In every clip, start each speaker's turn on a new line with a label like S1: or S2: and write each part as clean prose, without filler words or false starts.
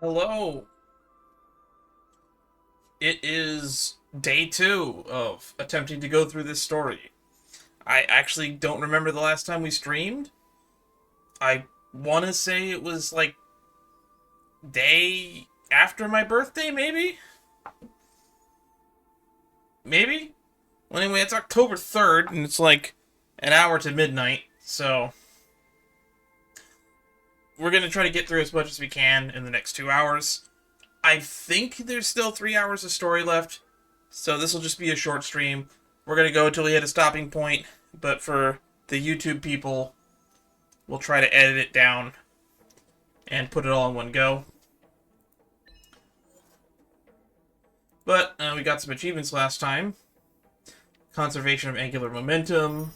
S1: Hello. It is day 2 of attempting to go through this story. I actually don't remember the last time we streamed. I want to say it was like day after my birthday, maybe? Maybe? Well, anyway, it's October 3rd, and it's like an hour to midnight, so we're going to try to get through as much as we can in the next 2 hours. I think there's still 3 hours of story left, so this will just be a short stream. We're going to go until we hit a stopping point, but for the YouTube people, we'll try to edit it down and put it all in one go. But we got some achievements last time. Conservation of Angular Momentum.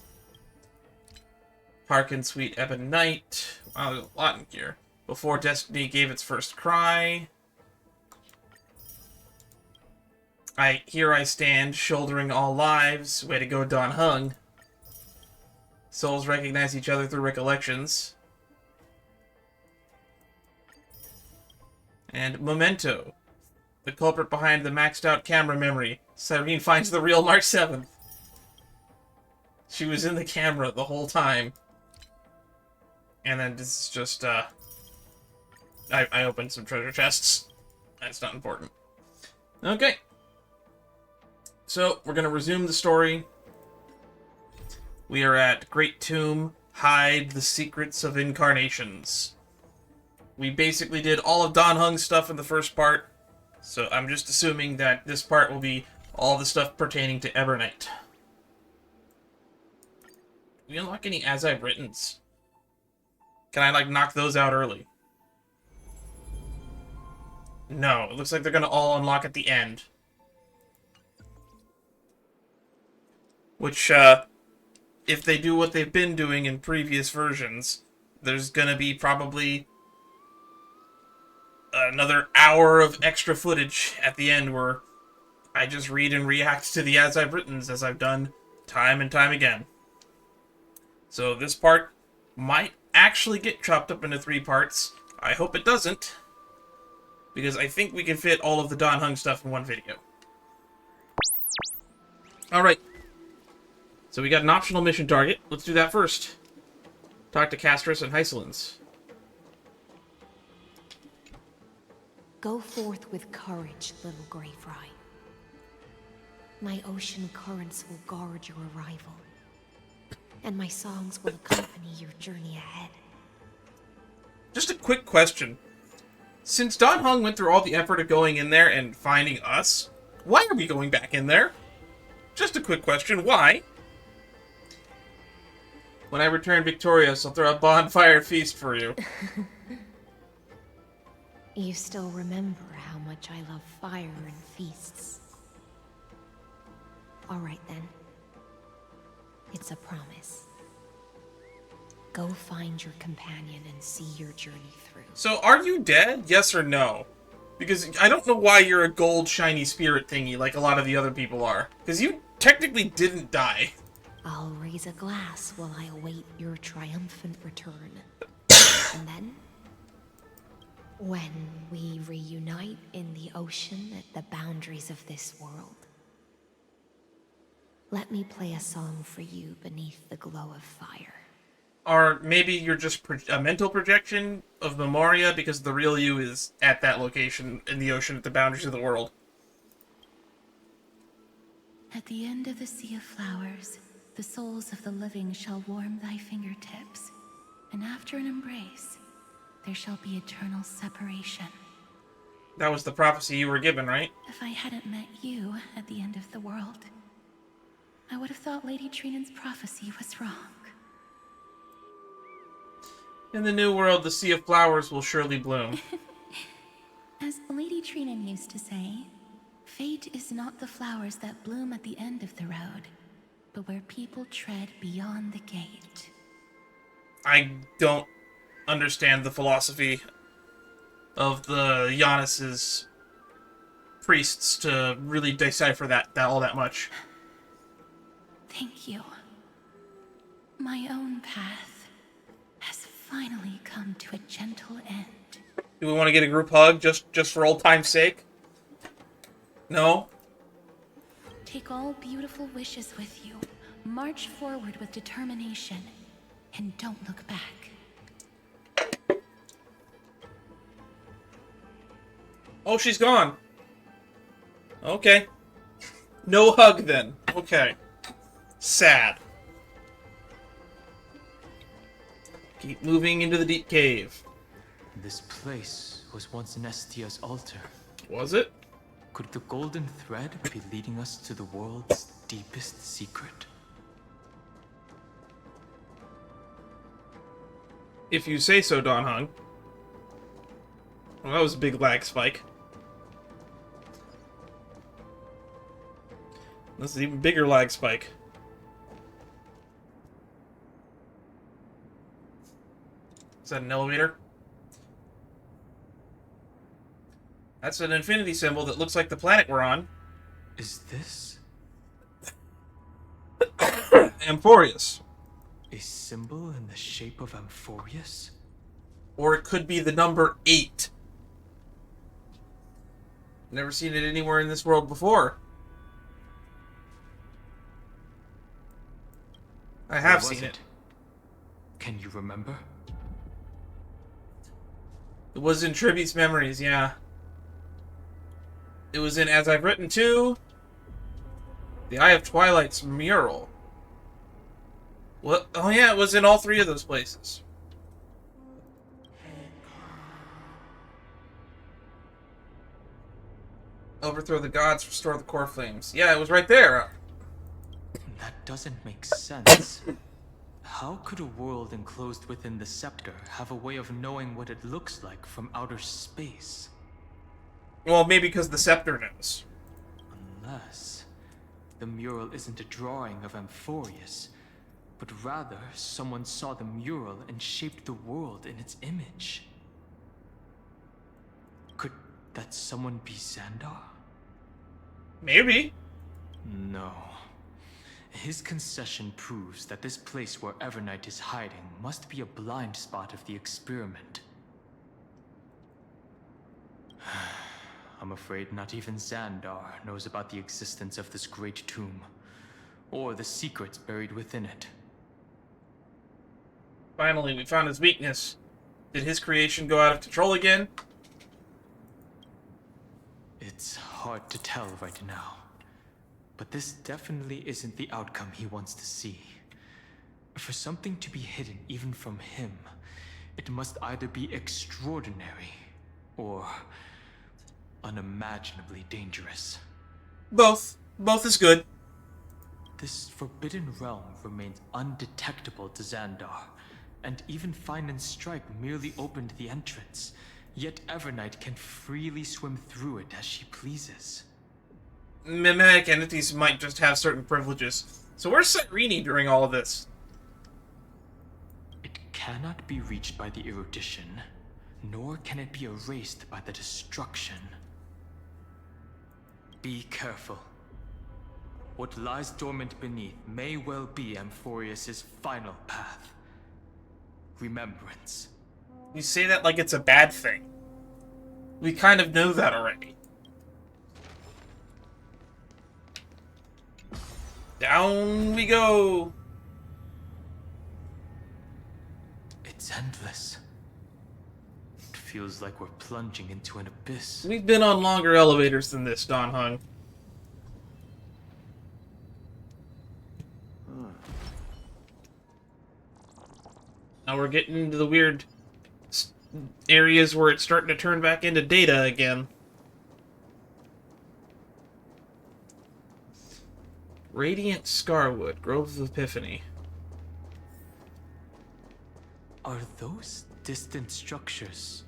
S1: Hearken Sweet Ebonite. Wow, there's a lot in here. Before Destiny gave its first cry. Here I stand, shouldering all lives. Way to go, Don Hung. Souls recognize each other through recollections. And Memento. The culprit behind the maxed out camera memory. Cyrene finds the real March 7th. She was in the camera the whole time. And then this is just, I opened some treasure chests. That's not important. Okay. So, we're going to resume the story. We are at Great Tomb, Hide the Secrets of Incarnations. We basically did all of Don Hung's stuff in the first part, so I'm just assuming that this part will be all the stuff pertaining to Evernight. Do we unlock any As I've Writtens? Can I, like, knock those out early? No, it looks like they're going to all unlock at the end. Which, if they do what they've been doing in previous versions, there's gonna be probably another hour of extra footage at the end where I just read and react to the As I've Writtens, as I've done time and time again. So this part might actually get chopped up into 3 parts. I hope it doesn't, because I think we can fit all of the Don Hung stuff in one video. Alright. So we got an optional mission target. Let's do that first. Talk to Castrum and Hysolins.
S2: Go forth with courage, little Grey Fry. My ocean currents will guard your arrival, and my songs will accompany your journey ahead.
S1: Just a quick question. Since Don Hung went through all the effort of going in there and finding us, why are we going back in there? Just a quick question. Why? When I return victorious, I'll throw a bonfire feast for you.
S2: You still remember how much I love fire and feasts. Alright then. It's a promise. Go find your companion and see your journey through.
S1: So, are you dead? Yes or no? Because I don't know why you're a gold shiny spirit thingy like a lot of the other people are. Because you technically didn't die.
S2: I'll raise a glass while I await your triumphant return. And then, when we reunite in the ocean at the boundaries of this world, let me play a song for you beneath the glow of fire.
S1: Or maybe you're just a mental projection of Memoria because the real you is at that location in the ocean at the boundaries of the world.
S3: At the end of the sea of flowers, the souls of the living shall warm thy fingertips, and after an embrace, there shall be eternal separation.
S1: That was the prophecy you were given, right?
S3: If I hadn't met you at the end of the world, I would have thought Lady Trinan's prophecy was wrong.
S1: In the new world, the sea of flowers will surely bloom.
S3: As Lady Trinan used to say, fate is not the flowers that bloom at the end of the road, but where people tread beyond the gate.
S1: I don't understand the philosophy of the Giannis's priests to really decipher that all that much.
S3: Thank you. My own path has finally come to a gentle end.
S1: Do we want to get a group hug just for old time's sake? No?
S3: Take all beautiful wishes with you. March forward with determination. And don't look back.
S1: Oh, she's gone. Okay. No hug then. Okay. Sad. Keep moving into the deep cave.
S4: This place was once Nestia's altar.
S1: Was it?
S4: Could the golden thread be leading us to the world's deepest secret?
S1: If you say so, Don Hung. Well, that was a big lag spike. This is an even bigger lag spike. Is that an elevator? That's an infinity symbol that looks like the planet we're on.
S4: Is this
S1: Amphoreus.
S4: a symbol in the shape of Amphoreus?
S1: Or it could be the number 8. Never seen it anywhere in this world before. I have
S4: Where was
S1: seen it.
S4: Can you remember?
S1: It was in Tribute's memories, yeah. It was in As I've Written Too, the Eye of Twilight's mural. What? Oh yeah, it was in all 3 of those places. Overthrow the gods, restore the core flames. Yeah, it was right there.
S4: That doesn't make sense. How could a world enclosed within the scepter have a way of knowing what it looks like from outer space?
S1: Well, maybe because the scepter knows.
S4: Unless the mural isn't a drawing of Amphoreus, but rather someone saw the mural and shaped the world in its image. Could that someone be Xandar?
S1: Maybe.
S4: No. His concession proves that this place where Evernight is hiding must be a blind spot of the experiment. I'm afraid not even Xandar knows about the existence of this great tomb, or the secrets buried within it.
S1: Finally, we found his weakness. Did his creation go out of control again?
S4: It's hard to tell right now, but this definitely isn't the outcome he wants to see. For something to be hidden even from him, it must either be extraordinary or unimaginably dangerous.
S1: Both. Both is good.
S4: This forbidden realm remains undetectable to Xandar, and even Fine and Stripe merely opened the entrance, yet Evernight can freely swim through it as she pleases.
S1: Mimetic entities might just have certain privileges. So where's Cerydra during all of this?
S4: It cannot be reached by the erudition, nor can it be erased by the destruction. Be careful. What lies dormant beneath may well be Amphoreus' final path. Remembrance.
S1: You say that like it's a bad thing. We kind of know that already. Down we go!
S4: It's endless. It feels like we're plunging into an abyss.
S1: We've been on longer elevators than this, Don Hung. Now we're getting into the weird areas where it's starting to turn back into data again. Radiant Scarwood, Grove of Epiphany.
S4: Are those distant structures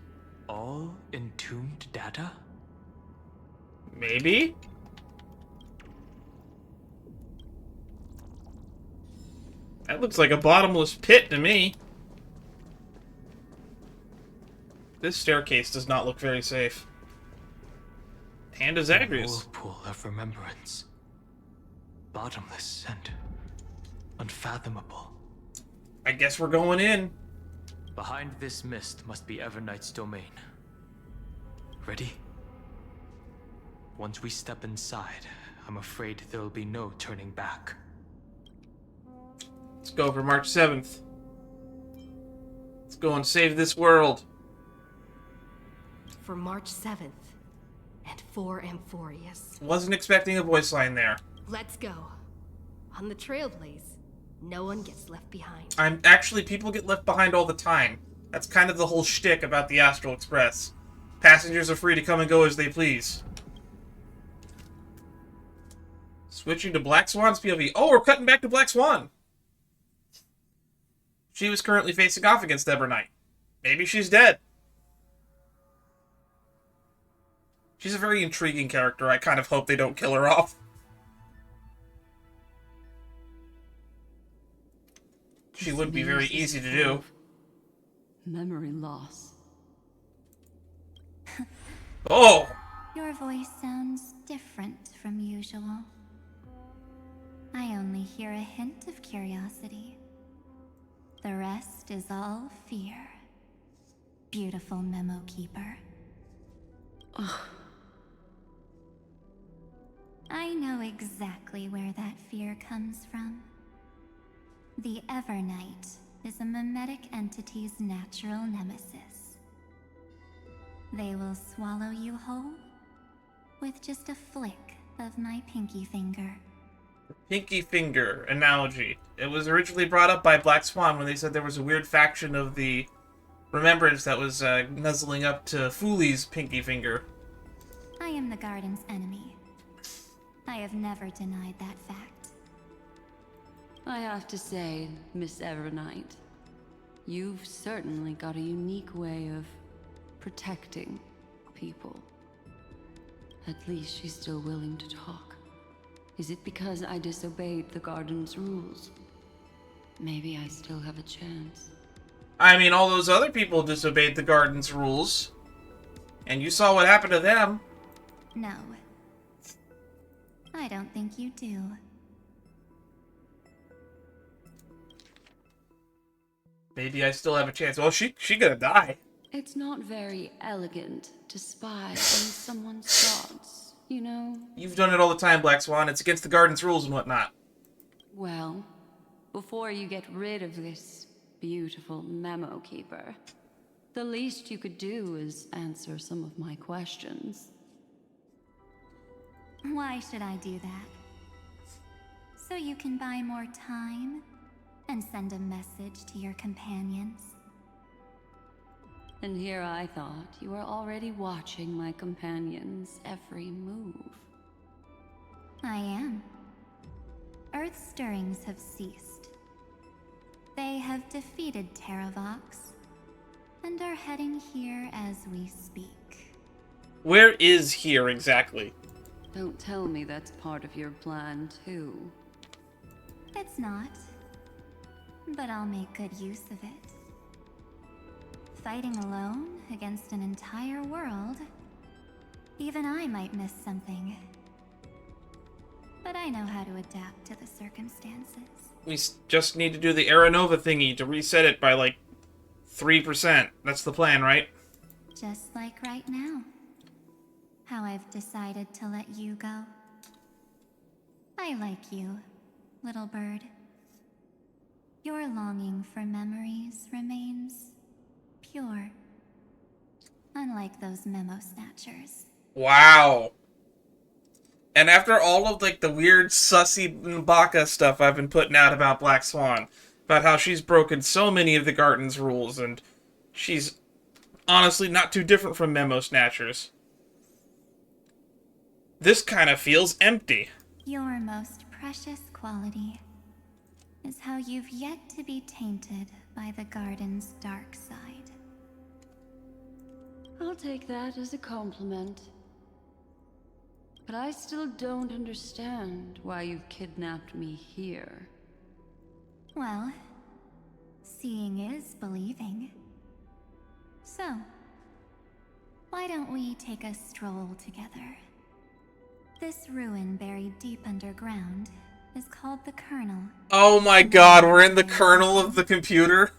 S4: all entombed data?
S1: Maybe? That looks like a bottomless pit to me. This staircase does not look very safe. Hand of
S4: A
S1: Zagreus.
S4: whirlpool of remembrance. Bottomless and unfathomable.
S1: I guess we're going in.
S4: Behind this mist must be Evernight's domain. Ready? Once we step inside, I'm afraid there'll be no turning back.
S1: Let's go for March 7th. Let's go and save this world.
S5: For March 7th. And for Amphoreus.
S1: Wasn't expecting a voice line there.
S5: Let's go. On the Trailblaze, no one gets left behind.
S1: People get left behind all the time. That's kind of the whole shtick about the Astral Express. Passengers are free to come and go as they please. Switching to Black Swan's POV. Oh, we're cutting back to Black Swan. She was currently facing off against Evernight. Maybe she's dead. She's a very intriguing character. I kind of hope they don't kill her off. She would be very easy to do.
S6: Memory loss.
S1: Oh!
S3: Your voice sounds different from usual. I only hear a hint of curiosity. The rest is all fear. Beautiful memo keeper. I know exactly where that fear comes from. The Evernight is a mimetic entity's natural nemesis. They will swallow you whole with just a flick of my pinky finger.
S1: Pinky finger analogy. It was originally brought up by Black Swan when they said there was a weird faction of the Remembrance that was nuzzling up to Fooley's pinky finger.
S3: I am the garden's enemy. I have never denied that fact.
S6: I have to say, Miss Evernight, you've certainly got a unique way of protecting people. At least she's still willing to talk. Is it because I disobeyed the garden's rules? Maybe I still have a chance.
S1: I mean, all those other people disobeyed the garden's rules. And you saw what happened to them.
S3: No. I don't think you do.
S1: Maybe I still have a chance. Well, she gonna die.
S6: It's not very elegant to spy on someone's thoughts, you know?
S1: You've done it all the time, Black Swan. It's against the garden's rules and whatnot.
S6: Well, before you get rid of this beautiful memo keeper, the least you could do is answer some of my questions.
S3: Why should I do that? So you can buy more time and send a message to your companions?
S6: And here I thought you were already watching my companions' every move.
S3: I am. Earth's stirrings have ceased. They have defeated Terravox and are heading here as we speak.
S1: Where is here exactly?
S6: Don't tell me that's part of your plan, too.
S3: It's not. But I'll make good use of it. Fighting alone against an entire world, even I might miss something. But I know how to adapt to the circumstances.
S1: We just need to do the Aeronova thingy to reset it by, like, 3%. That's the plan, right?
S3: Just like right now. How I've decided to let you go. I like you, little bird. Your longing for memories remains pure. Unlike those memo snatchers.
S1: Wow. And after all of, like, the weird sussy Mbaka stuff I've been putting out about Black Swan, about how she's broken so many of the garden's rules, and she's honestly not too different from memo snatchers, this kind of feels empty.
S3: Your most precious quality is how you've yet to be tainted by the garden's dark side.
S6: I'll take that as a compliment. But I still don't understand why you've kidnapped me here.
S3: Well, seeing is believing. So, why don't we take a stroll together? This ruin buried deep underground is called the Kernel.
S1: Oh my god, we're in the kernel of the computer?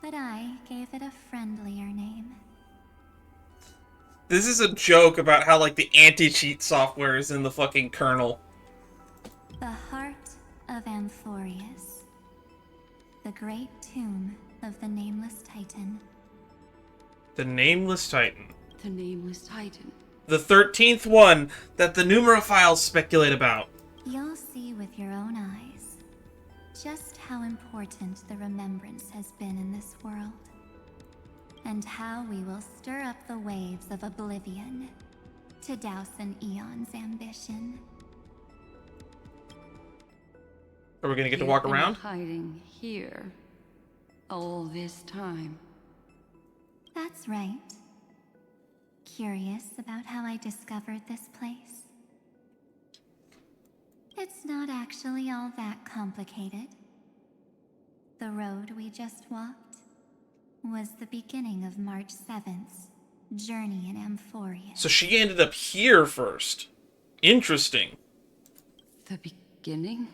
S3: But I gave it a friendlier name.
S1: This is a joke about how, like, the anti-cheat software is in the fucking kernel.
S3: The heart of Amphoreus. The great tomb of the Nameless Titan.
S1: The Nameless Titan.
S6: The Nameless Titan.
S1: The 13th one that the numerophiles speculate about.
S3: You'll see with your own eyes just how important the remembrance has been in this world. And how we will stir up the waves of Oblivion to douse an eon's ambition.
S1: Are we gonna get to walk
S6: You've been
S1: around?
S6: hiding here all this time.
S3: That's right. Curious about how I discovered this place? It's not actually all that complicated. The road we just walked was the beginning of March 7th's journey in Amphoreus.
S1: So she ended up here first. Interesting.
S6: The beginning?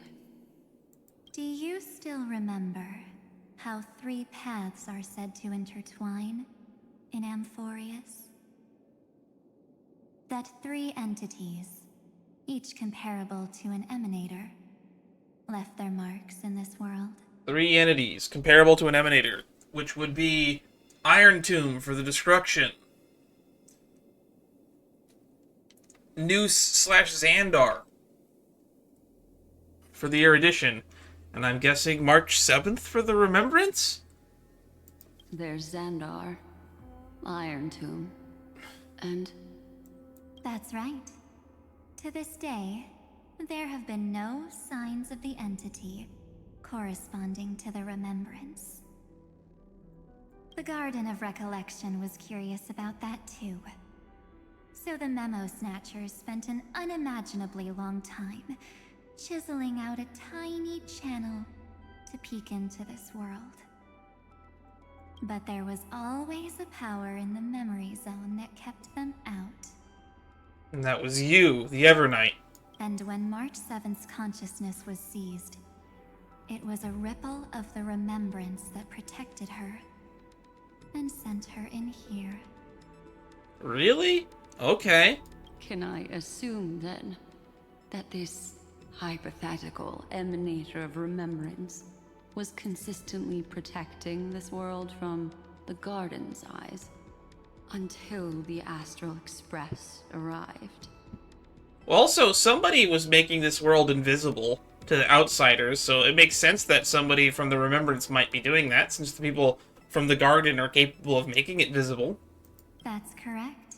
S3: Do you still remember how 3 paths are said to intertwine in Amphoreus? That 3 entities, each comparable to an emanator, left their marks in this world.
S1: 3 entities comparable to an emanator, which would be Iron Tomb for the destruction, Noose/Xandar for the erudition, and I'm guessing March 7th for the remembrance?
S6: There's Xandar, Iron Tomb, and...
S3: That's right. To this day, there have been no signs of the entity corresponding to the remembrance. The Garden of Recollection was curious about that too. So the Memo Snatchers spent an unimaginably long time chiseling out a tiny channel to peek into this world. But there was always a power in the memory zone that kept them out.
S1: And that was you, the Evernight.
S3: And when March 7th's consciousness was seized, it was a ripple of the remembrance that protected her and sent her in here.
S1: Really? Okay.
S6: Can I assume, then, that this hypothetical emanator of remembrance was consistently protecting this world from the Garden's eyes until the Astral Express arrived?
S1: Well, also, somebody was making this world invisible to the outsiders, so it makes sense that somebody from the Remembrance might be doing that, since the people from the Garden are capable of making it visible.
S3: That's correct.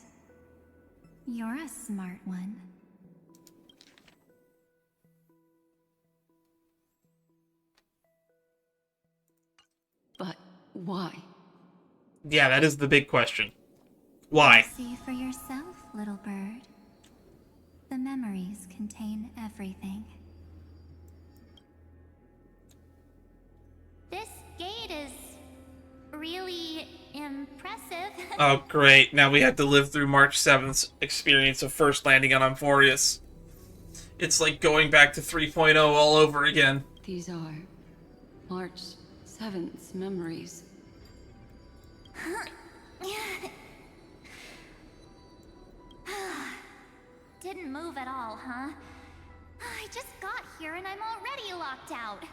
S3: You're a smart one.
S6: But why?
S1: Yeah, that is the big question. Why?
S3: See for yourself, little bird. The memories contain everything. This gate is really impressive.
S1: Oh, great. Now we have to live through March 7th's experience of first landing on Amphoreus. It's like going back to 3.0 all over again.
S6: These are March 7th's memories.
S3: Didn't move at all, huh? I just got here and I'm already locked out.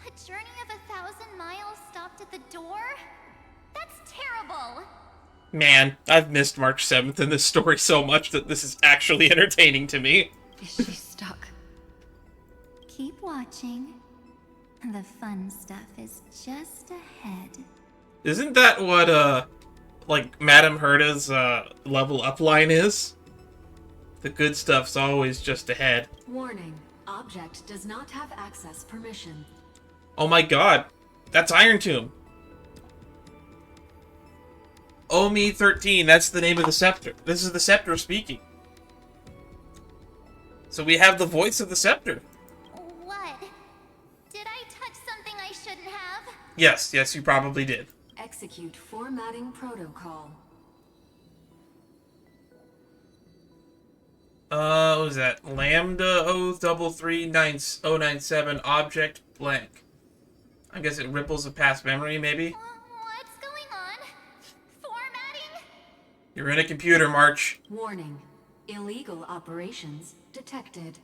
S3: A journey of 1,000 miles stopped at the door? That's terrible!
S1: Man, I've missed March 7th in this story so much that this is actually entertaining to me.
S6: Is she stuck?
S3: Keep watching. The fun stuff is just ahead.
S1: Isn't that what, like, Madame Herda's, level up line is? The good stuff's always just ahead.
S7: Warning. Object does not have access permission.
S1: Oh my god. That's Iron Tomb. Omi-13, that's the name of the scepter. This is the scepter speaking. So we have the voice of the scepter.
S3: What? Did I touch something I shouldn't have?
S1: Yes, you probably did.
S7: Execute formatting protocol.
S1: What was that? Lambda 0339097 object blank. I guess it ripples a past memory, maybe?
S3: What's going on? Formatting?
S1: You're in a computer, March.
S7: Warning. Illegal operations detected.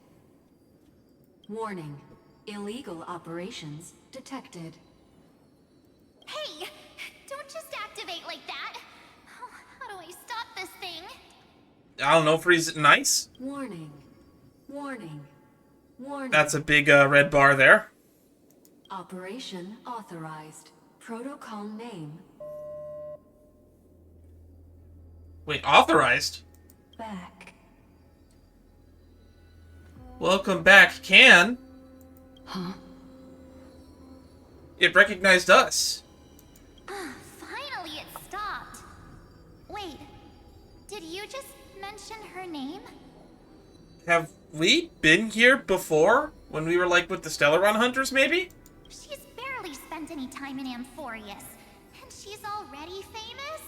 S7: Warning. Illegal operations detected.
S3: Hey! Don't just activate like that! Oh, how do I stop this thing?
S1: I don't know, freeze it nice.
S7: Warning. Warning. Warning.
S1: That's a big red bar there.
S7: Operation authorized. Protocol name.
S1: Wait, authorized?
S7: Back.
S1: Welcome back, Can.
S6: Huh?
S1: It recognized us.
S3: Finally, it stopped. Wait, did you just mention her name?
S1: Have we been here before? When we were like with the Stellaron Hunters, maybe?
S3: She's barely spent any time in Amphoreus, and she's already famous?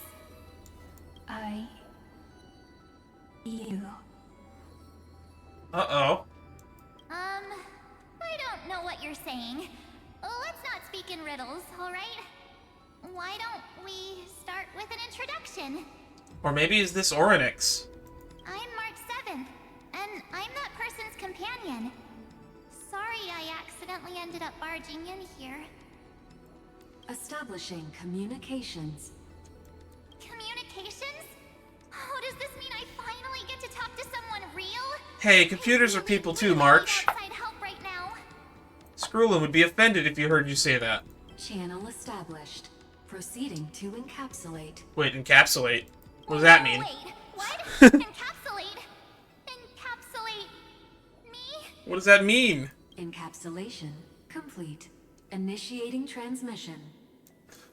S2: You.
S1: Uh-oh.
S3: I don't know what you're saying. Let's not speak in riddles, alright? Why don't we start with an introduction?
S1: Or maybe is this Orynyx?
S3: I'm March 7th, and I'm that person's companion. Sorry I accidentally ended up barging in here.
S7: Establishing communications.
S3: Communications? Oh, does this mean I finally get to talk to someone real?
S1: Hey, computers are people too, March.
S3: Outside help right now.
S1: Skrulin would be offended if you heard you say that.
S7: Channel established. Proceeding to encapsulate.
S1: Wait, encapsulate? What does that mean?
S3: Wait, what? Encapsulate? Encapsulate me?
S1: What does that mean?
S7: Encapsulation complete. Initiating transmission.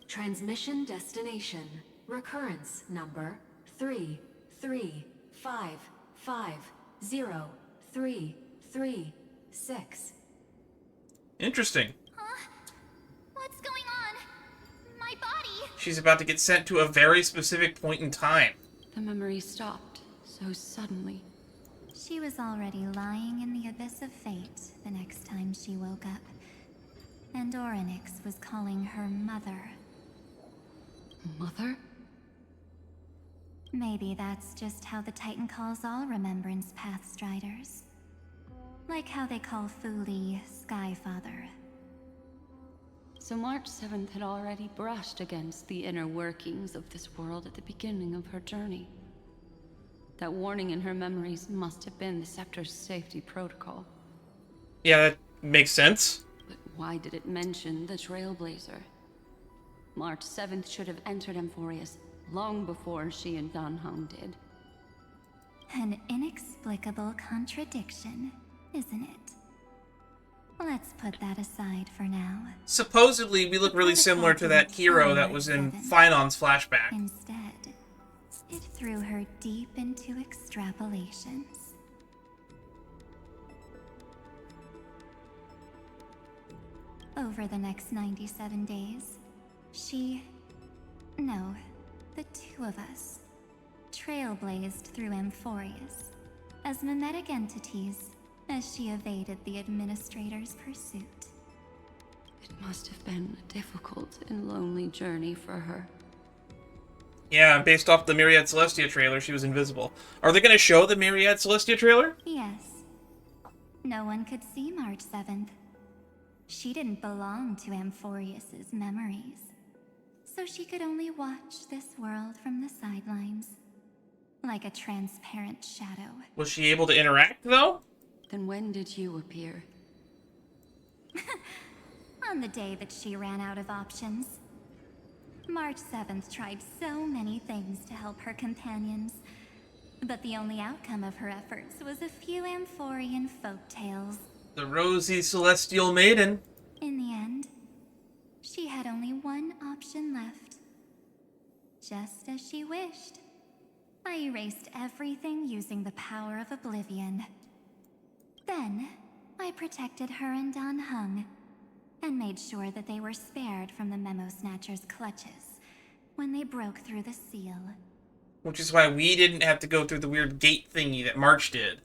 S7: Transmission destination. Recurrence number 335503336.
S1: Interesting.
S3: Huh? What's going on? My body?
S1: She's about to get sent to a very specific point in time.
S6: The memory stopped so suddenly.
S3: She was already lying in the abyss of fate the next time she woke up. And Orynyx was calling her mother.
S6: Mother?
S3: Maybe that's just how the Titan calls all Remembrance Pathstriders. Like how they call Fuli Skyfather.
S6: So March 7th had already brushed against the inner workings of this world at the beginning of her journey. That warning in her memories must have been the Scepter's safety protocol.
S1: Yeah, that makes sense.
S6: But why did it mention the Trailblazer? March 7th should have entered Amphoreus long before she and Dan Heng did.
S3: An inexplicable contradiction, isn't it? Let's put that aside for now.
S1: Supposedly, we look really similar to that hero that was in Finon's flashback.
S3: Instead, it threw her deep into extrapolations. Over the next 97 days, the two of us, trailblazed through Amphoreus as mimetic entities as she evaded the Administrator's pursuit.
S6: It must have been a difficult and lonely journey for her.
S1: Yeah, based off the Myriad Celestia trailer, she was invisible. Are they going to show the Myriad Celestia trailer?
S3: Yes. No one could see March 7th. She didn't belong to Amphoreus's memories. So she could only watch this world from the sidelines. Like a transparent shadow.
S1: Was she able to interact, though?
S6: Then when did you appear?
S3: On the day that she ran out of options. March 7th tried so many things to help her companions. But the only outcome of her efforts was a few Amphorean folktales.
S1: The rosy celestial maiden.
S3: In the end, she had only one option left. Just as she wished. I erased everything using the power of Oblivion. Then, I protected her and Dan Heng, and made sure that they were spared from the Memo Snatcher's clutches when they broke through the seal.
S1: Which is why we didn't have to go through the weird gate thingy that March did.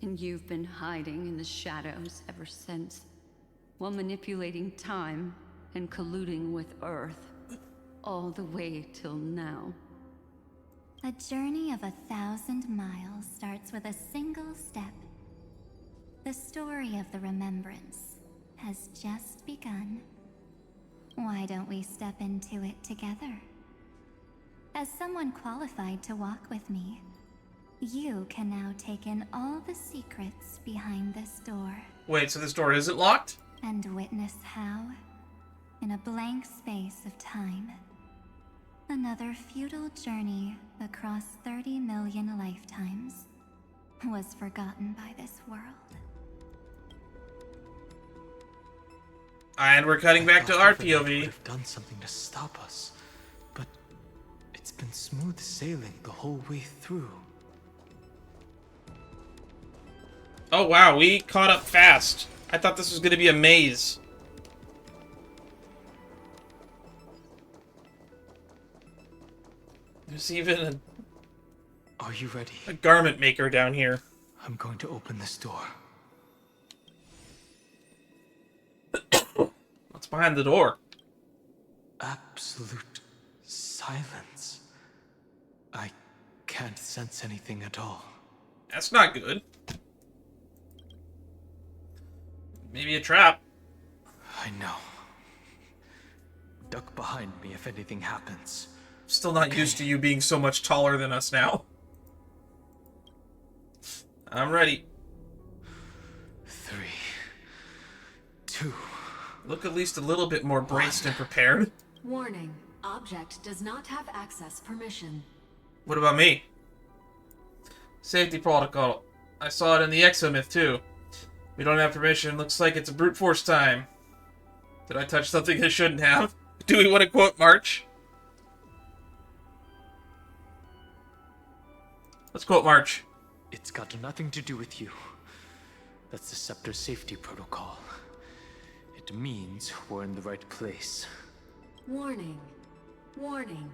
S6: And you've been hiding in the shadows ever since, while manipulating time and colluding with Earth, all the way till now.
S3: A journey of 1,000 miles starts with a single step. The story of the remembrance has just begun. Why don't we step into it together? As someone qualified to walk with me, you can now take in all the secrets behind this door.
S1: Wait, so this door isn't locked?
S3: And witness how, in a blank space of time, another futile journey across 30 million lifetimes was forgotten by this world.
S1: And we're cutting back to our
S4: Evernight would
S1: POV.
S4: have done something to stop us, but it's been smooth sailing the whole way through.
S1: Oh wow, we caught up fast. I thought this was going to be a maze. There's even
S4: Are you ready?
S1: a garment maker down here.
S4: I'm going to open this door.
S1: What's behind the door?
S4: Absolute silence. I can't sense anything at all.
S1: That's not good. Maybe a trap.
S4: I know. Duck behind me if anything happens.
S1: Still not used to you being so much taller than us now. I'm ready.
S4: 3, 2.
S1: Look at least a little bit more braced and prepared.
S7: Warning. Object does not have access permission.
S1: What about me? Safety protocol. I saw it in the Exomyth too. We don't have permission. Looks like it's a brute force time. Did I touch something I shouldn't have? Do we want to quote March? Let's quote March.
S4: It's got nothing to do with you. That's the Scepter safety protocol. It means we're in the right place.
S7: Warning. Warning.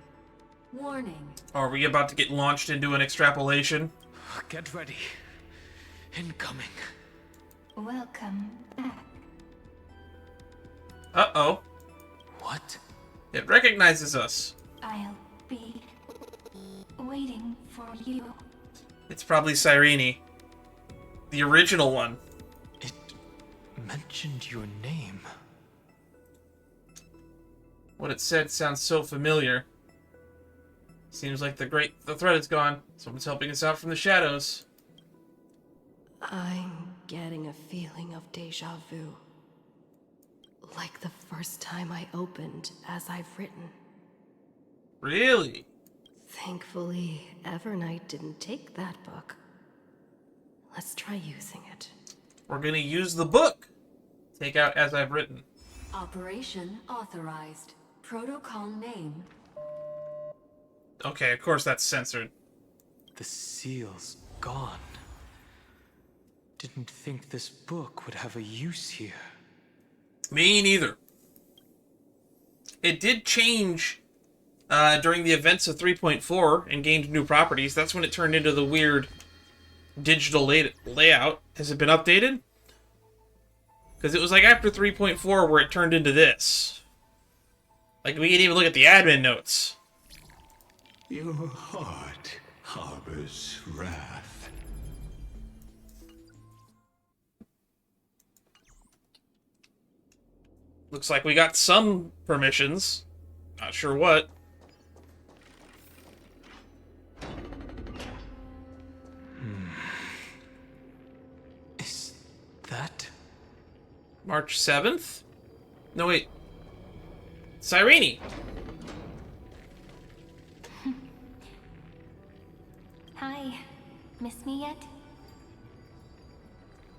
S7: Warning.
S1: Are we about to get launched into an extrapolation?
S4: Get ready. Incoming.
S3: Welcome back.
S1: Uh-oh.
S4: What?
S1: It recognizes us.
S3: I'll be waiting for you.
S1: It's probably Cerydra. The original one.
S4: It mentioned your name.
S1: What it said sounds so familiar. Seems like the threat is gone. Someone's helping us out from the shadows.
S5: I'm getting a feeling of deja vu. Like the first time I opened as I've written.
S1: Really?
S5: Thankfully, Evernight didn't take that book. Let's try using it.
S1: We're gonna use the book. Take out as I've written.
S7: Operation authorized. Protocol name.
S1: Okay, of course that's censored.
S4: The seal's gone. Didn't think this book would have a use here.
S1: Me neither. It did change during the events of 3.4 and gained new properties. That's when it turned into the weird digital layout. Has it been updated? Because it was like after 3.4 where it turned into this. Like, we can even look at the admin notes.
S8: Your heart harbors wrath.
S1: Looks like we got some permissions. Not sure what.
S4: Is that?
S1: March 7th? No, wait. Cerydra.
S3: Hi. Miss me yet?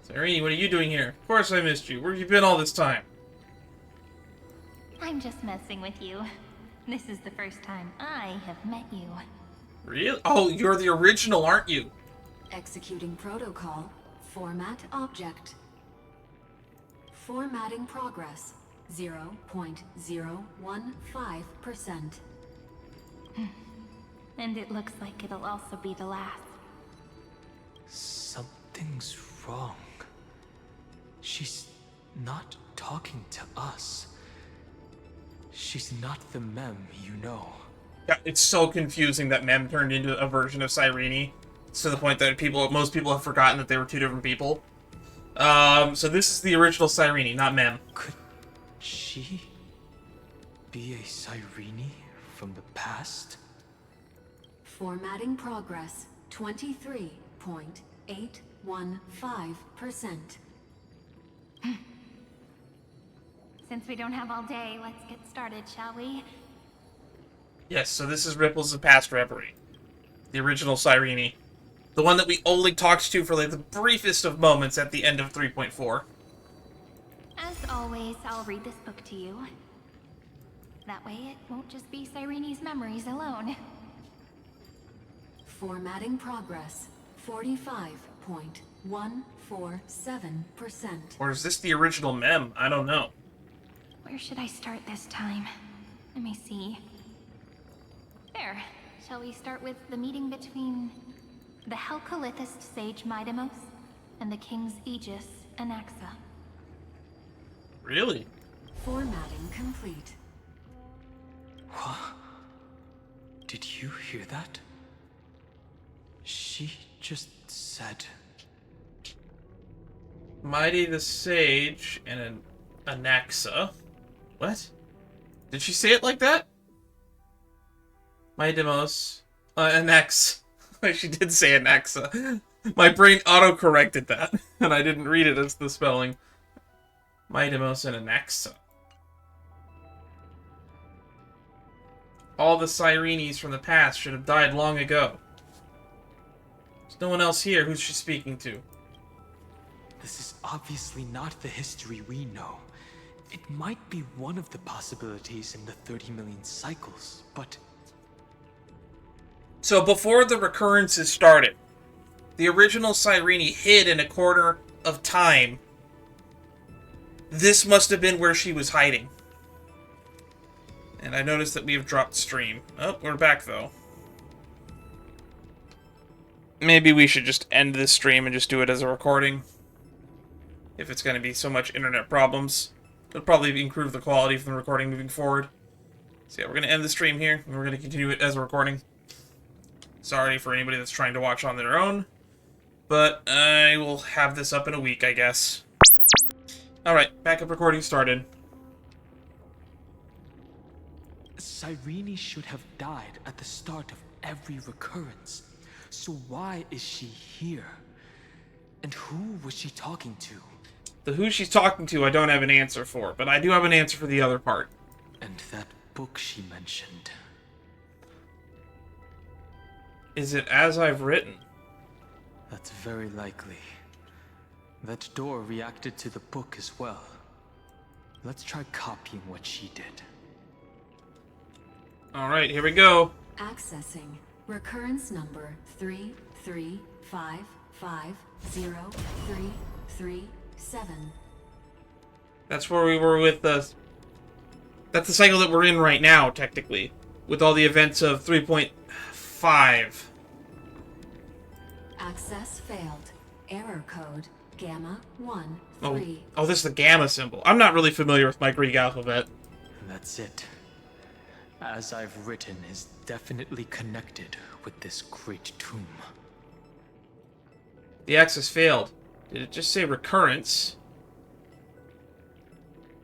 S1: Cerydra, what are you doing here? Of course I missed you. Where have you been all this time?
S3: I'm just messing with you. This is the first time I have met you.
S1: Really? Oh, you're the original, aren't you?
S7: Executing protocol. Format object. Formatting progress. 0.015%.
S3: And it looks like it'll also be the last.
S4: Something's wrong. She's not talking to us. She's not the mem you know.
S1: Yeah, it's so confusing that Mem turned into a version of Cyrene, to the point that most people have forgotten that they were two different people. So this is the original Cyrene, not Mem.
S4: Could she be a Cyrene from the past?
S7: Formatting progress 23.815%.
S3: Since we don't have all day, let's get started, shall we?
S1: Yes, so this is Ripples of Past Reverie. The original Cyrene. The one that we only talked to for like the briefest of moments at the end of 3.4.
S3: As always, I'll read this book to you. That way it won't just be Cyrene's memories alone.
S7: Formatting progress 45.147%.
S1: Or is this the original Mem? I don't know.
S3: Where should I start this time? Let me see. There. Shall we start with the meeting between the Helkalithist sage Midemos and the King's Aegis, Anaxa?
S1: Really?
S7: Formatting complete.
S4: What? Did you hear that? She just said...
S1: Mighty the Sage and an Anaxa. What? Did she say it like that? Midemos. Anax. She did say Anaxa. My brain auto-corrected that, and I didn't read it as the spelling. Midemos and Anaxa. All the Cyrenes from the past should have died long ago. There's no one else here. Who's she speaking to?
S4: This is obviously not the history we know. It might be one of the possibilities in the 30 million cycles, but...
S1: So before the recurrences started, the original Cyrene hid in a corner of time. This must have been where she was hiding. And I noticed that we have dropped stream. Oh, we're back though. Maybe we should just end this stream and just do it as a recording. If it's going to be so much internet problems. It'll probably improve the quality from the recording moving forward. So yeah, we're going to end the stream here, and we're going to continue it as a recording. Sorry for anybody that's trying to watch on their own. But I will have this up in a week, I guess. Alright, backup recording started.
S4: Cyrene should have died at the start of every recurrence. So why is she here? And who was she talking to?
S1: The who she's talking to I don't have an answer for, but I do have an answer for the other part.
S4: And that book she mentioned.
S1: Is it As I've Written?
S4: That's very likely. That door reacted to the book as well. Let's try copying what she did.
S1: Alright, here we go.
S7: Accessing recurrence number 335503337.
S1: That's where we were with the... That's the cycle that we're in right now, technically. With all the events of 3.5.
S7: Access failed. Error code Gamma 1
S1: Oh,
S7: 3.
S1: oh, this is the gamma symbol. I'm not really familiar with my Greek alphabet.
S4: And that's it. As I've written is definitely connected with this great tomb.
S1: The access failed. Did it just say recurrence?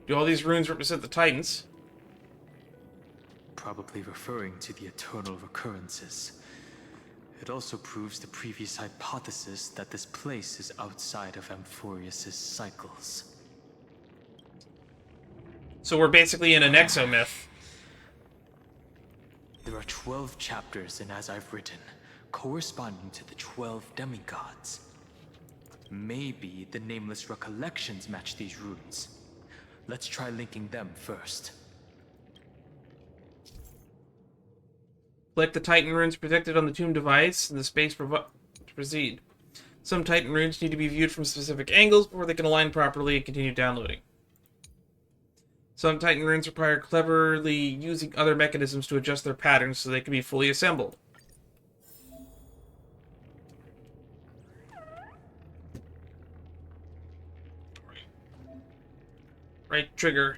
S1: Do all these runes represent the Titans?
S4: Probably referring to the eternal recurrences. It also proves the previous hypothesis that this place is outside of Amphoreus' cycles.
S1: So we're basically in an exomyth.
S4: There are 12 chapters in As I've Written, corresponding to the 12 demigods. Maybe the nameless recollections match these runes. Let's try linking them first.
S1: Select the Titan runes protected on the tomb device and the space to proceed. Some Titan runes need to be viewed from specific angles before they can align properly and continue downloading. Some Titan runes require cleverly using other mechanisms to adjust their patterns so they can be fully assembled. Right trigger.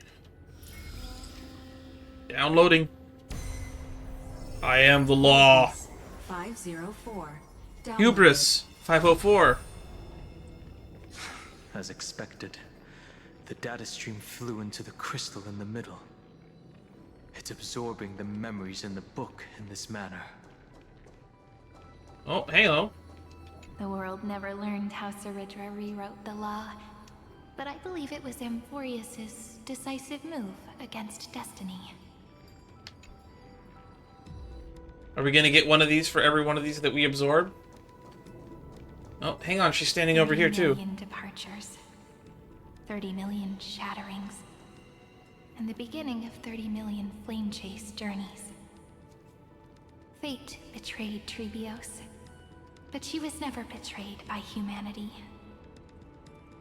S1: Downloading. I am the law.
S7: 504. Downloaded.
S1: Hubris 504.
S4: As expected, the data stream flew into the crystal in the middle. It's absorbing the memories in the book in this manner.
S1: Oh, halo.
S3: The world never learned how Cerydra rewrote the law, but I believe it was Amphoreus' decisive move against destiny.
S1: Are we gonna get one of these for every one of these that we absorb? Oh, hang on, she's standing over here too.
S3: 30 million departures, 30 million shatterings, and the beginning of 30 million flame chase journeys. Fate betrayed Trebios, but she was never betrayed by humanity.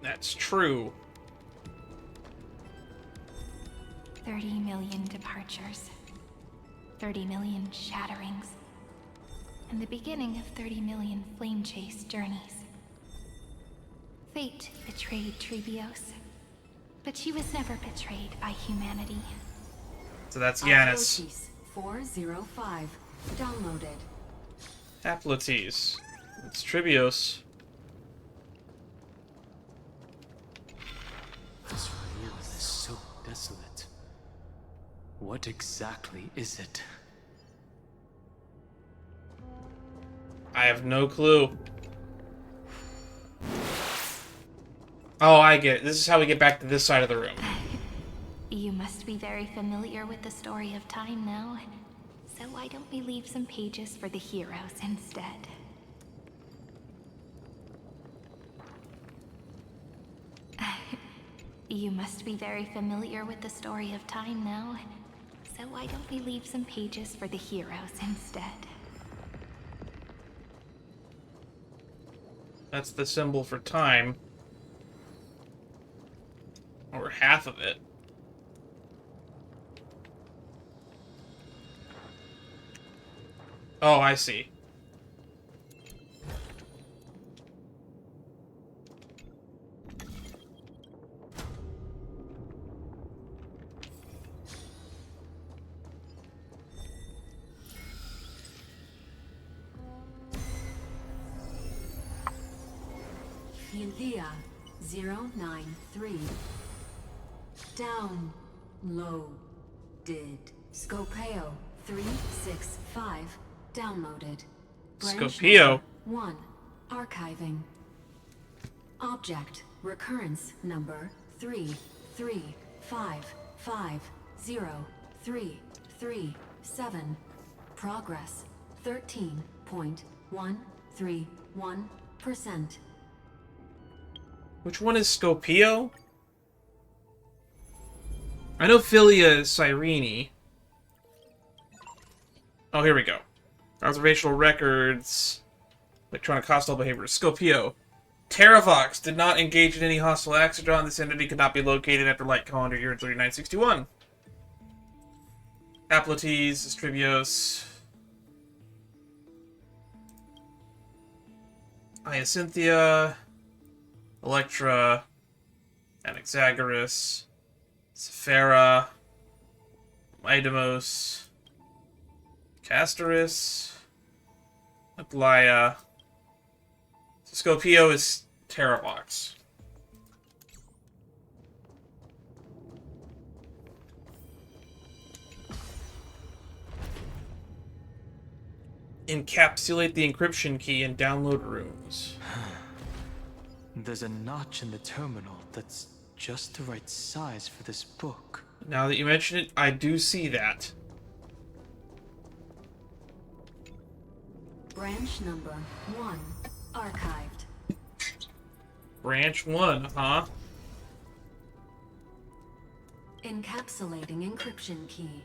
S1: That's true.
S3: 30 million departures, 30 million shatterings, and the beginning of 30 million flame chase journeys. Fate betrayed Trebios, but she was never betrayed by humanity.
S1: So that's Yanis.
S7: Aplotis 405. Downloaded.
S1: Aplotis. It's Tribios.
S4: This world is so desolate. What exactly is it?
S1: I have no clue. Oh, I get it. This is how we get back to this side of the room.
S3: You must be very familiar with the story of time now, so why don't we leave some pages for the heroes instead? You must be very familiar with the story of time now, so why don't we leave some pages for the heroes instead?
S1: That's the symbol for time. Or half of it. Oh, I see.
S7: Yulia 093. Downloaded. Scopeo 365. Downloaded. Branch
S1: Scopeo.
S7: 1. Archiving. Object recurrence number 335503337. Progress 13.131%.
S1: Which one is Scopio? I know Philia is Cerydra. Oh, here we go. Observational records. Electronic hostile behavior. Scopio. Terravox did not engage in any hostile acts or This entity could not be located after light calendar year 3961. Aplotis, Astribios. Hyacynthia. Helektra. Anaxagoras. Sephara. Idamos. Castorus. Aglaya. Scopio is Terravox. Encapsulate the encryption key in download rooms.
S4: There's a notch in the terminal that's just the right size for this book.
S1: Now that you mention it, I do see that.
S7: Branch number 1. Archived.
S1: Branch 1, huh?
S7: Encapsulating encryption key.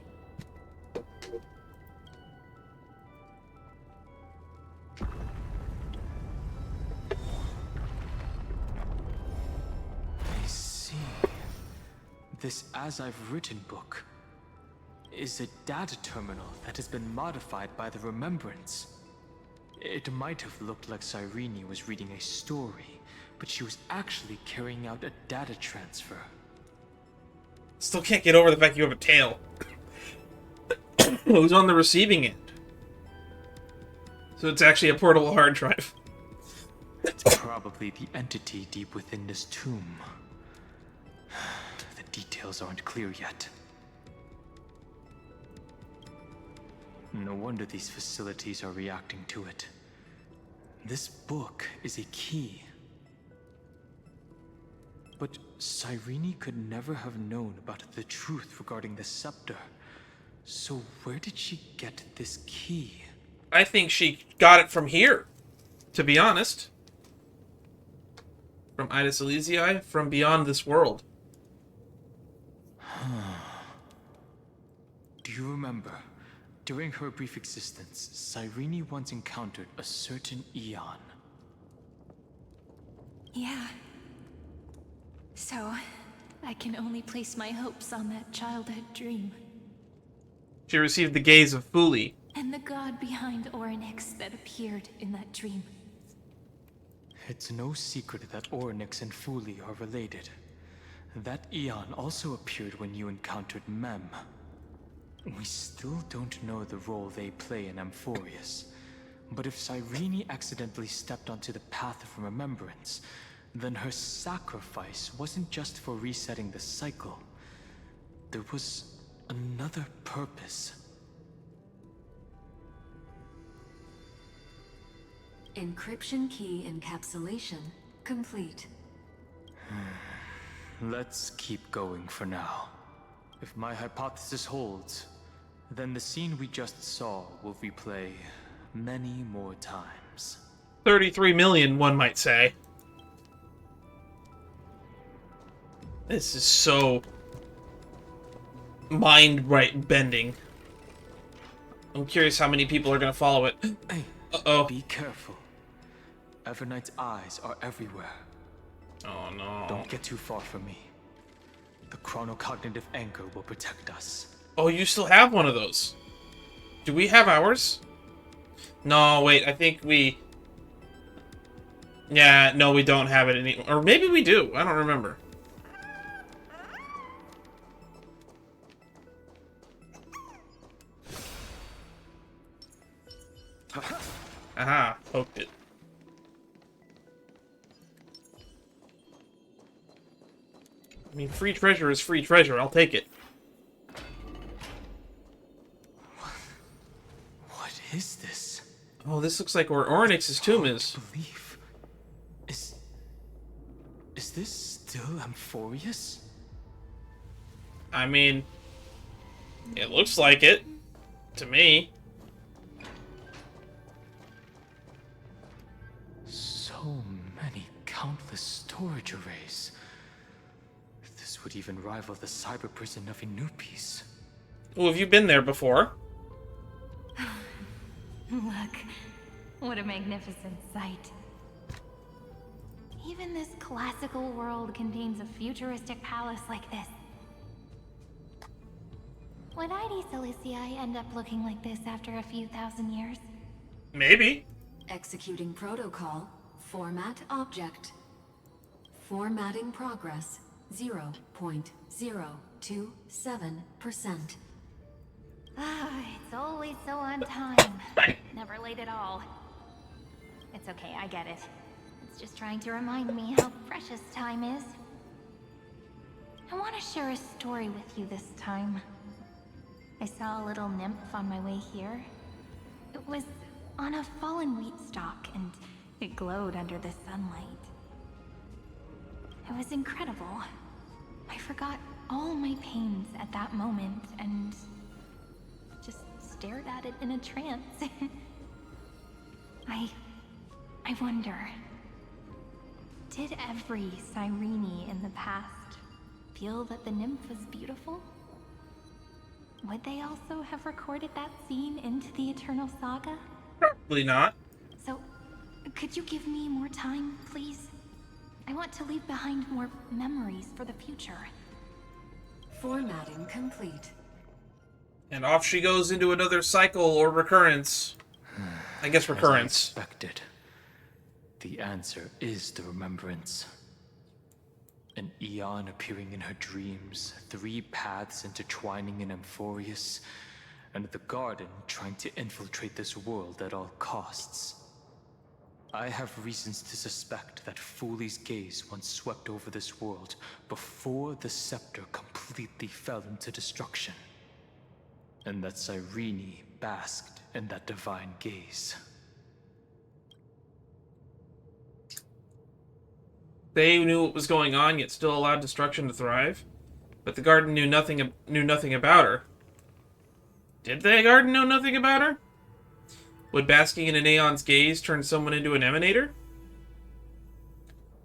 S4: I see. This As I've Written book is a data terminal that has been modified by the Remembrance. It might have looked like Cerydra was reading a story, but she was actually carrying out a data transfer.
S1: Still can't get over the fact you have a tail. Who's on the receiving end? So it's actually a portable hard drive.
S4: It's probably the entity deep within this tomb. The details aren't clear yet. No wonder these facilities are reacting to it. This book is a key. But Cerydra could never have known about the truth regarding the scepter. So where did she get this key?
S1: I think she got it from here, to be honest. From Ida Silesii, from beyond this world.
S4: Do you remember? During her brief existence, Cerydra once encountered a certain Eon.
S9: Yeah. So, I can only place my hopes on that childhood dream.
S1: She received the gaze of Fuli.
S9: And the god behind Orynyx that appeared in that dream.
S4: It's no secret that Orynyx and Fuli are related. That Eon also appeared when you encountered Mem. We still don't know the role they play in Amphoreus. But if Cerydra accidentally stepped onto the path of remembrance, then her sacrifice wasn't just for resetting the cycle. There was another purpose.
S7: Encryption key encapsulation complete.
S4: Let's keep going for now. If my hypothesis holds, then the scene we just saw will replay many more times.
S1: 33 million, one might say. This is so mind-bending. I'm curious how many people are going to follow it.
S4: Hey,
S1: Uh-oh.
S4: be careful. Evernight's eyes are everywhere.
S1: Oh, no.
S4: Don't get too far from me. The chronocognitive anchor will protect us.
S1: Oh, you still have one of those. Do we have ours? No, wait, I think we... Yeah, no, we don't have it anymore. Or maybe we do. I don't remember. Aha, poked it. I mean, free treasure is free treasure. I'll take it.
S4: What is this?
S1: Oh, this looks like where Orynyx's tomb is.
S4: Belief. Is this still Amphoreus?
S1: I mean, it looks like it. To me.
S4: So many countless storage arrays. This would even rival the cyber prison of Inupis.
S1: Well, have you been there before?
S9: Look, what a magnificent sight. Even this classical world contains a futuristic palace like this. Would Ida Silesii end up looking like this after a few thousand years?
S1: Maybe.
S7: Executing protocol. Format object. Formatting progress 0.027%.
S9: Ah, it's always so on time. Never late at all. It's okay, I get it. It's just trying to remind me how precious time is. I want to share a story with you this time. I saw a little nymph on my way here. It was on a fallen wheat stalk, and it glowed under the sunlight. It was incredible. I forgot all my pains at that moment, and just stared at it in a trance. I wonder, did every Cerydra in the past feel that the nymph was beautiful? Would they also have recorded that scene into the Eternal Saga?
S1: Probably not.
S9: So, could you give me more time, please? I want to leave behind more memories for the future.
S7: Formatting complete.
S1: And off she goes into another cycle or recurrence. I guess recurrence.
S4: As I expected. The answer is the remembrance. An Eon appearing in her dreams, 3 paths intertwining in Amphoreus, and the Garden trying to infiltrate this world at all costs. I have reasons to suspect that Fooley's gaze once swept over this world before the scepter completely fell into destruction, and that Cerydra basked in that divine gaze.
S1: They knew what was going on, yet still allowed destruction to thrive. But the Garden knew nothing about her. Did the Garden know nothing about her? Would basking in an Aeon's gaze turn someone into an emanator?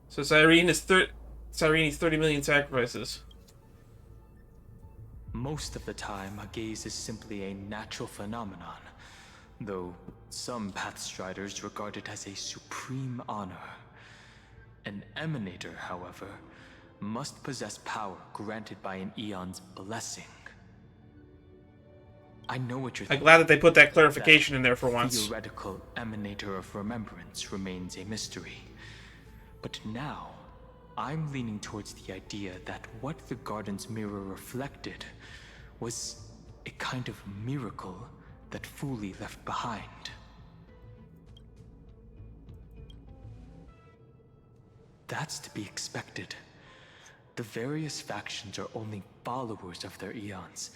S1: So Cyrene's 30 million sacrifices.
S4: Most of the time, a gaze is simply a natural phenomenon, though some Pathstriders regard it as a supreme honor. An emanator, however, must possess power granted by an Aeon's blessing. I know what you're
S1: I'm
S4: thinking.
S1: glad that they put that clarification in there for once.
S4: Theoretical emanator of remembrance remains a mystery. But now, I'm leaning towards the idea that what the Garden's mirror reflected was a kind of miracle that Fooley left behind. That's to be expected. The various factions are only followers of their Aeons,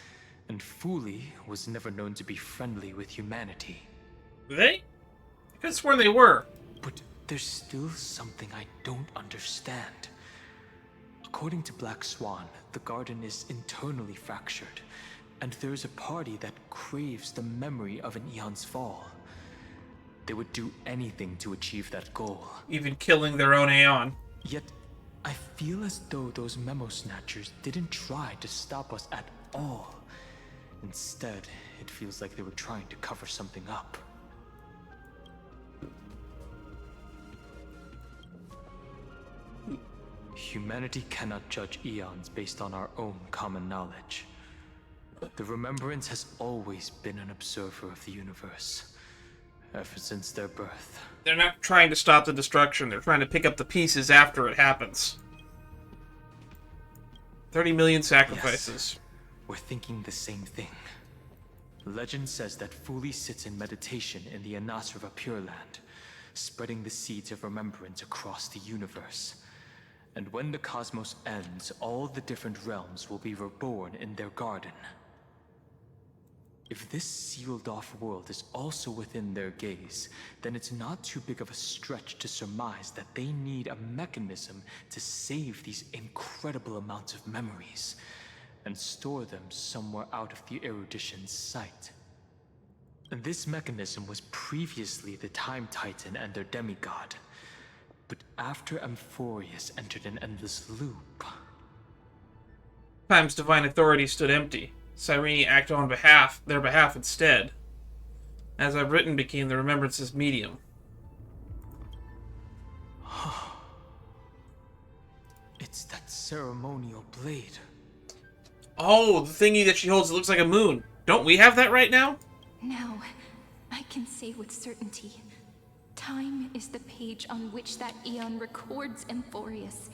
S4: and Fooley was never known to be friendly with humanity.
S1: They? I could have sworn they were.
S4: But there's still something I don't understand. According to Black Swan, the Garden is internally fractured, and there's a party that craves the memory of an Aeon's fall. They would do anything to achieve that goal.
S1: Even killing their own Aeon.
S4: Yet, I feel as though those memo snatchers didn't try to stop us at all. Instead, it feels like they were trying to cover something up. Humanity cannot judge Aeons based on our own common knowledge. The Remembrance has always been an observer of the universe, ever since their birth.
S1: They're not trying to stop the destruction, they're trying to pick up the pieces after it happens. 30 million sacrifices.
S4: Yes, we're thinking the same thing. Legend says that Fooley sits in meditation in the Anasrva Pure Land, spreading the seeds of remembrance across the universe. And when the cosmos ends, all the different realms will be reborn in their garden. If this sealed-off world is also within their gaze, then it's not too big of a stretch to surmise that they need a mechanism to save these incredible amounts of memories, and store them somewhere out of the erudition's sight. And this mechanism was previously the Time Titan and their demigod. But after Amphoreus entered an endless loop...
S1: Time's divine authority stood empty. Cerydra acted on their behalf instead. As I've written, became the Remembrance's medium.
S4: It's that ceremonial blade.
S1: Oh, the thingy that she holds that looks like a moon. Don't we have that right now?
S2: Now, I can say with certainty, time is the page on which that Aeon records Amphoreus.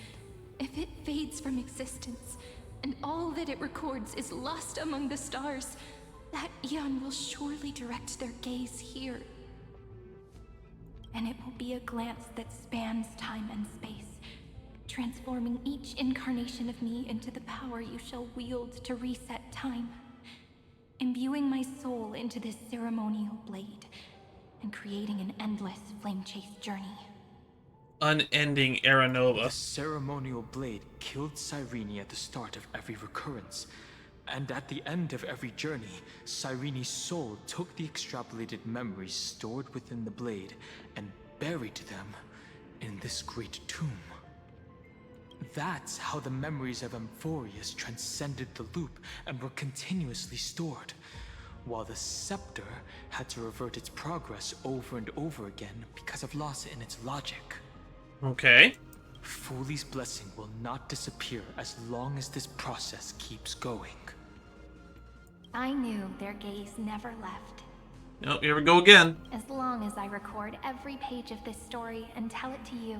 S2: If it fades from existence, and all that it records is lost among the stars, that Aeon will surely direct their gaze here. And it will be a glance that spans time and space, transforming each incarnation of me into the power you shall wield to reset time, imbuing my soul into this ceremonial blade, and creating an endless flame-chased journey.
S1: Unending Era Nova.
S4: The ceremonial blade killed Cerydra at the start of every recurrence, and at the end of every journey, Cyrene's soul took the extrapolated memories stored within the blade and buried them in this great tomb. That's how the memories of Amphoreus transcended the loop and were continuously stored, while the scepter had to revert its progress over and over again because of loss in its logic.
S1: Okay.
S4: Fooley's blessing will not disappear as long as this process keeps going.
S9: I knew their gaze never left.
S1: Nope, here we go again.
S9: As long as I record every page of this story and tell it to you,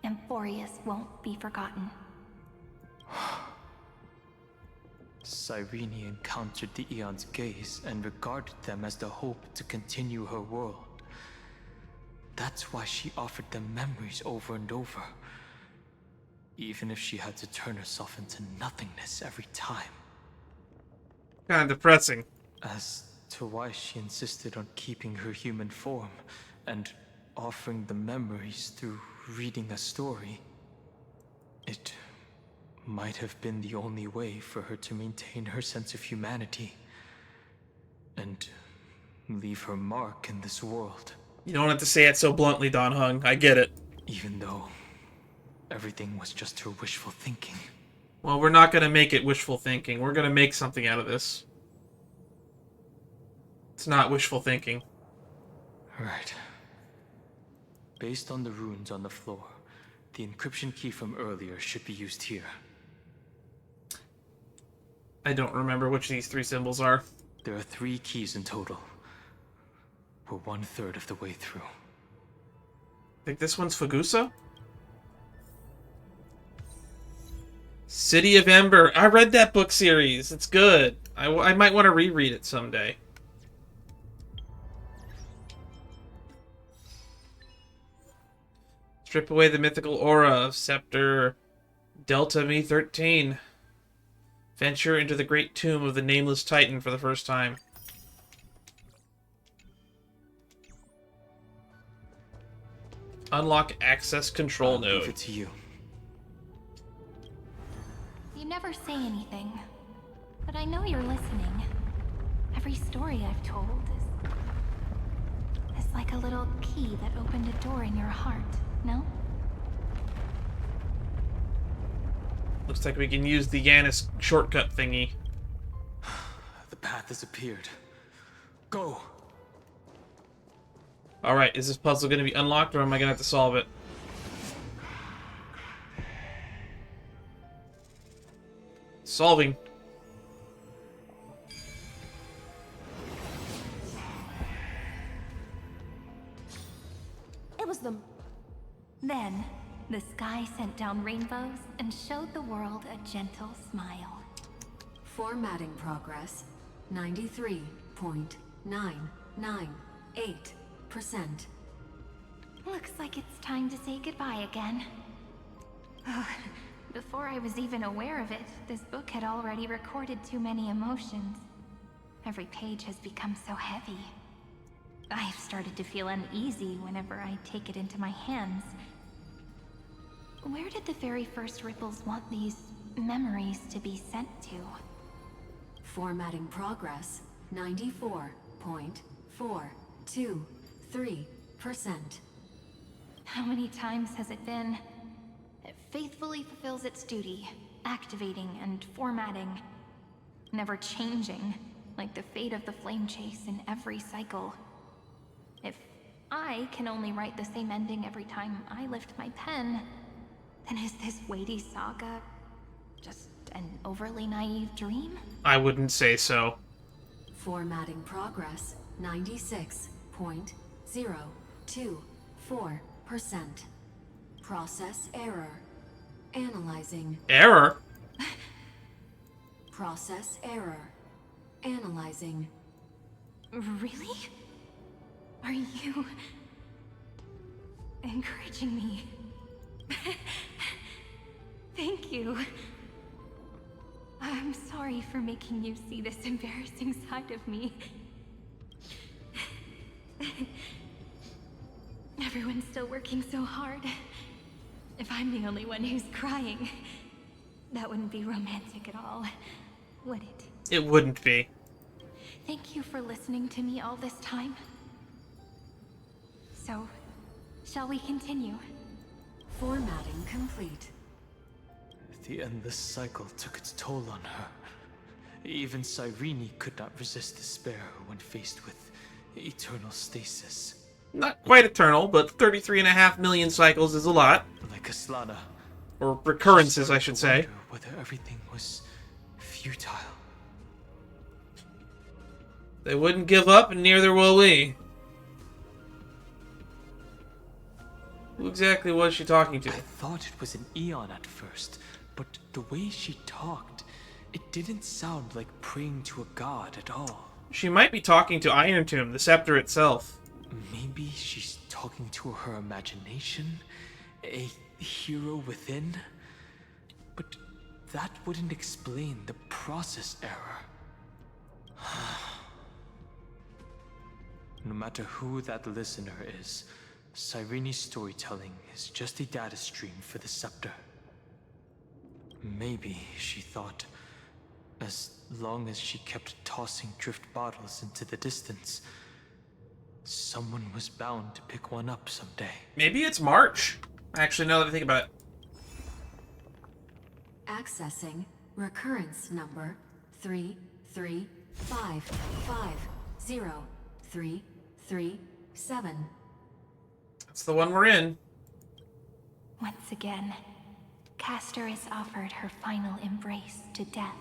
S9: Amphoreus won't be forgotten.
S4: Cerydra encountered the Eon's gaze and regarded them as the hope to continue her world. That's why she offered them memories over and over, even if she had to turn herself into nothingness every time.
S1: Kind of depressing.
S4: As to why she insisted on keeping her human form and offering the memories through reading a story, it might have been the only way for her to maintain her sense of humanity and leave her mark in this world.
S1: You don't have to say it so bluntly, Don Hung. I get it.
S4: Even though everything was just her wishful thinking.
S1: Well, we're not going to make it wishful thinking. We're going to make something out of this. It's not wishful thinking.
S4: Right. Based on the runes on the floor, the encryption key from earlier should be used here.
S1: I don't remember which these 3 symbols are.
S4: There are 3 keys in total. We're 1/3 of the way through.
S1: I think this one's Fagusa? City of Ember. I read that book series. It's good. I might want to reread it someday. Strip away the mythical aura of Scepter Detla-me13. Venture into the great tomb of the nameless titan for the first time. Unlock access control node.
S4: Leave it to you.
S9: You never say anything, but I know you're listening. Every story I've told is like a little key that opened a door in your heart, no?
S1: Looks like we can use the Yanis shortcut thingy.
S4: The path has appeared. Go!
S1: Alright, is this puzzle going to be unlocked, or am I going to have to solve it? Solving.
S2: It was them.
S9: Then, the sky sent down rainbows and showed the world a gentle smile.
S7: Formatting progress 93.998%.
S9: Looks like it's time to say goodbye again. Before I was even aware of it, this book had already recorded too many emotions. Every page has become so heavy. I've started to feel uneasy whenever I take it into my hands. Where did the very first ripples want these memories to be sent to?
S7: Formatting progress 94.423%.
S9: How many times has it been? It faithfully fulfills its duty, activating and formatting, never changing, like the fate of the flame chase in every cycle. If I can only write the same ending every time I lift my pen, then is this weighty saga just an overly naive dream?
S1: I wouldn't say so.
S7: Formatting progress 96.024%. Process error. Analyzing.
S1: Error?
S7: Process error. Analyzing.
S9: Really? Are you encouraging me? Thank you. I'm sorry for making you see this embarrassing side of me. Everyone's still working so hard. If I'm the only one who's crying, that wouldn't be romantic at all, would it?
S1: It wouldn't be.
S9: Thank you for listening to me all this time. So, shall we continue?
S7: Formatting complete.
S4: The endless cycle took its toll on her. Even Cerydra could not resist despair when faced with eternal stasis.
S1: Not quite eternal, but 33.5 million cycles is a lot.
S4: Like Aslana.
S1: Or recurrences, I should say.
S4: Whether everything was futile.
S1: They wouldn't give up, and neither will we. Who exactly was she talking to?
S4: I thought it was an Eon at first, but the way she talked, It didn't sound like praying to a god at all.
S1: She might be talking to Iron Tomb, the scepter itself.
S4: Maybe she's talking to her imagination? A hero within? But that wouldn't explain the process error. No matter who that listener is, Cyreni's storytelling is just a data stream for the scepter. Maybe she thought, as long as she kept tossing drift bottles into the distance, someone was bound to pick one up someday.
S1: Maybe it's March. Actually, now that I think about it.
S7: Accessing recurrence number 335503337.
S1: That's the one we're in.
S2: Once again, Castor is offered her final embrace to death.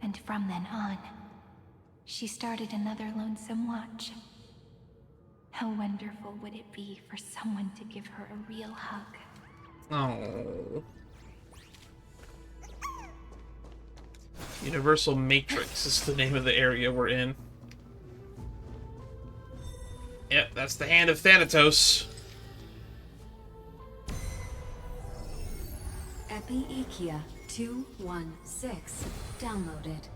S2: And from then on, she started another lonesome watch. How wonderful would it be for someone to give her a real hug?
S1: Oh. Universal Matrix is the name of the area we're in. Yep, that's the Hand of Thanatos.
S7: Ep136 downloaded.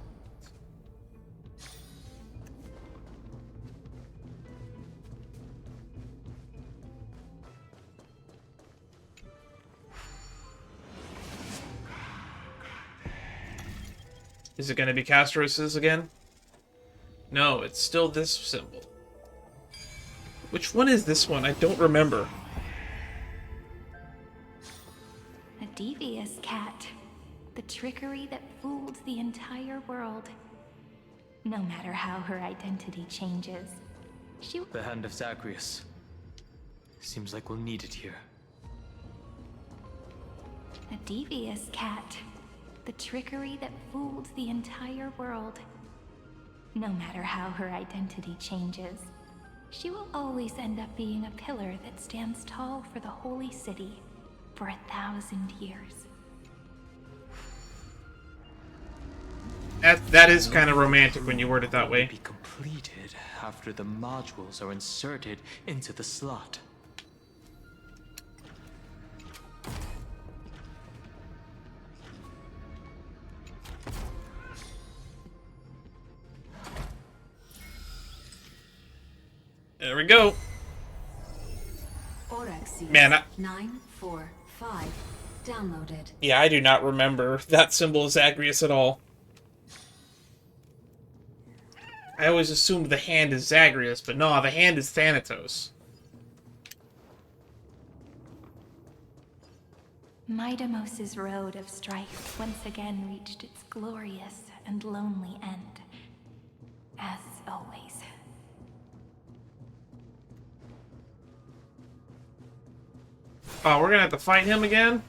S1: Is it going to be Castorus's again? No, it's still this symbol. Which one is this one? I don't remember.
S2: A devious cat. The trickery that fooled the entire world. No matter how her identity changes, she...
S4: The Hand of Zagreus. Seems like we'll need it here.
S2: A devious cat. The trickery that fooled the entire world. No matter how her identity changes, she will always end up being a pillar that stands tall for the holy city for 1,000 years.
S1: That is kind of romantic when you word it that way.
S4: Be completed after the modules are inserted into the slot.
S1: There we go. Man,
S7: 945 downloaded.
S1: yeah, I do not remember that symbol of Zagreus at all. I always assumed the hand is Zagreus, but no, the hand is Thanatos.
S2: Midamos's road of strife once again reached its glorious and lonely end. As always.
S1: Oh, we're gonna have to fight him again?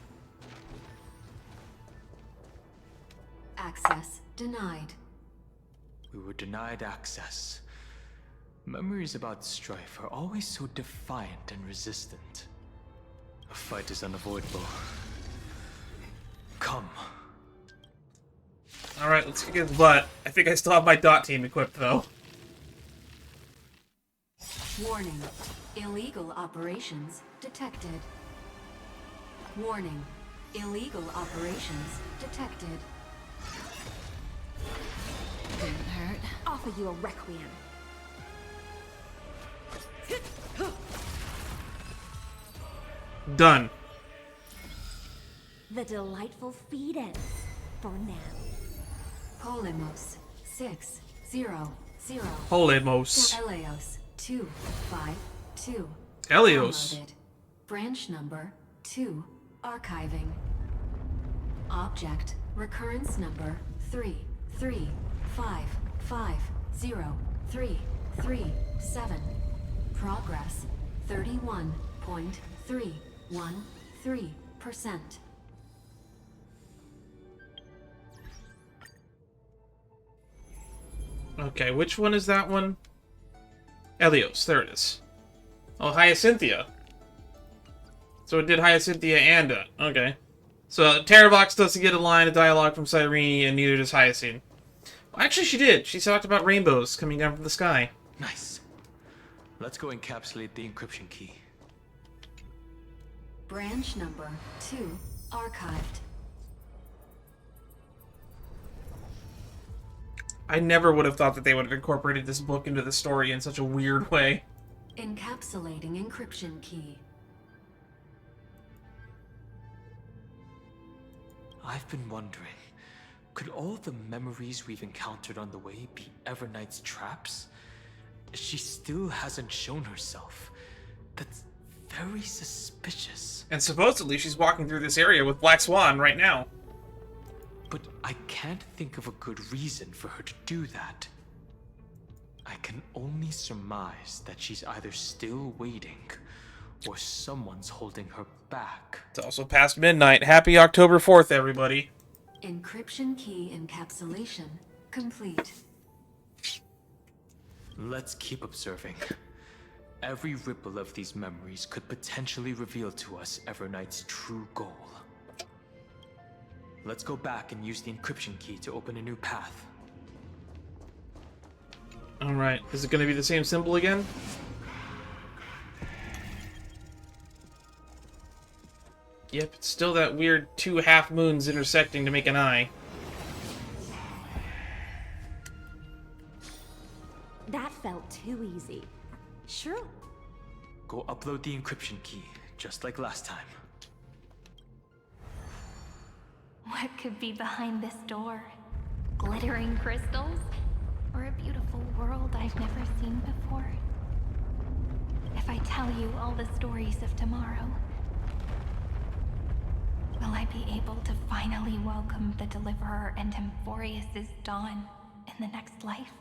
S7: Access denied.
S4: We were denied access. Memories about strife are always so defiant and resistant. A fight is unavoidable. Come.
S1: Alright, let's kick his butt. I think I still have my dot team equipped, though.
S7: Warning. Illegal operations detected. Warning. Illegal operations detected.
S9: Didn't hurt. Offer you a requiem.
S1: Done.
S9: The delightful feed ends for now.
S7: Polemos 600.
S1: Polemos.
S7: Helios 252.
S1: Helios.
S7: Downloaded. Branch number 2 archiving. Object recurrence number 335503337. Progress 31.313%.
S1: Okay, which one is that one? Helios, there it is. Oh, Hyacinthia. So it did Hyacinthia and okay. So Terravox doesn't get a line of dialogue from Cerydra, and neither does Hyacinth. Well, actually, she did. She talked about rainbows coming down from the sky.
S4: Nice. Let's go encapsulate the encryption key.
S7: Branch number 2 archived.
S1: I never would have thought that they would have incorporated this book into the story in such a weird way.
S7: Encapsulating encryption key.
S4: I've been wondering, could all the memories we've encountered on the way be Evernight's traps? She still hasn't shown herself. That's very suspicious.
S1: And supposedly she's walking through this area with Black Swan right now.
S4: But I can't think of a good reason for her to do that. I can only surmise that she's either still waiting, or someone's holding her back.
S1: It's also past midnight. Happy October 4th, everybody.
S7: Encryption key encapsulation complete.
S4: Let's keep observing. Every ripple of these memories could potentially reveal to us Evernight's true goal. Let's go back and use the encryption key to open a new path.
S1: Alright, is it going to be the same symbol again? Yep, it's still that weird 2 half moons intersecting to make an eye.
S2: That felt too easy. Sure.
S4: Go upload the encryption key, just like last time.
S9: What could be behind this door? Glittering crystals? Or a beautiful world I've never seen before? If I tell you all the stories of tomorrow, will I be able to finally welcome the Deliverer and Amphoreus' dawn in the next life?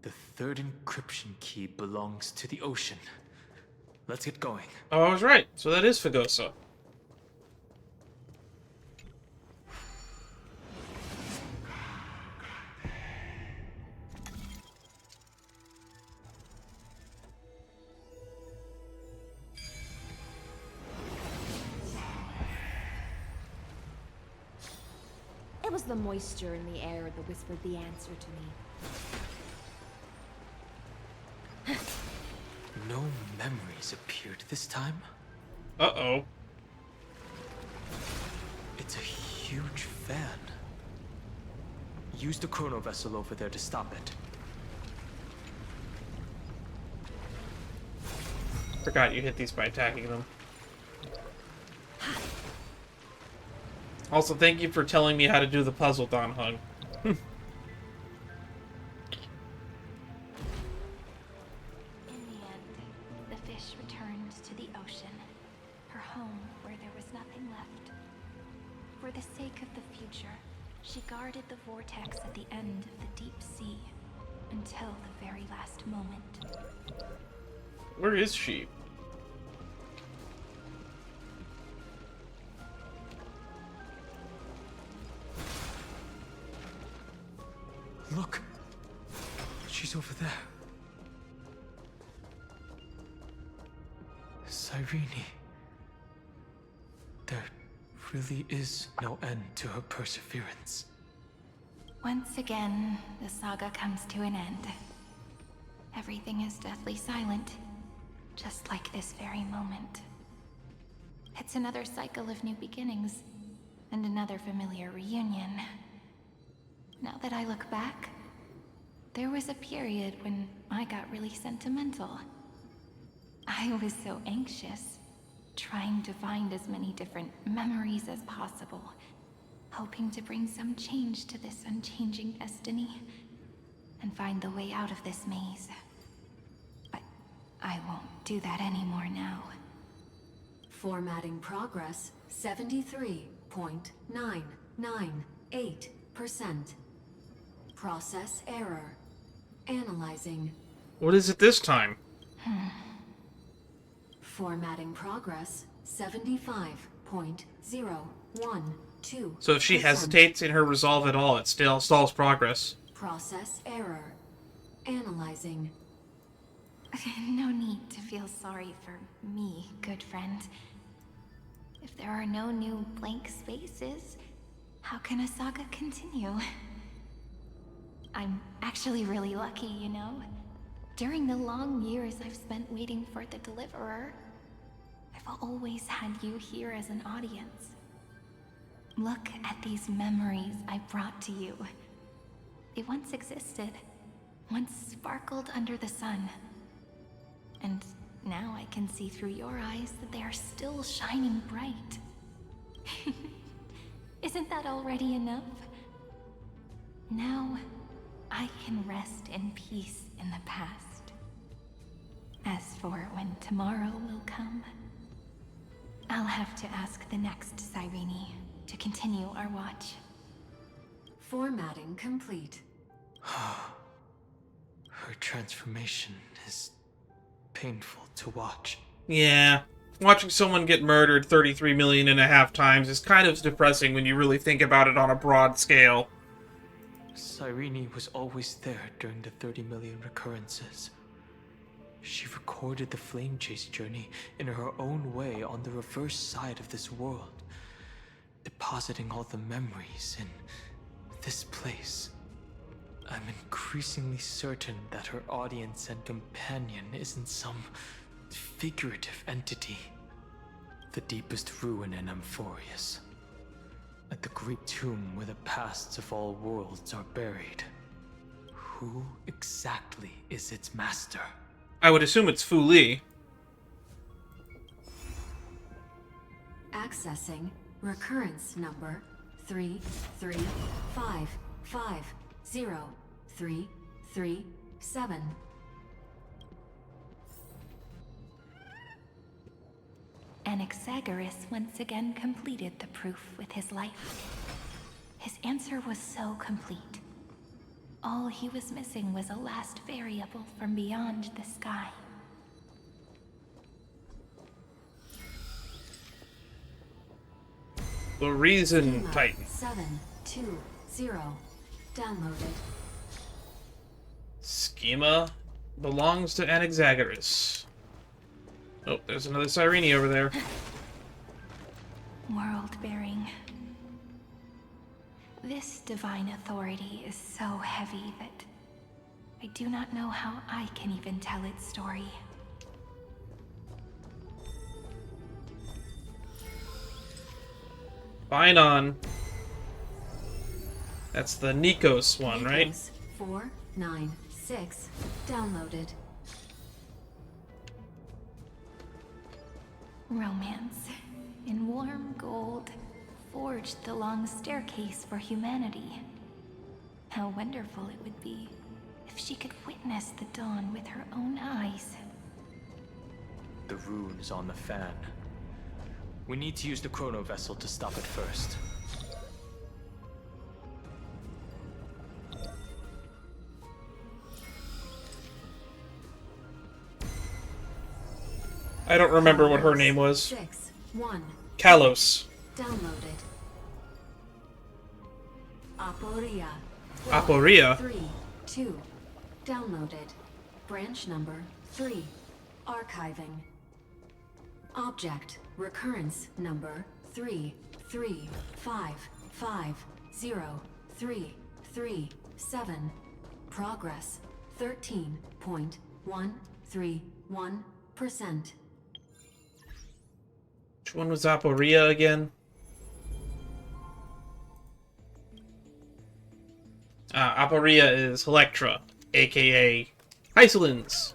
S4: The third encryption key belongs to the ocean. Let's get going.
S1: Oh, I was right. So that is Fagosa.
S2: It was the moisture in the air that whispered the answer to me.
S4: No memories appeared this time?
S1: Uh-oh.
S4: It's a huge fan. Use the chrono vessel over there to stop it.
S1: Forgot you hit these by attacking them. Also, thank you for telling me how to do the puzzle, Don Hung.
S2: In the end, the fish returned to the ocean, her home where there was nothing left. For the sake of the future, she guarded the vortex at the end of the deep sea until the very last moment.
S1: Where is she?
S4: Look! She's over there. Cerydra. There really is no end to her perseverance.
S2: Once again, the saga comes to an end. Everything is deathly silent, just like this very moment. It's another cycle of new beginnings, and another familiar reunion. Now that I look back, there was a period when I got really sentimental. I was so anxious, trying to find as many different memories as possible, hoping to bring some change to this unchanging destiny, and find the way out of this maze. But I won't do that anymore now.
S7: Formatting progress 73.998%. Process error. Analyzing.
S1: What is it this time?
S7: Formatting progress 75.012%.
S1: So if she hesitates in her resolve at all, it still stalls progress.
S7: Process error. Analyzing.
S2: No need to feel sorry for me, good friend.
S9: If there are no new blank spaces, how can a saga continue? I'm actually really lucky, you know? During the long years I've spent waiting for the Deliverer, I've always had you here as an audience. Look at these memories I brought to you. They once existed, once sparkled under the sun. And now I can see through your eyes that they are still shining bright. Isn't that already enough? Now, I can rest in peace in the past. As for when tomorrow will come, I'll have to ask the next Cyrene to continue our watch.
S7: Formatting complete.
S4: Her transformation is painful to watch.
S1: Yeah. Watching someone get murdered 33 million and a half times is kind of depressing when you really think about it on a broad scale.
S4: Cyrene was always there during the 30 million recurrences. She recorded the flame chase journey in her own way on the reverse side of this world, depositing all the memories in this place. I'm increasingly certain that her audience and companion isn't some figurative entity. The deepest ruin in Amphoreus. At the great tomb where the pasts of all worlds are buried. Who exactly is its master?
S1: I would assume it's Fu Li.
S7: Accessing recurrence number 335503337.
S2: Anaxagoras once again completed the proof with his life. His answer was so complete. All he was missing was a last variable from beyond the sky.
S1: The Reason
S7: Schema
S1: Titan.
S7: 720 downloaded.
S1: Schema belongs to Anaxagoras. Oh, there's another Cyrene over there.
S2: World-bearing. This divine authority is so heavy that I do not know how I can even tell its story.
S1: Fine on. That's the Nikos one, right?
S7: Nikos 496 downloaded.
S2: Romance, in warm gold, forged the long staircase for humanity. How wonderful it would be if she could witness the dawn with her own eyes.
S4: The rune is on the fan. We need to use the chrono vessel to stop it first.
S1: I don't remember what her name was.
S7: 61
S1: Kalos.
S7: downloaded. Aporia
S1: Aporia?
S7: 32 downloaded. Branch number 3 archiving. Object recurrence number 335503337. Progress 13.131%.
S1: Which one was Aporia again? Aporia is Helektra, aka Hysolins.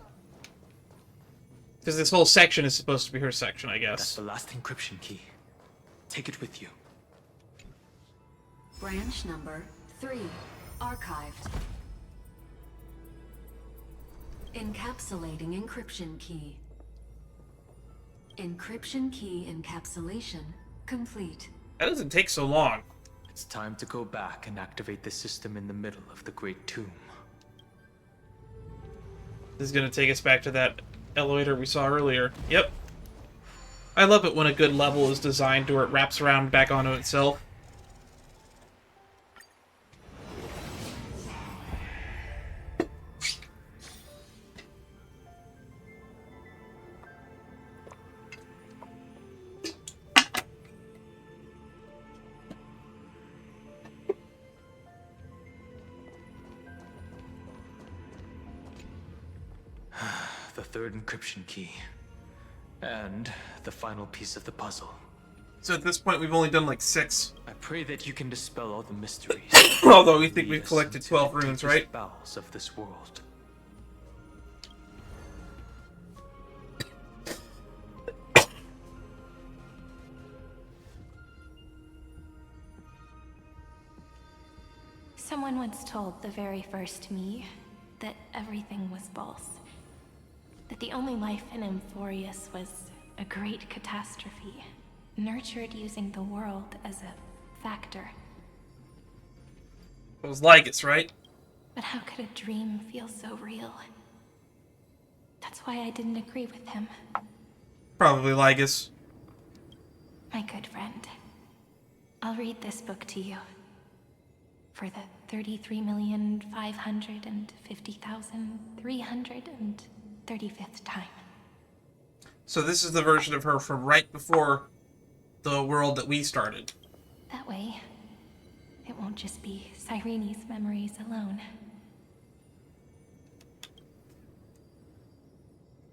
S1: Because this whole section is supposed to be her section, I
S4: That's
S1: guess.
S4: the last encryption key. Take it with you.
S7: Branch number 3 archived. Encapsulating encryption key. Encryption key encapsulation complete.
S1: That doesn't take so long.
S4: It's time to go back and activate the system in the middle of the Great Tomb.
S1: This is gonna take us back to that elevator we saw earlier. Yep. I love it when a good level is designed to where it wraps around back onto itself.
S4: the third encryption key. And the final piece of the puzzle.
S1: So at this point, we've only done like 6.
S4: I pray that you can dispel all the mysteries.
S1: Although we think
S4: Lead
S1: we've
S4: us
S1: collected
S4: into
S1: 12
S4: the
S1: runes,
S4: deepest
S1: right?
S4: bowels of this world.
S2: Someone once told the very first me that everything was false. That the only life in Amphoreus was a great catastrophe, nurtured using the world as a factor.
S1: It was Lygus, right?
S2: But how could a dream feel so real? That's why I didn't agree with him.
S1: Probably Lygus.
S2: My good friend, I'll read this book to you. For the 33,550,335th time.
S1: So this is the version of her from right before the world that we started.
S2: That way, it won't just be Cyrene's memories alone.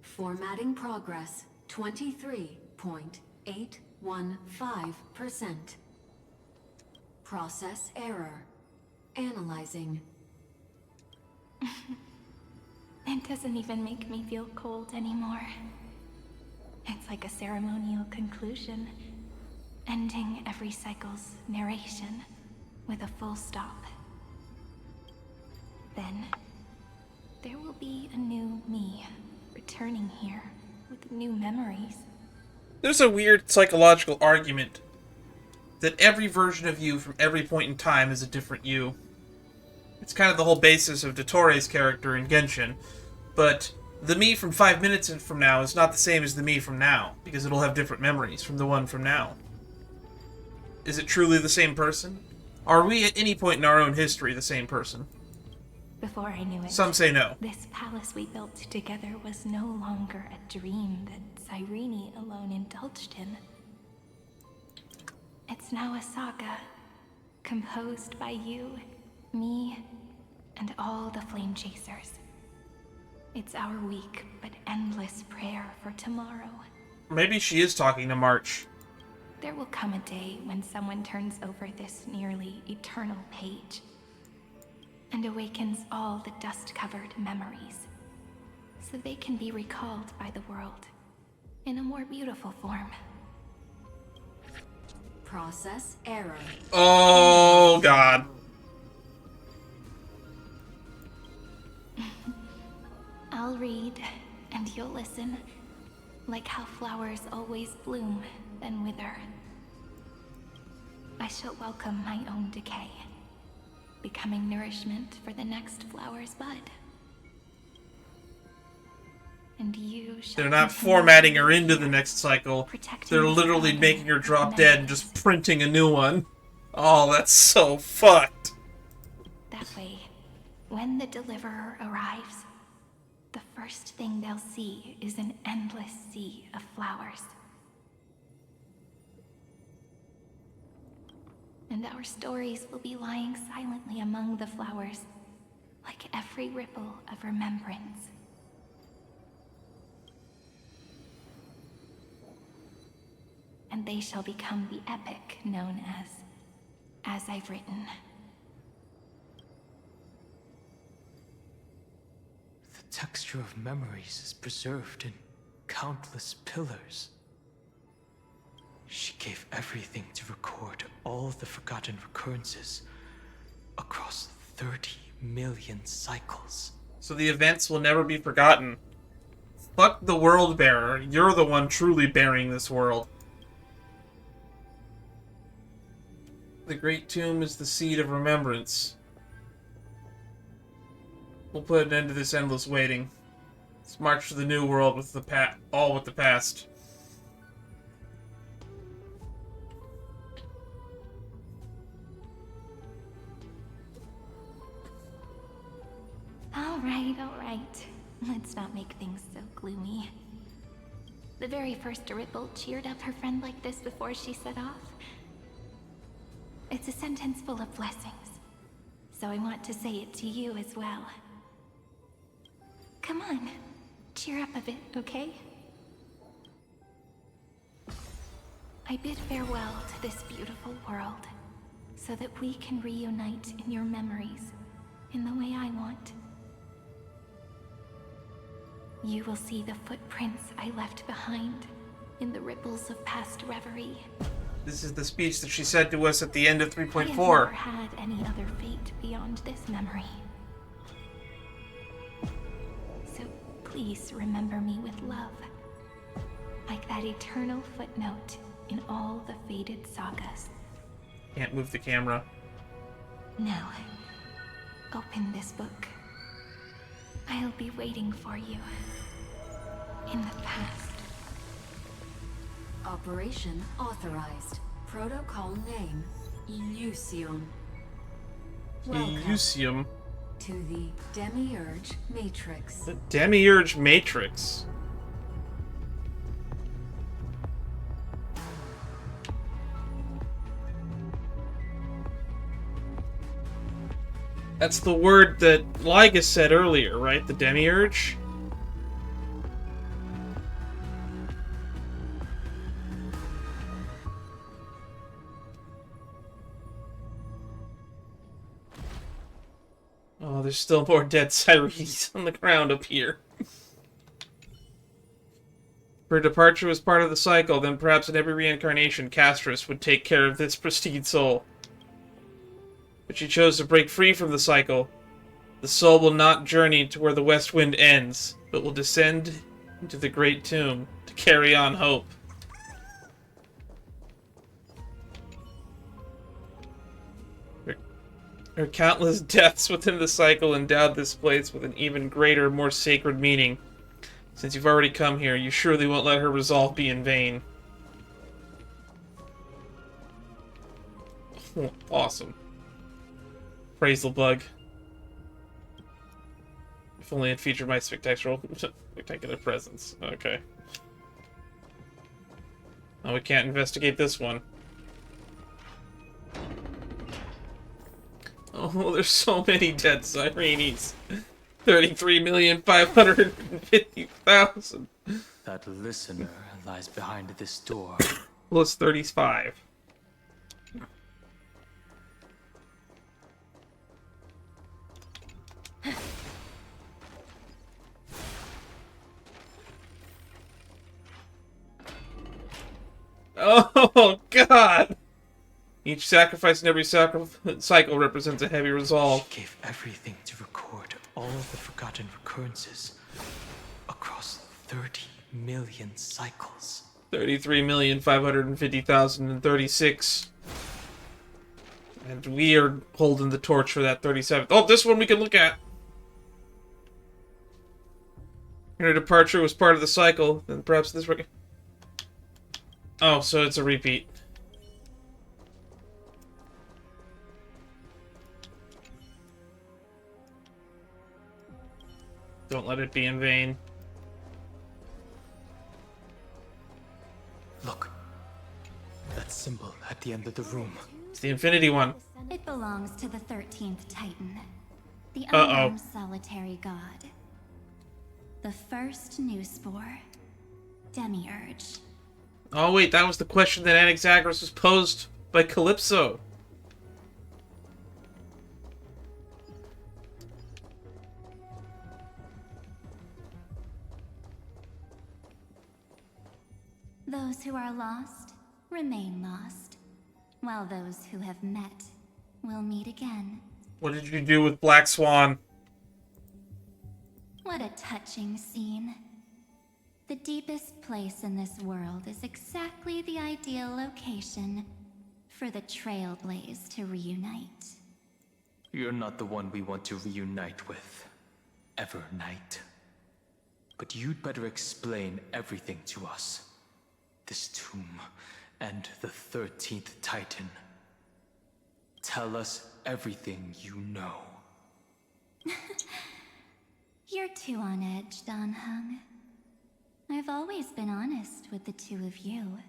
S7: Formatting progress 23.815%. Process error. Analyzing.
S2: It doesn't even make me feel cold anymore. It's like a ceremonial conclusion, ending every cycle's narration with a full stop. Then, there will be a new me returning here with new memories.
S1: There's a weird psychological argument that every version of you from every point in time is a different you. It's kind of the whole basis of Dottoro's character in Genshin, but the me from 5 minutes from now is not the same as the me from now, because it'll have different memories from the one from now. Is it truly the same person? Are we at any point in our own history the same person?
S2: Before I knew it,
S1: Some say no.
S2: this palace we built together was no longer a dream that Cyrene alone indulged in. It's now a saga, composed by you, me, and all the flame chasers. It's our weak but endless prayer for tomorrow.
S1: Maybe she is talking to March.
S2: There will come a day when someone turns over this nearly eternal page and awakens all the dust-covered memories, so they can be recalled by the world in a more beautiful form.
S7: Process error.
S1: Oh, God.
S2: I'll read, and you'll listen, like how flowers always bloom, then wither. I shall welcome my own decay, becoming nourishment for the next flower's bud. And you shall
S1: They're not
S2: continue
S1: formatting her
S2: to
S1: into
S2: be
S1: the next cycle.
S2: protecting
S1: They're
S2: this
S1: literally
S2: garden
S1: making her drop
S2: from
S1: dead and
S2: memories.
S1: just printing a new one. Oh, that's so fucked.
S2: That way, when the deliverer arrives, the first thing they'll see is an endless sea of flowers. And our stories will be lying silently among the flowers, like every ripple of remembrance. And they shall become the epic known as I've written.
S4: The texture of memories is preserved in countless pillars. She gave everything to record all the forgotten recurrences across 30 million cycles.
S1: So the events will never be forgotten. Fuck the world bearer. You're the one truly bearing this world. The Great Tomb is the seed of remembrance. We'll put an end to this endless waiting. Let's march to the new world with the all with the past.
S2: All right. Let's not make things so gloomy. The very first Ripple cheered up her friend like this before she set off. It's a sentence full of blessings, so I want to say it to you as well. Come on,
S9: Cheer up a bit, okay? I bid farewell to this beautiful world, so that we can reunite in your memories, in the way I want. You will see the footprints I left behind, in the ripples of past reverie.
S1: This is the speech that she said to us at the end of
S9: I have
S1: 3.4.
S9: never had any other fate beyond this memory. So please remember me with love, like that eternal footnote in all the faded sagas.
S1: Can't move the camera.
S9: Now, open this book. I'll be waiting for you. In the past.
S7: Operation authorized. Protocol name, Elysium. Welcome
S1: Elysium.
S7: to the Demiurge Matrix.
S1: The Demiurge Matrix. That's the word that Lygus said earlier, right? The Demiurge? Oh, there's still more dead Cerydra on the ground up here. If her departure was part of the cycle, then perhaps in every reincarnation, Castrum would take care of this pristine soul. But she chose to break free from the cycle. The soul will not journey to where the west wind ends, but will descend into the great tomb to carry on hope. Her countless deaths within the cycle endowed this place with an even greater, more sacred meaning. Since you've already come here, you surely won't let her resolve be in vain. Awesome. Praise the bug. If only it featured my spectacular presence. Okay. Oh, we can't investigate this one. Oh, there's so many dead Cyrenes. 33,550,000.
S4: That listener lies behind this door.
S1: Plus 35. Oh, God! Each sacrifice in every cycle represents a heavy resolve.
S4: She gave everything to record all the forgotten recurrences across 30 million cycles.
S1: 33,550,036. And we are holding the torch for that 37th. Oh, this one we can look at! Her departure was part of the cycle, then perhaps this... Oh, so it's a repeat. Don't let it be in vain.
S4: Look. That symbol at the end of the room.
S1: It's the Infinity one.
S3: It belongs to the 13th Titan, the
S1: Uh-oh.
S3: unarmed solitary god. The first new spore, Demiurge.
S1: Oh wait, that was the question that Anaxagras was posed by Calypso.
S3: Those who are lost remain lost, while those who have met will meet again.
S1: What did you do with Black Swan?
S3: What a touching scene. The deepest place in this world is exactly the ideal location for the Trailblaze to reunite.
S4: You're not the one we want to reunite with, Evernight. But you'd better explain everything to us. This tomb and the 13th Titan. Tell us everything you know.
S3: You're too on edge, Don Heng. I've always been honest with the two of you.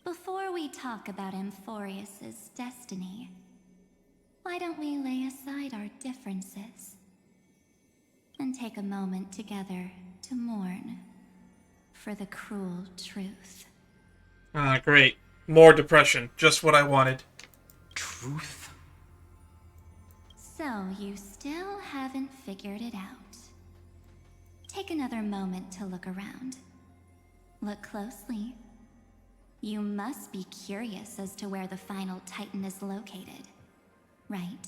S3: Before we talk about Amphoreus' destiny, why don't we lay aside our differences and take a moment together to mourn for the cruel truth.
S1: Ah, great. More depression. Just what I wanted.
S4: Truth?
S3: So you still haven't figured it out. Take another moment to look around. Look closely. You must be curious as to where the final Titan is located, right?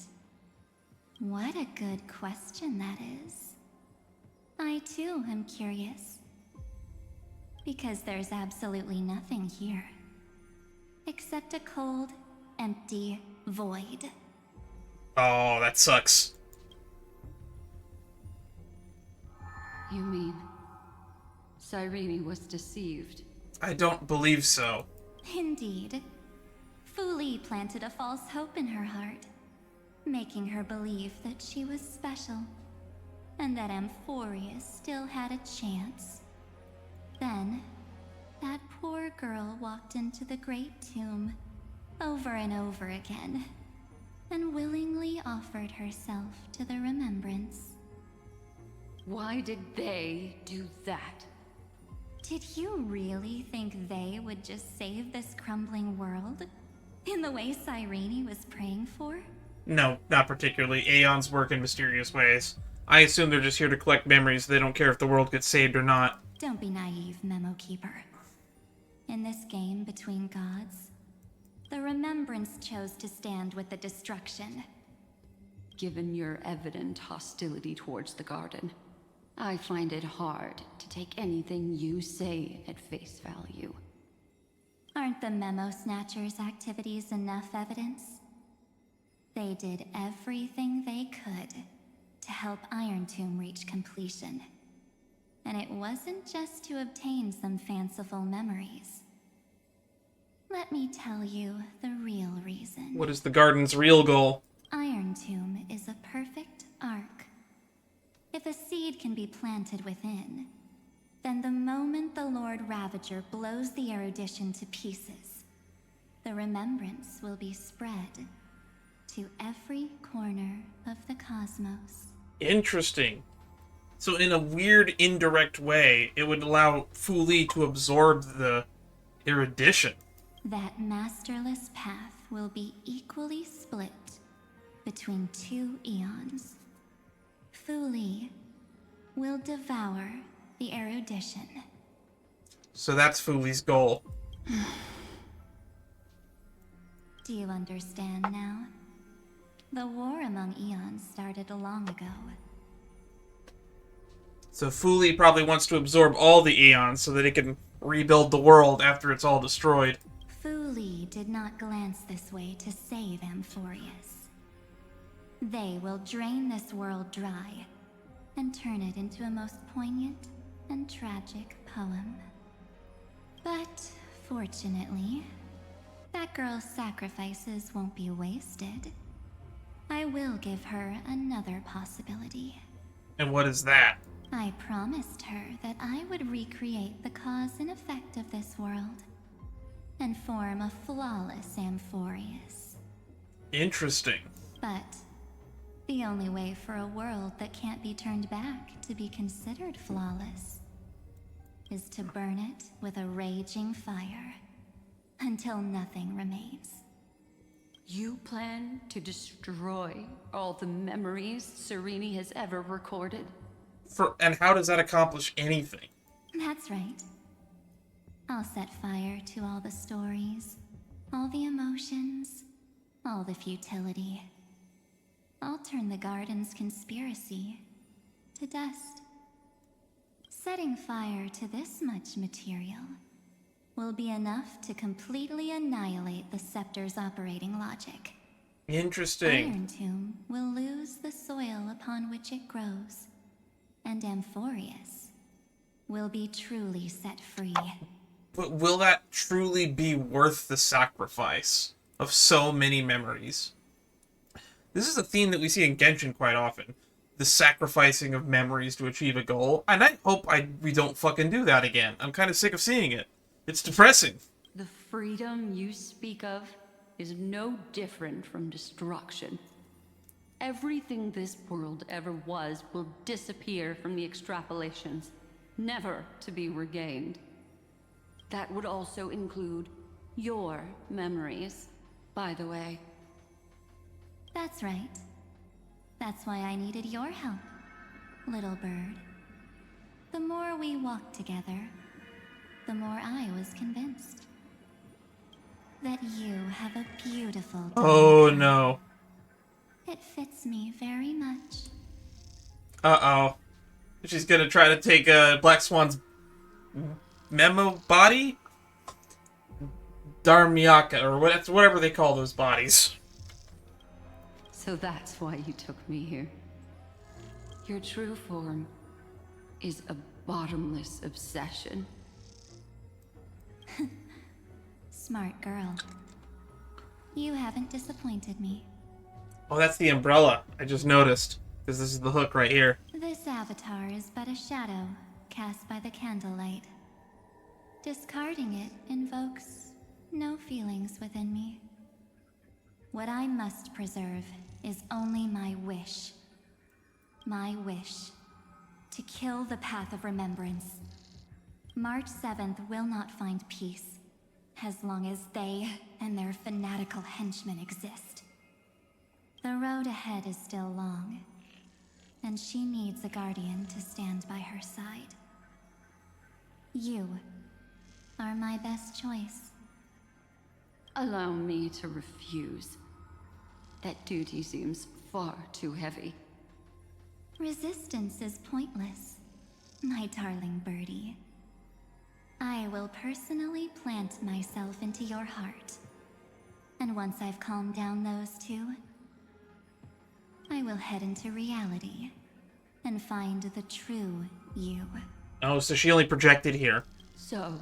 S3: What a good question that is. I too am curious. Because there's absolutely nothing here. Except a cold, empty void.
S1: Oh, that sucks.
S6: You mean Cerydra was deceived?
S1: I don't believe so.
S3: Indeed. Fuli planted a false hope in her heart, making her believe that she was special, and that Amphoreus still had a chance. Then, that poor girl walked into the Great Tomb over and over again, and willingly offered herself to the remembrance.
S6: Why did they do that?
S3: Did you really think they would just save this crumbling world? In the way Cerydra was praying for?
S1: No, not particularly. Aeons work in mysterious ways. I assume they're just here to collect memories. They don't care if the world gets saved or not.
S3: Don't be naive, Memo Keeper. In this game between gods, the Remembrance chose to stand with the destruction.
S6: Given your evident hostility towards the garden, I find it hard to take anything you say at face value.
S3: Aren't the Memo Snatchers' activities enough evidence? They did everything they could to help Iron Tomb reach completion. And it wasn't just to obtain some fanciful memories. Let me tell you the real reason.
S1: What is the garden's real goal?
S3: Iron Tomb is a perfect ark. If a seed can be planted within, then the moment the Lord Ravager blows the erudition to pieces, the remembrance will be spread to every corner of the cosmos.
S1: Interesting. So in a weird, indirect way, it would allow Fuli to absorb the erudition.
S3: That masterless path will be equally split between two eons. Fuli will devour the erudition.
S1: So that's Fuli's goal.
S3: Do you understand now? The war among eons started long ago.
S1: So Fuli probably wants to absorb all the Aeons so that it can rebuild the world after it's all destroyed.
S3: Fuli did not glance this way to save Amphoreus. They will drain this world dry and turn it into a most poignant and tragic poem. But fortunately, that girl's sacrifices won't be wasted. I will give her another possibility.
S1: And what is that?
S3: I promised her that I would recreate the cause and effect of this world and form a flawless Amphoreus.
S1: Interesting.
S3: But the only way for a world that can't be turned back to be considered flawless is to burn it with a raging fire until nothing remains.
S6: You plan to destroy all the memories Cerydra has ever recorded?
S1: And how does that accomplish anything?
S3: That's right. I'll set fire to all the stories, all the emotions, all the futility. I'll turn the garden's conspiracy to dust. Setting fire to this much material will be enough to completely annihilate the scepter's operating logic.
S1: Interesting.
S3: Iron Tomb will lose the soil upon which it grows, and Amphoreus will be truly set free.
S1: But will that truly be worth the sacrifice of so many memories? This is a theme that we see in Genshin quite often. The sacrificing of memories to achieve a goal. And I hope we don't fucking do that again. I'm kind of sick of seeing it. It's depressing.
S6: The freedom you speak of is no different from destruction. Everything this world ever was will disappear from the extrapolations. never to be regained. That would also include your memories, by the way.
S3: That's right. That's why I needed your help, little bird. The more we walked together, the more I was convinced that you have a beautiful dark
S1: Oh
S3: eye.
S1: no.
S3: It fits me very much.
S1: Uh-oh. She's gonna try to take Black Swan's memo body? Dharmiaka, or whatever they call those bodies.
S6: So that's why you took me here. Your true form is a bottomless obsession.
S3: Smart girl. You haven't disappointed me.
S1: Oh, that's the umbrella. I just noticed. Because this is the hook right here.
S3: This avatar is but a shadow cast by the candlelight. Discarding it invokes no feelings within me. What I must preserve is only my wish. My wish to kill the path of remembrance. March 7th will not find peace as long as they and their fanatical henchmen exist. The road ahead is still long, and she needs a guardian to stand by her side. You are my best choice.
S6: Allow me to refuse. That duty seems far too heavy.
S3: Resistance is pointless, my darling birdie. I will personally plant myself into your heart. And once I've calmed down those two, I will head into reality and find the true you.
S1: Oh, so she only projected here.
S6: So,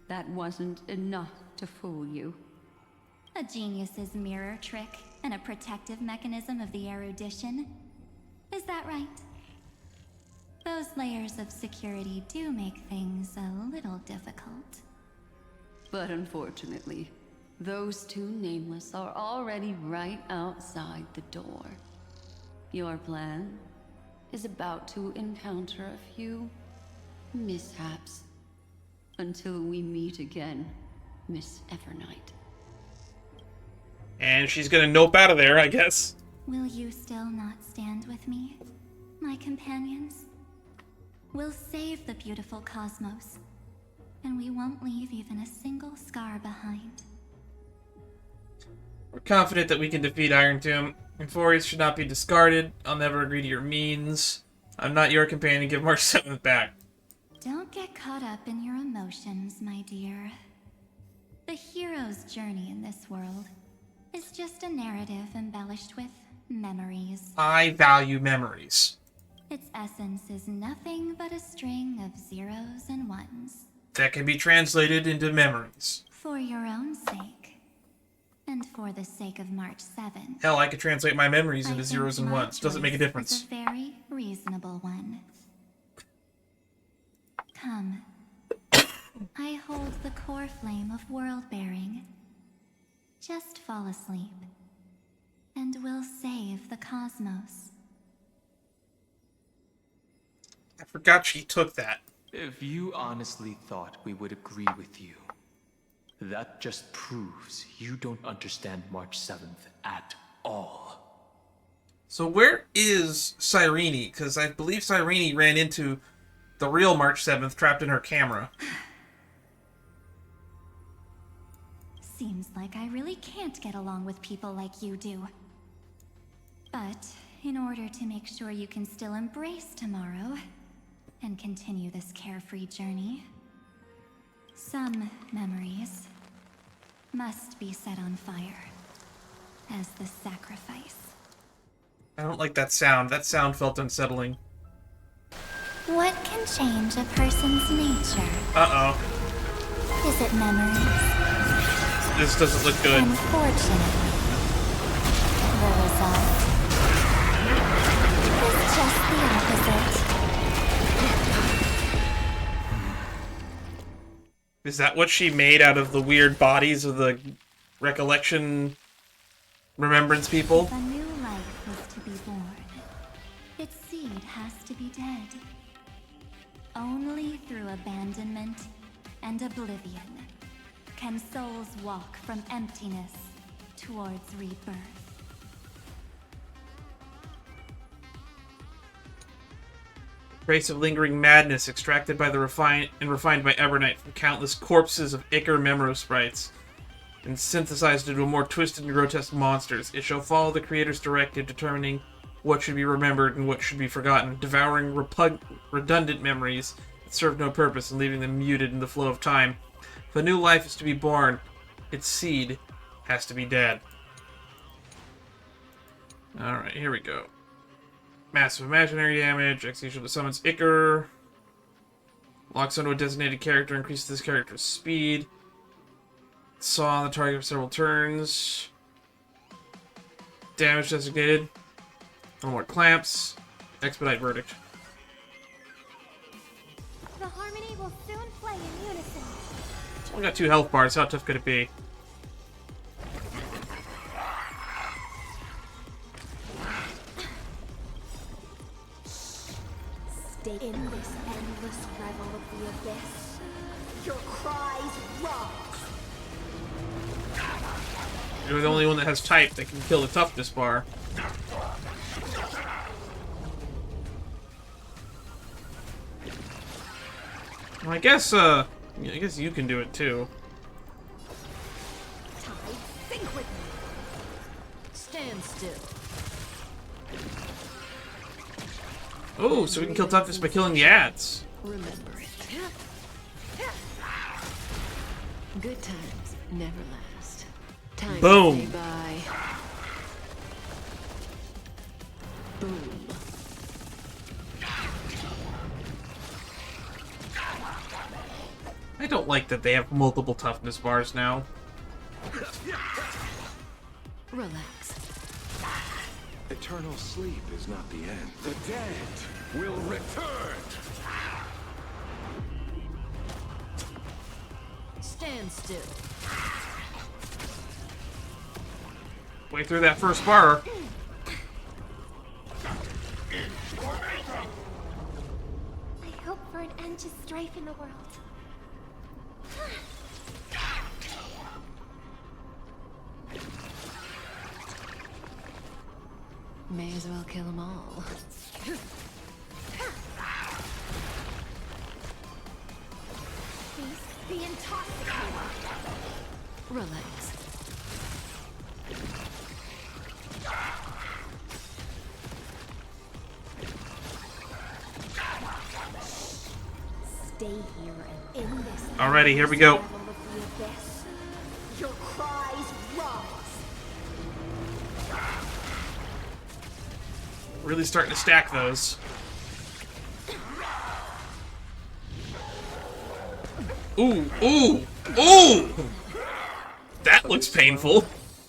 S6: that wasn't enough to fool you.
S3: A genius's mirror trick and a protective mechanism of the erudition. Is that right? Those layers of security do make things a little difficult.
S6: But unfortunately, those two nameless are already right outside the door. Your plan is about to encounter a few mishaps until we meet again, Miss Evernight.
S1: And she's gonna nope out of there, I guess.
S3: Will you still not stand with me, my companions? We'll save the beautiful cosmos, and we won't leave even a single scar behind.
S1: We're confident that we can defeat Iron Tomb. Amphoreus should not be discarded. I'll never agree to your means. I'm not your companion. Give March 7th back.
S3: Don't get caught up in your emotions, my dear. The hero's journey in this world is just a narrative embellished with memories.
S1: I value memories.
S3: Its essence is nothing but a string of zeros and ones.
S1: That can be translated into memories.
S3: For your own sake, and for the sake of March 7th.
S1: Hell, I could translate my memories into
S3: I
S1: zeros
S3: think
S1: and
S3: my
S1: ones. Doesn't make a
S3: choice
S1: difference.
S3: is a very reasonable one. Come. I hold the core flame of world-bearing. Just fall asleep, and we'll save the cosmos.
S1: I forgot she took that.
S4: If you honestly thought we would agree with you, that just proves you don't understand March 7th at all.
S1: So where is Cerydra? Because I believe Cerydra ran into the real March 7th trapped in her camera.
S3: Seems like I really can't get along with people like you do. But in order to make sure you can still embrace tomorrow and continue this carefree journey, some memories must be set on fire as the sacrifice.
S1: I don't like that sound. That sound felt unsettling.
S3: What can change a person's nature?
S1: Uh-oh.
S3: Is it memories?
S1: This doesn't look good.
S3: Unfortunately, the result is just the opposite.
S1: Is that what she made out of the weird bodies of the recollection remembrance people?
S3: If a new life is to be born, its seed has to be dead. Only through abandonment and oblivion can souls walk from emptiness towards rebirth.
S1: Trace of lingering madness extracted by the refined by Evernight from countless corpses of Ichor Memro sprites and synthesized into more twisted and grotesque monsters. It shall follow the creator's directive, determining what should be remembered and what should be forgotten, devouring redundant memories that serve no purpose and leaving them muted in the flow of time. If a new life is to be born, its seed has to be dead. Alright, here we go. Massive imaginary damage, execution that summons Ichor. Locks onto a designated character, increases this character's speed. Saw on the target for several turns. Damage designated. No more clamps. Expedite verdict.
S9: The harmony will soon play in unison.
S1: It's only got 2 health bars. How tough could it be?
S2: Stay in this endless revel of the abyss. Your cries rise.
S1: You're the only one that has type that can kill the toughness bar. Well, I guess you can do it too.
S2: Tide, think with me. Stand still.
S1: Oh, so we can kill toughness by killing the ads.
S5: Remember it. Good times never last. Time
S1: Boom.
S5: to say bye. Boom.
S1: I don't like that they have multiple toughness bars now.
S5: Relax.
S8: Eternal sleep is not the end. The dead will return.
S5: Stand still.
S1: Way through that first bar.
S9: I hope for an end to strife in the world.
S5: May as well kill them all.
S9: Be intoxicated.
S5: Relax.
S2: Stay here and in this.
S1: Alrighty, here we go.
S2: Revel of the abyss. Your cries rise.
S1: Really starting to stack those. Ooh, ooh, ooh! That looks painful.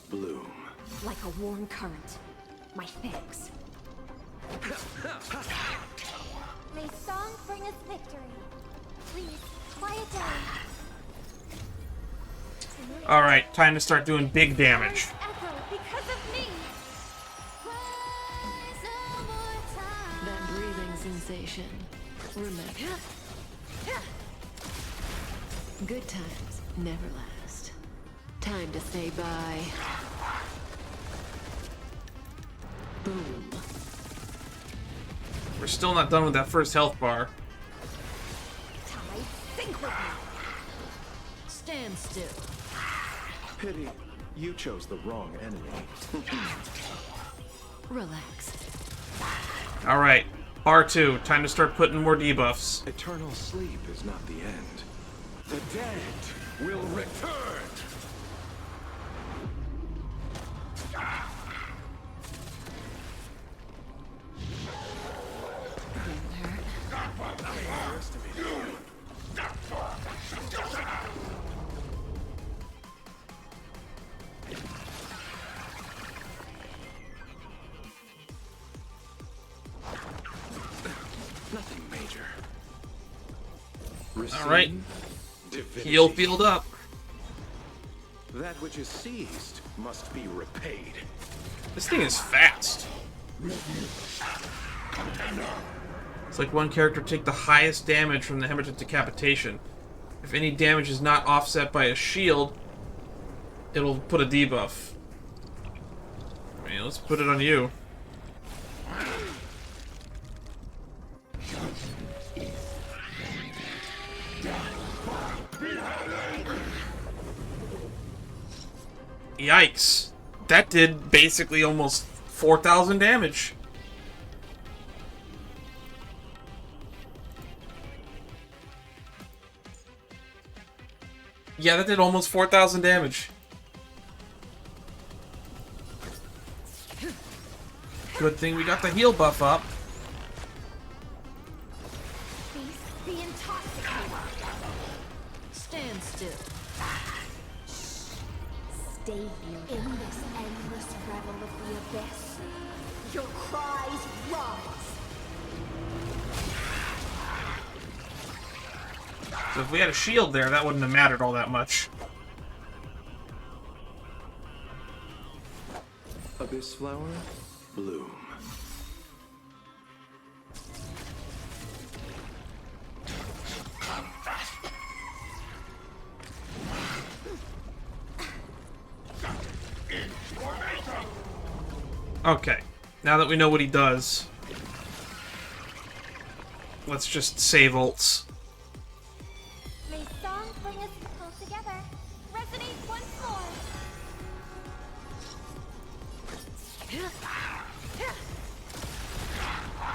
S8: Bloom.
S2: Like a warm current. My fix.
S9: May song bring us victory. Please, quiet down.
S1: Alright, time to start doing big damage.
S9: Echo because of me.
S5: That breathing sensation. Remember. Good times never last. Time to say bye. Boom.
S1: We're still not done with that first health bar.
S2: Tide, think with me.
S5: Stand still.
S8: Pity, you chose the wrong enemy.
S5: Relax.
S1: Alright, bar 2. Time to start putting more debuffs.
S8: Eternal sleep is not the end. The dead will return. Nothing major.
S1: Alright,
S8: Divinity.
S1: heal field up.
S8: That which is seized must be repaid.
S1: This thing is fast. It's like one character take the highest damage from the hemorrhage decapitation. If any damage is not offset by a shield, it'll put a debuff. I mean, let's put it on you. Yikes. That did basically almost 4,000 damage. Yeah, that did almost 4,000 damage. Good thing we got the heal buff up.
S9: Face the intoxicator.
S5: Stand still.
S9: Stay here in this endless revel of the abyss. Your cries rise.
S1: So if we had a shield there, that wouldn't have mattered all that much.
S8: Abyss flower, bloom.
S1: Okay, now that we know what he does, let's just save ults.
S9: May song bring us close together. Resonate once more.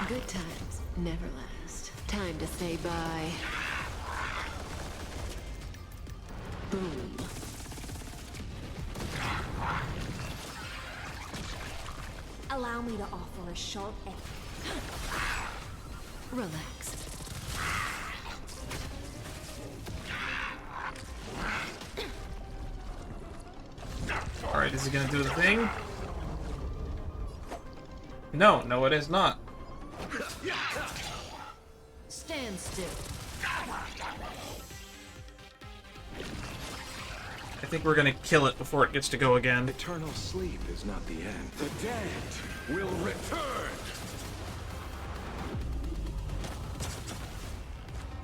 S5: Good times never last. Time to say bye. Boom.
S9: Allow me to offer a sharp edge.
S5: Relax.
S1: Alright, is he gonna do the thing? No, no it is not.
S5: Stand still.
S1: I think we're gonna kill it before it gets to go again.
S8: Eternal sleep is not the end. The dead will return!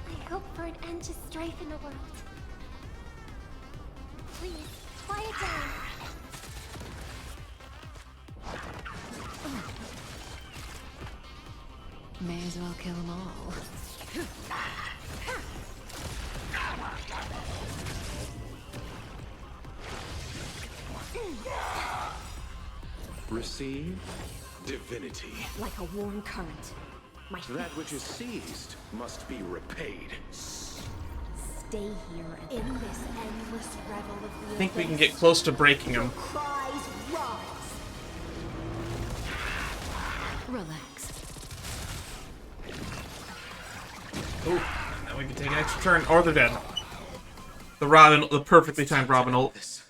S9: I hope for an end to strife in the world. Please, quiet down.
S5: May as well kill them all.
S8: Receive divinity.
S9: Like a warm current. My
S8: That which is seized must be repaid.
S9: stay here in this endless revel of the
S1: I think we can
S9: abyss.
S1: get close to breaking him.
S9: Cries rise.
S5: Relax.
S1: Ooh, now we can take an extra turn, or they're dead. The perfectly timed Robin ult.
S4: This.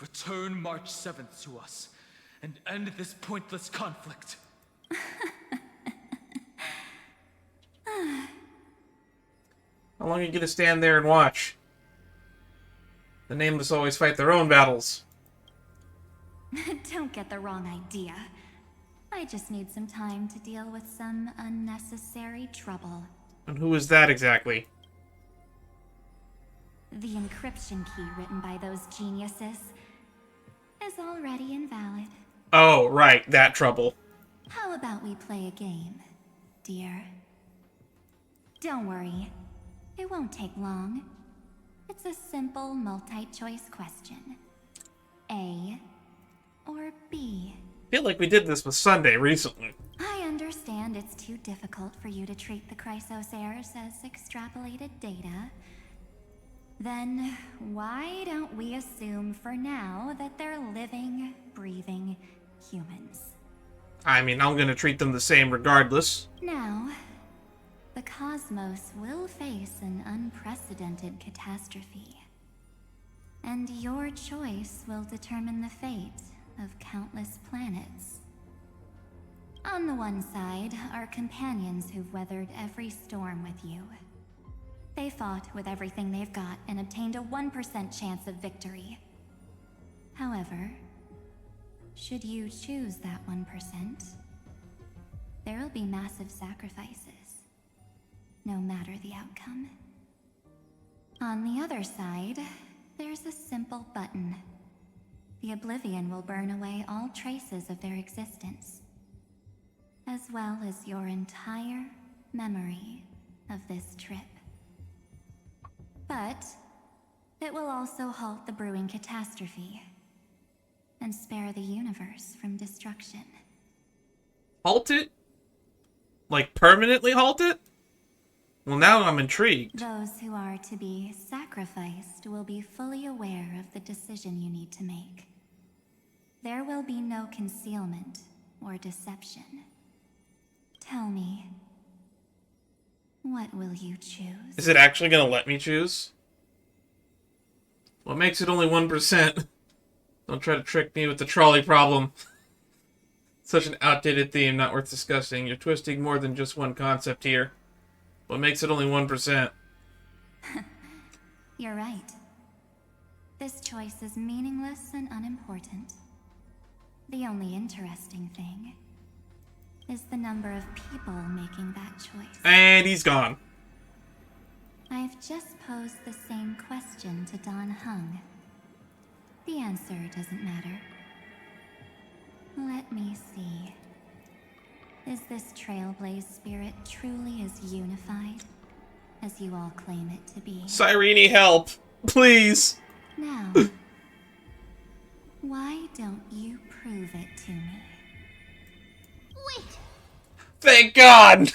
S4: Return March 7th to us, and end this pointless conflict.
S1: How long are you gonna stand there and watch? The Nameless always fight their own battles.
S3: Don't get the wrong idea. I just need some time to deal with some unnecessary trouble.
S1: And who is that exactly?
S3: The encryption key written by those geniuses is already invalid.
S1: Oh, right, that trouble.
S3: How about we play a game, dear? Don't worry, it won't take long. It's a simple multi-choice question. A or B?
S1: I feel like we did this with Sunday recently.
S3: I understand it's too difficult for you to treat the Chrysosairs as extrapolated data. Then why don't we assume for now that they're living, breathing humans?
S1: I mean, I'm gonna treat them the same regardless.
S3: Now, the cosmos will face an unprecedented catastrophe. And your choice will determine the fate of countless planets. On the one side are companions who've weathered every storm with you. They fought with everything they've got and obtained a 1% chance of victory. However, should you choose that 1%, there will be massive sacrifices, no matter the outcome. On the other side, there's a simple button. The Oblivion will burn away all traces of their existence, as well as your entire memory of this trip. But it will also halt the brewing catastrophe and spare the universe from destruction.
S1: Halt it? Like, permanently halt it? Well, now I'm intrigued.
S3: Those who are to be sacrificed will be fully aware of the decision you need to make. There will be no concealment or deception. Tell me, what will you choose?
S1: Is it actually gonna let me choose? What makes it only 1%? Don't try to trick me with the trolley problem. Such an outdated theme, not worth discussing. You're twisting more than just one concept here. What makes it only 1%?
S3: You're right. This choice is meaningless and unimportant. The only interesting thing is the number of people making that choice.
S1: And he's gone.
S3: I've just posed the same question to Don Heng. The answer doesn't matter. Let me see. Is this Trailblaze spirit truly as unified as you all claim it to be?
S1: Cerydra, help! Please!
S3: Now, why don't you prove it to me?
S9: Wait!
S1: Thank God!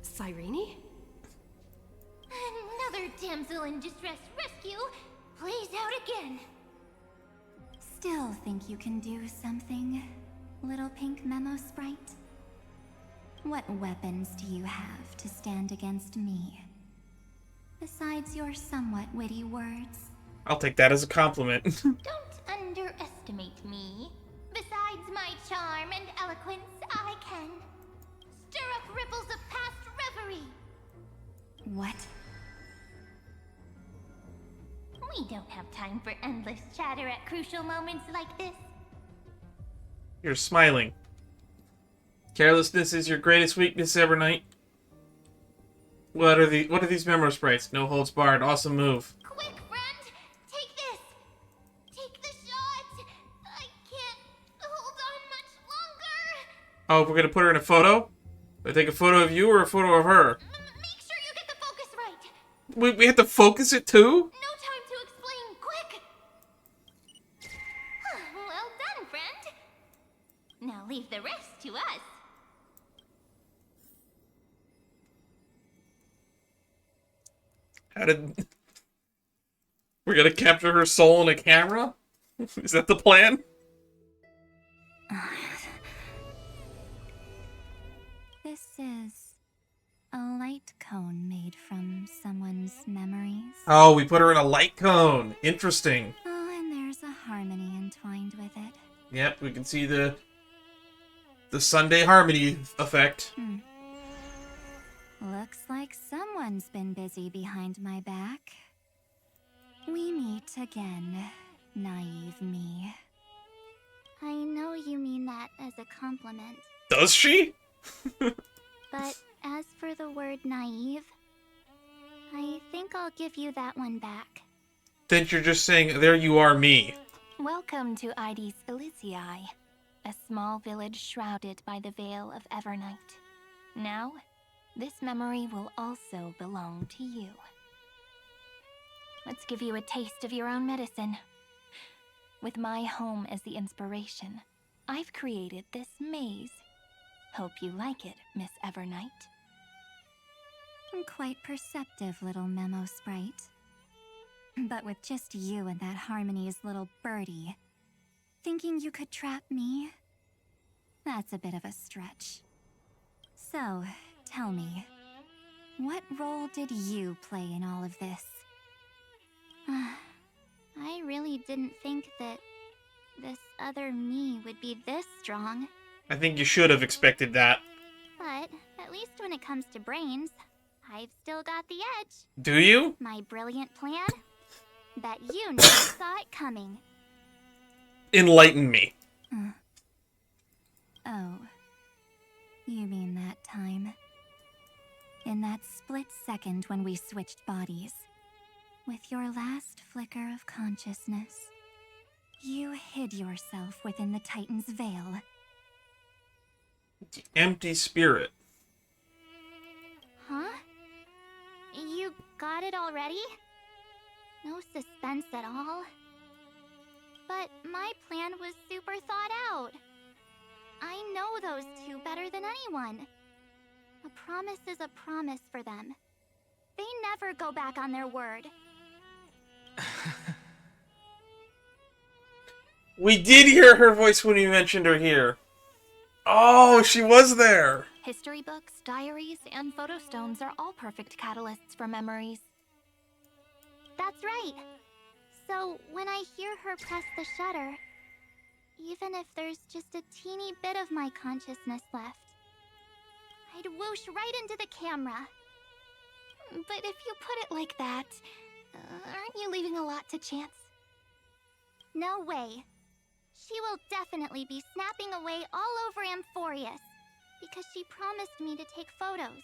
S5: Cerydra?
S9: Another damsel in distress rescue plays out again.
S3: Still think you can do something, little pink memo sprite? What weapons do you have to stand against me? Besides your somewhat witty words?
S1: I'll take that as a compliment.
S9: Don't underestimate me. Besides my charm and eloquence, I can stir up ripples of past reverie.
S3: What?
S9: We don't have time for endless chatter at crucial moments like this.
S1: You're smiling. Carelessness is your greatest weakness, Evernight. What are these memo sprites? No holds barred. Awesome move.
S9: Quick, friend! Take this! Take the shot! I can't hold on much longer!
S1: Oh, we're gonna put her in a photo? I take a photo of you or a photo of her?
S9: Make sure you get the focus right!
S1: We have to focus it too?
S9: No time to explain, quick! Well done, friend! Now leave the rest to us.
S1: How did... We're gonna capture her soul in a camera? Is that the plan?
S3: This is a light cone made from someone's memories.
S1: Oh, we put her in a light cone. Interesting.
S3: Oh, and there's a harmony entwined with it.
S1: Yep, we can see the Sunday harmony effect.
S3: Looks like someone's been busy behind my back. We meet again, naive me.
S9: I know you mean that as a compliment,
S1: Does she?
S9: but as for the word naive, I think I'll give you that one back.
S1: Then you're just saying, there you are, me.
S9: Welcome to Ides Elysiae, a small village shrouded by the veil of Evernight. Now, this memory will also belong to you. Let's give you a taste of your own medicine. With my home as the inspiration, I've created this maze. Hope you like it, Miss Evernight.
S3: Quite perceptive little memo sprite. But with just you and that Harmony's little birdie, thinking you could trap me? That's a bit of a stretch. So, tell me, what role did you play in all of this?
S9: I really didn't think that this other me would be this strong.
S1: I think you should have expected that.
S9: But at least when it comes to brains, I've still got the edge.
S1: Do you?
S9: My brilliant plan? Bet you never saw it coming.
S1: Enlighten me.
S3: Oh. You mean that time? In that split second when we switched bodies, with your last flicker of consciousness, you hid yourself within the Titan's veil.
S1: The empty spirit.
S9: Huh? You got it already? No suspense at all? But my plan was super thought out. I know those two better than anyone. A promise is a promise for them. They never go back on their word.
S1: We did hear her voice when you mentioned her here. Oh, she was there.
S2: History books, diaries, and photo stones are all perfect catalysts for memories.
S9: That's right. So when I hear her press the shutter, even if there's just a teeny bit of my consciousness left, I'd whoosh right into the camera.
S2: But if you put it like that, aren't you leaving a lot to chance?
S9: No way. She will definitely be snapping away all over Amphoreus, because she promised me to take photos.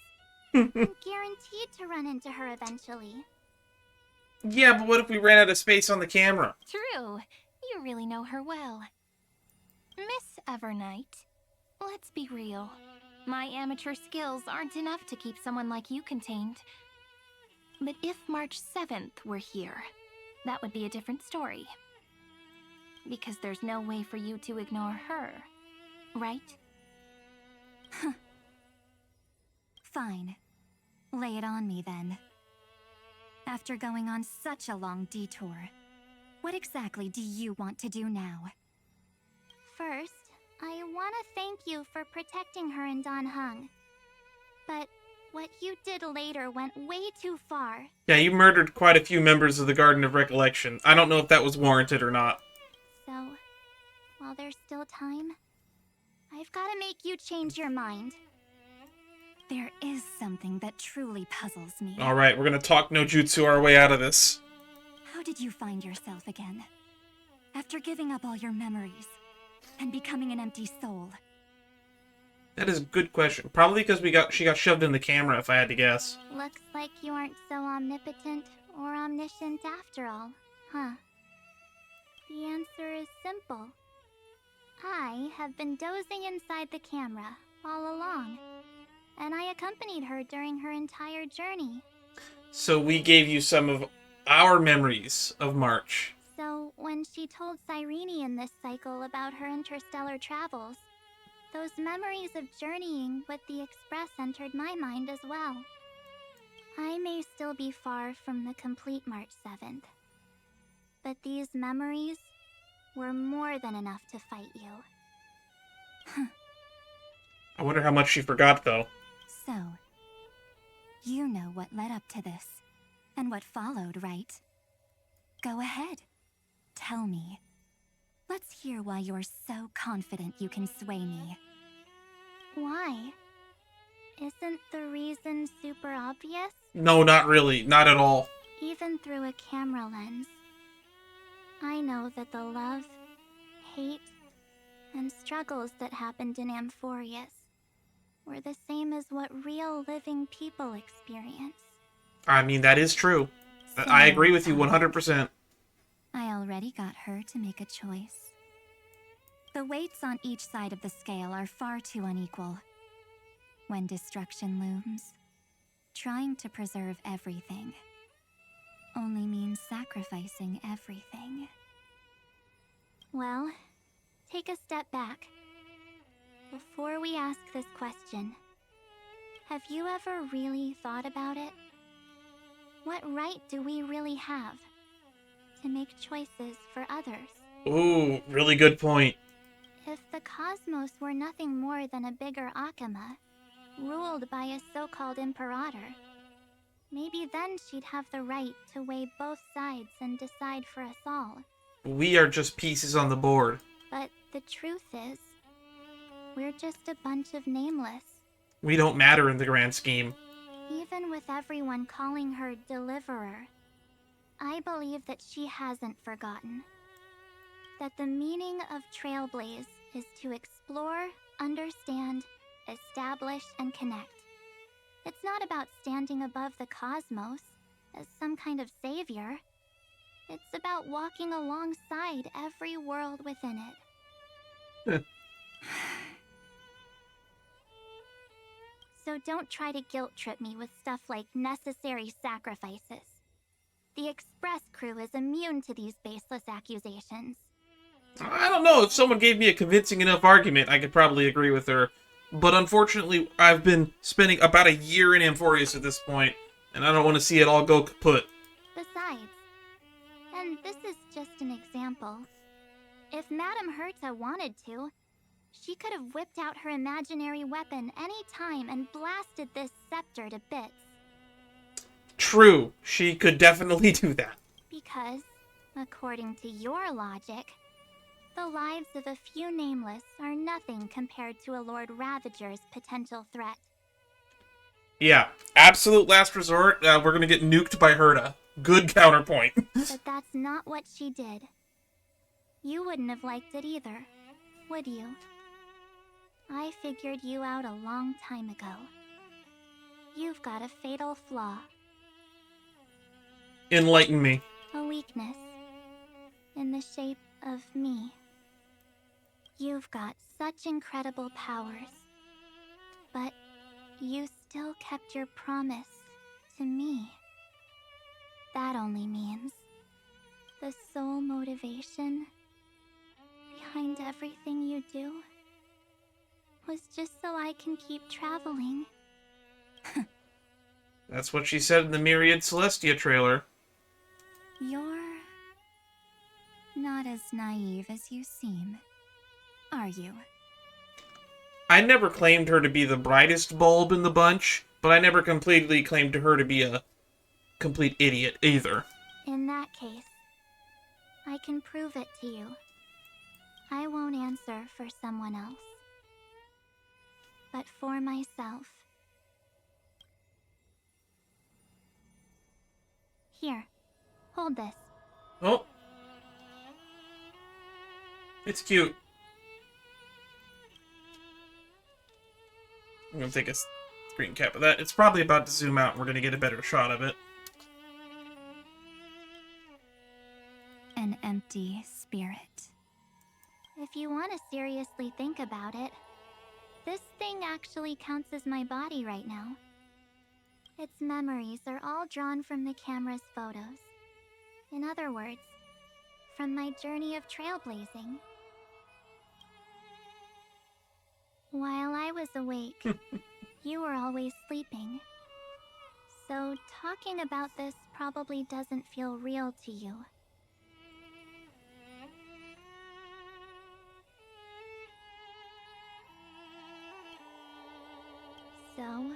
S9: I'm guaranteed to run into her eventually.
S1: Yeah, but what if we ran out of space on the camera?
S2: True. You really know her well. Miss Evernight, let's be real. My amateur skills aren't enough to keep someone like you contained. But if March 7th were here, that would be a different story. Because there's no way for you to ignore her, right?
S3: Fine. Lay it on me then. After going on such a long detour, what exactly do you want to do now?
S9: First, I want to thank you for protecting her and Don Heng. But what you did later went way too far.
S1: Yeah, you murdered quite a few members of the Garden of Recollection. I don't know if that was warranted or not.
S9: So, while there's still time, I've got to make you change your mind.
S3: There is something that truly puzzles me.
S1: Alright, we're gonna talk no jutsu our way out of this.
S3: How did you find yourself again? After giving up all your memories and becoming an empty soul?
S1: That is a good question. Probably because she got shoved in the camera, if I had to guess.
S9: Looks like you aren't so omnipotent or omniscient after all, huh? The answer is simple. I have been dozing inside the camera all along, and I accompanied her during her entire journey.
S1: So we gave you some of our memories of March.
S9: So when she told Cerydra in this cycle about her interstellar travels, those memories of journeying with the Express entered my mind as well. I may still be far from the complete March 7th, but these memories were more than enough to fight you.
S1: I wonder how much she forgot, though.
S3: So, you know what led up to this, and what followed, right? Go ahead. Tell me. Let's hear why you're so confident you can sway me.
S9: Why? Isn't the reason super obvious?
S1: No, not really. Not at all.
S9: Even through a camera lens, I know that the love, hate, and struggles that happened in Amphoreus were the same as what real living people experience.
S1: I mean, that is true. I agree with you 100%.
S3: I already got her to make a choice. The weights on each side of the scale are far too unequal. When destruction looms, trying to preserve everything only means sacrificing everything.
S9: Well, take a step back. Before we ask this question, have you ever really thought about it? What right do we really have to make choices for others?
S1: Ooh, really good point.
S9: If the cosmos were nothing more than a bigger Akama, ruled by a so-called imperator, maybe then she'd have the right to weigh both sides and decide for us all.
S1: We are just pieces on the board.
S9: But the truth is, we're just a bunch of nameless.
S1: We don't matter in the grand scheme.
S9: Even with everyone calling her Deliverer, I believe that she hasn't forgotten. That the meaning of Trailblaze is to explore, understand,
S3: establish, and connect. It's not about standing above the cosmos as some kind of savior. It's about walking alongside every world within it. So don't try to guilt trip me with stuff like necessary sacrifices. The Express crew is immune to these baseless accusations.
S1: I don't know. If someone gave me a convincing enough argument, I could probably agree with her. But unfortunately, I've been spending about a year in Amphoreus at this point, and I don't want to see it all go kaput.
S3: Besides, and this is just an example, if Madame Herta wanted to, she could have whipped out her imaginary weapon any time and blasted this scepter to bits.
S1: True, she could definitely do that.
S3: Because, according to your logic, the lives of a few nameless are nothing compared to a Lord Ravager's potential threat.
S1: Yeah, absolute last resort, we're gonna get nuked by Herta. Good counterpoint.
S3: But that's not what she did. You wouldn't have liked it either, would you? I figured you out a long time ago. You've got a fatal flaw.
S1: Enlighten me.
S3: A weakness. In the shape of me. You've got such incredible powers. But you still kept your promise to me. That only means the sole motivation behind everything you do was just so I can keep traveling.
S1: That's what she said in the Myriad Celestia trailer.
S3: You're not as naive as you seem, are you?
S1: I never claimed her to be the brightest bulb in the bunch, but I never completely claimed her to be a complete idiot either.
S3: In that case, I can prove it to you. I won't answer for someone else, but for myself. Here, hold this.
S1: Oh. It's cute. I'm gonna take a screen cap of that. It's probably about to zoom out and we're gonna get a better shot of it.
S3: An empty spirit. If you want to seriously think about it, this thing actually counts as my body right now. Its memories are all drawn from the camera's photos. In other words, from my journey of trailblazing. While I was awake, you were always sleeping. So talking about this probably doesn't feel real to you. So,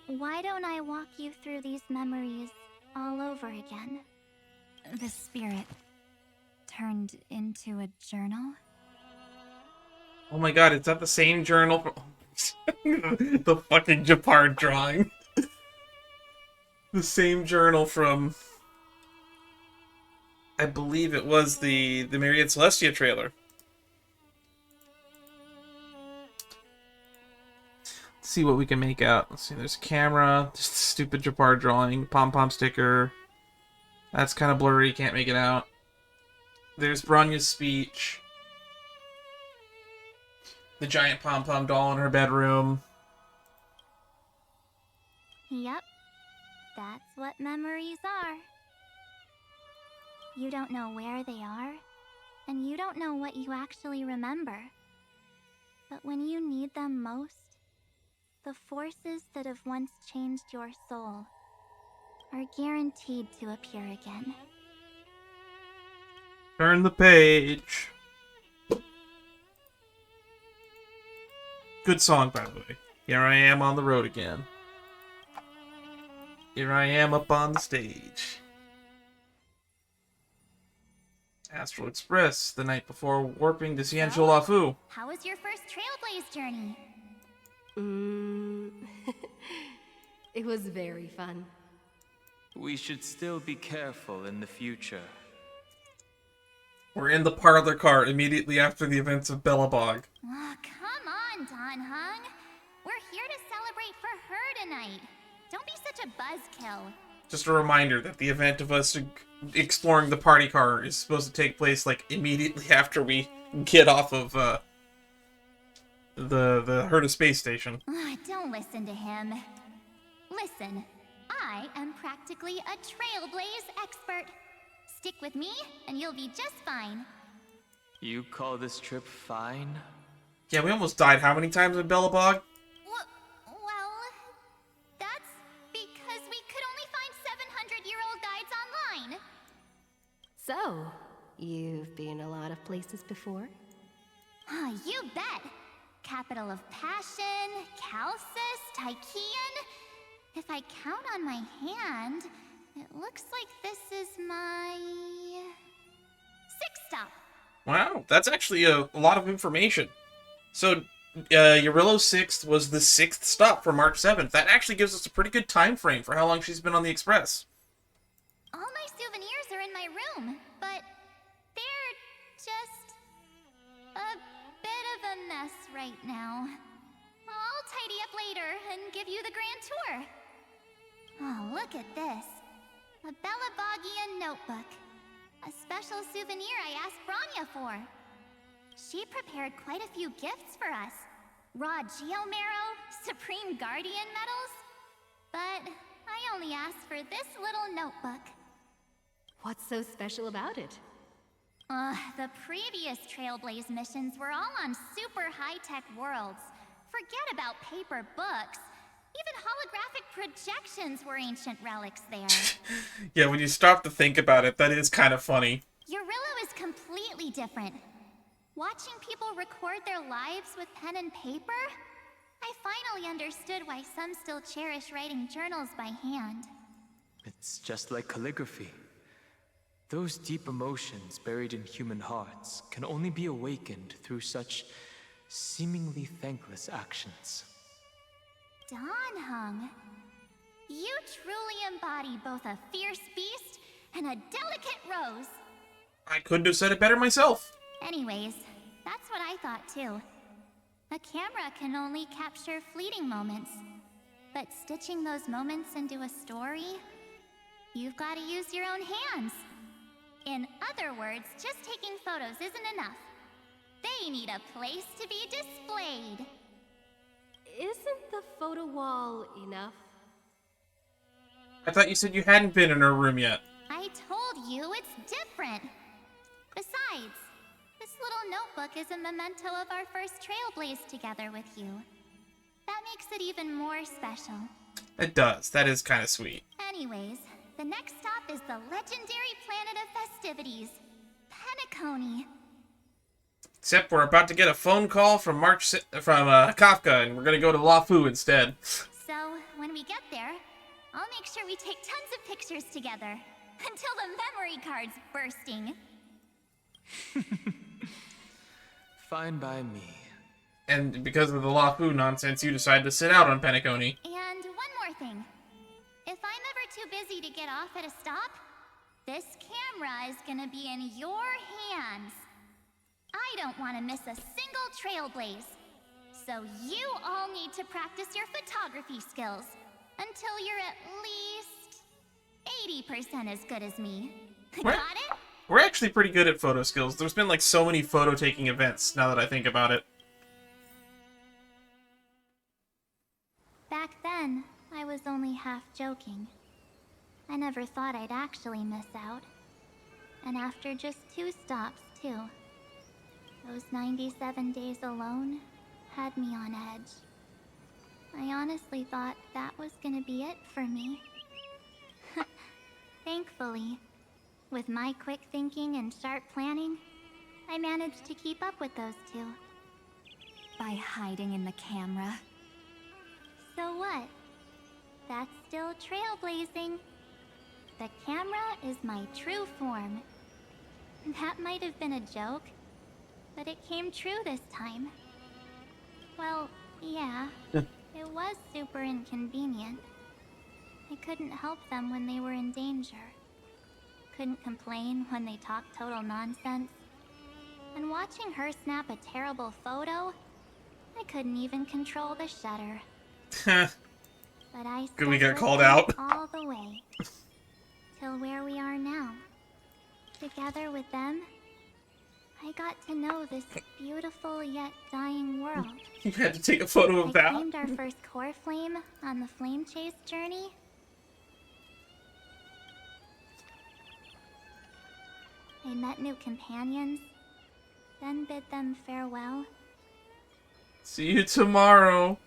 S3: why don't I walk you through these memories all over again? The spirit turned into a journal?
S1: Oh my god, is that the same journal from... the fucking Japard drawing. The same journal from... I believe it was the Myriad Celestia trailer. Let's see what we can make out. Let's see, there's a camera, just a stupid Japard drawing, pom-pom sticker. That's kind of blurry, can't make it out. There's Bronya's speech. The giant pom-pom doll in her bedroom.
S3: Yep, that's what memories are. You don't know where they are, and you don't know what you actually remember. But when you need them most, the forces that have once changed your soul are guaranteed to appear again.
S1: Turn the page. Good song, by the way. Here I am on the road again. Here I am up on the stage. Astral Express, the night before warping to Ciencio Lafu.
S3: How was your first Trailblaze journey?
S5: It was very fun.
S4: We should still be careful in the future.
S1: We're in the parlor car immediately after the events of Bellabog.
S3: Oh, come on, Don Hung. Evernight. Don't be such a buzzkill.
S1: Just a reminder that the event of us exploring the party car is supposed to take place, like, immediately after we get off of, the Herta space station.
S3: Don't listen to him. Listen, I am practically a trailblaze expert. Stick with me, and you'll be just fine.
S4: You call this trip fine?
S1: Yeah, we almost died how many times in Bellabog?
S3: Well, that's because we could only find 700-year-old guides online.
S5: So, you've been a lot of places before?
S3: You bet. Capital of Passion, Calcis, Tychean. If I count on my hand, it looks like this is my 6th stop.
S1: Wow, that's actually a lot of information. So, Eurillo 6th was the 6th stop for March 7th. That actually gives us a pretty good time frame for how long she's been on the Express.
S3: All my souvenirs are in my room, but they're just a bit of a mess right now. I'll tidy up later and give you the grand tour. Oh, look at this. A Bellabogian notebook. A special souvenir I asked Branya for. She prepared quite a few gifts for us. Raw Geomarrow, Supreme Guardian medals. But I only asked for this little notebook.
S5: What's so special about it?
S3: The previous Trailblaze missions were all on super high-tech worlds. Forget about paper books. Even holographic projections were ancient relics there.
S1: Yeah, when you stop to think about it, that is kind of funny.
S3: Eurillo is completely different. Watching people record their lives with pen and paper, I finally understood why some still cherish writing journals by hand.
S4: It's just like calligraphy. Those deep emotions buried in human hearts can only be awakened through such seemingly thankless actions.
S3: Heng, you truly embody both a fierce beast and a delicate rose.
S1: I couldn't have said it better myself.
S3: Anyways, that's what I thought too. A camera can only capture fleeting moments, but stitching those moments into a story, you've got to use your own hands. In other words, just taking photos isn't enough. They need a place to be displayed.
S5: Isn't the photo wall enough?
S1: I thought you said you hadn't been in her room yet.
S3: I told you it's different. Besides, this little notebook is a memento of our first Trailblaze together with you. That makes it even more special.
S1: It does. That is kind of sweet.
S3: Anyways, the next stop is the legendary planet of festivities, Penacony.
S1: Except we're about to get a phone call from Kafka, and we're gonna go to LaFu instead.
S3: So, when we get there, I'll make sure we take tons of pictures together. Until the memory card's bursting.
S4: Fine by me.
S1: And because of the LaFu nonsense, you decided to sit out on Penacony.
S3: And one more thing. If I'm ever too busy to get off at a stop, this camera is gonna be in your hands. I don't want to miss a single Trailblaze. So you all need to practice your photography skills until you're at least 80% as good as me. Got it?
S1: We're actually pretty good at photo skills. There's been like so many photo taking events now that I think about it.
S3: Back then, I was only half joking. I never thought I'd actually miss out. And after just 2 stops, too. Those 97 days alone had me on edge. I honestly thought that was gonna be it for me. Thankfully, with my quick thinking and sharp planning, I managed to keep up with those 2. By hiding in the camera. So what? That's still trailblazing. The camera is my true form. That might have been a joke, but it came true this time. Well, yeah, it was super inconvenient. I couldn't help them when they were in danger. Couldn't complain when they talked total nonsense. And watching her snap a terrible photo, I couldn't even control the shutter.
S9: But I
S1: Good we
S9: stuck
S1: got
S9: with
S1: called
S9: them
S1: out.
S9: all the way. Till where we are now. Together with them, I got to know this beautiful yet dying world.
S1: You had to take a photo of
S9: I
S1: that.
S9: claimed our first core flame on the flame chase journey. I met new companions, then bid them farewell.
S1: See you tomorrow.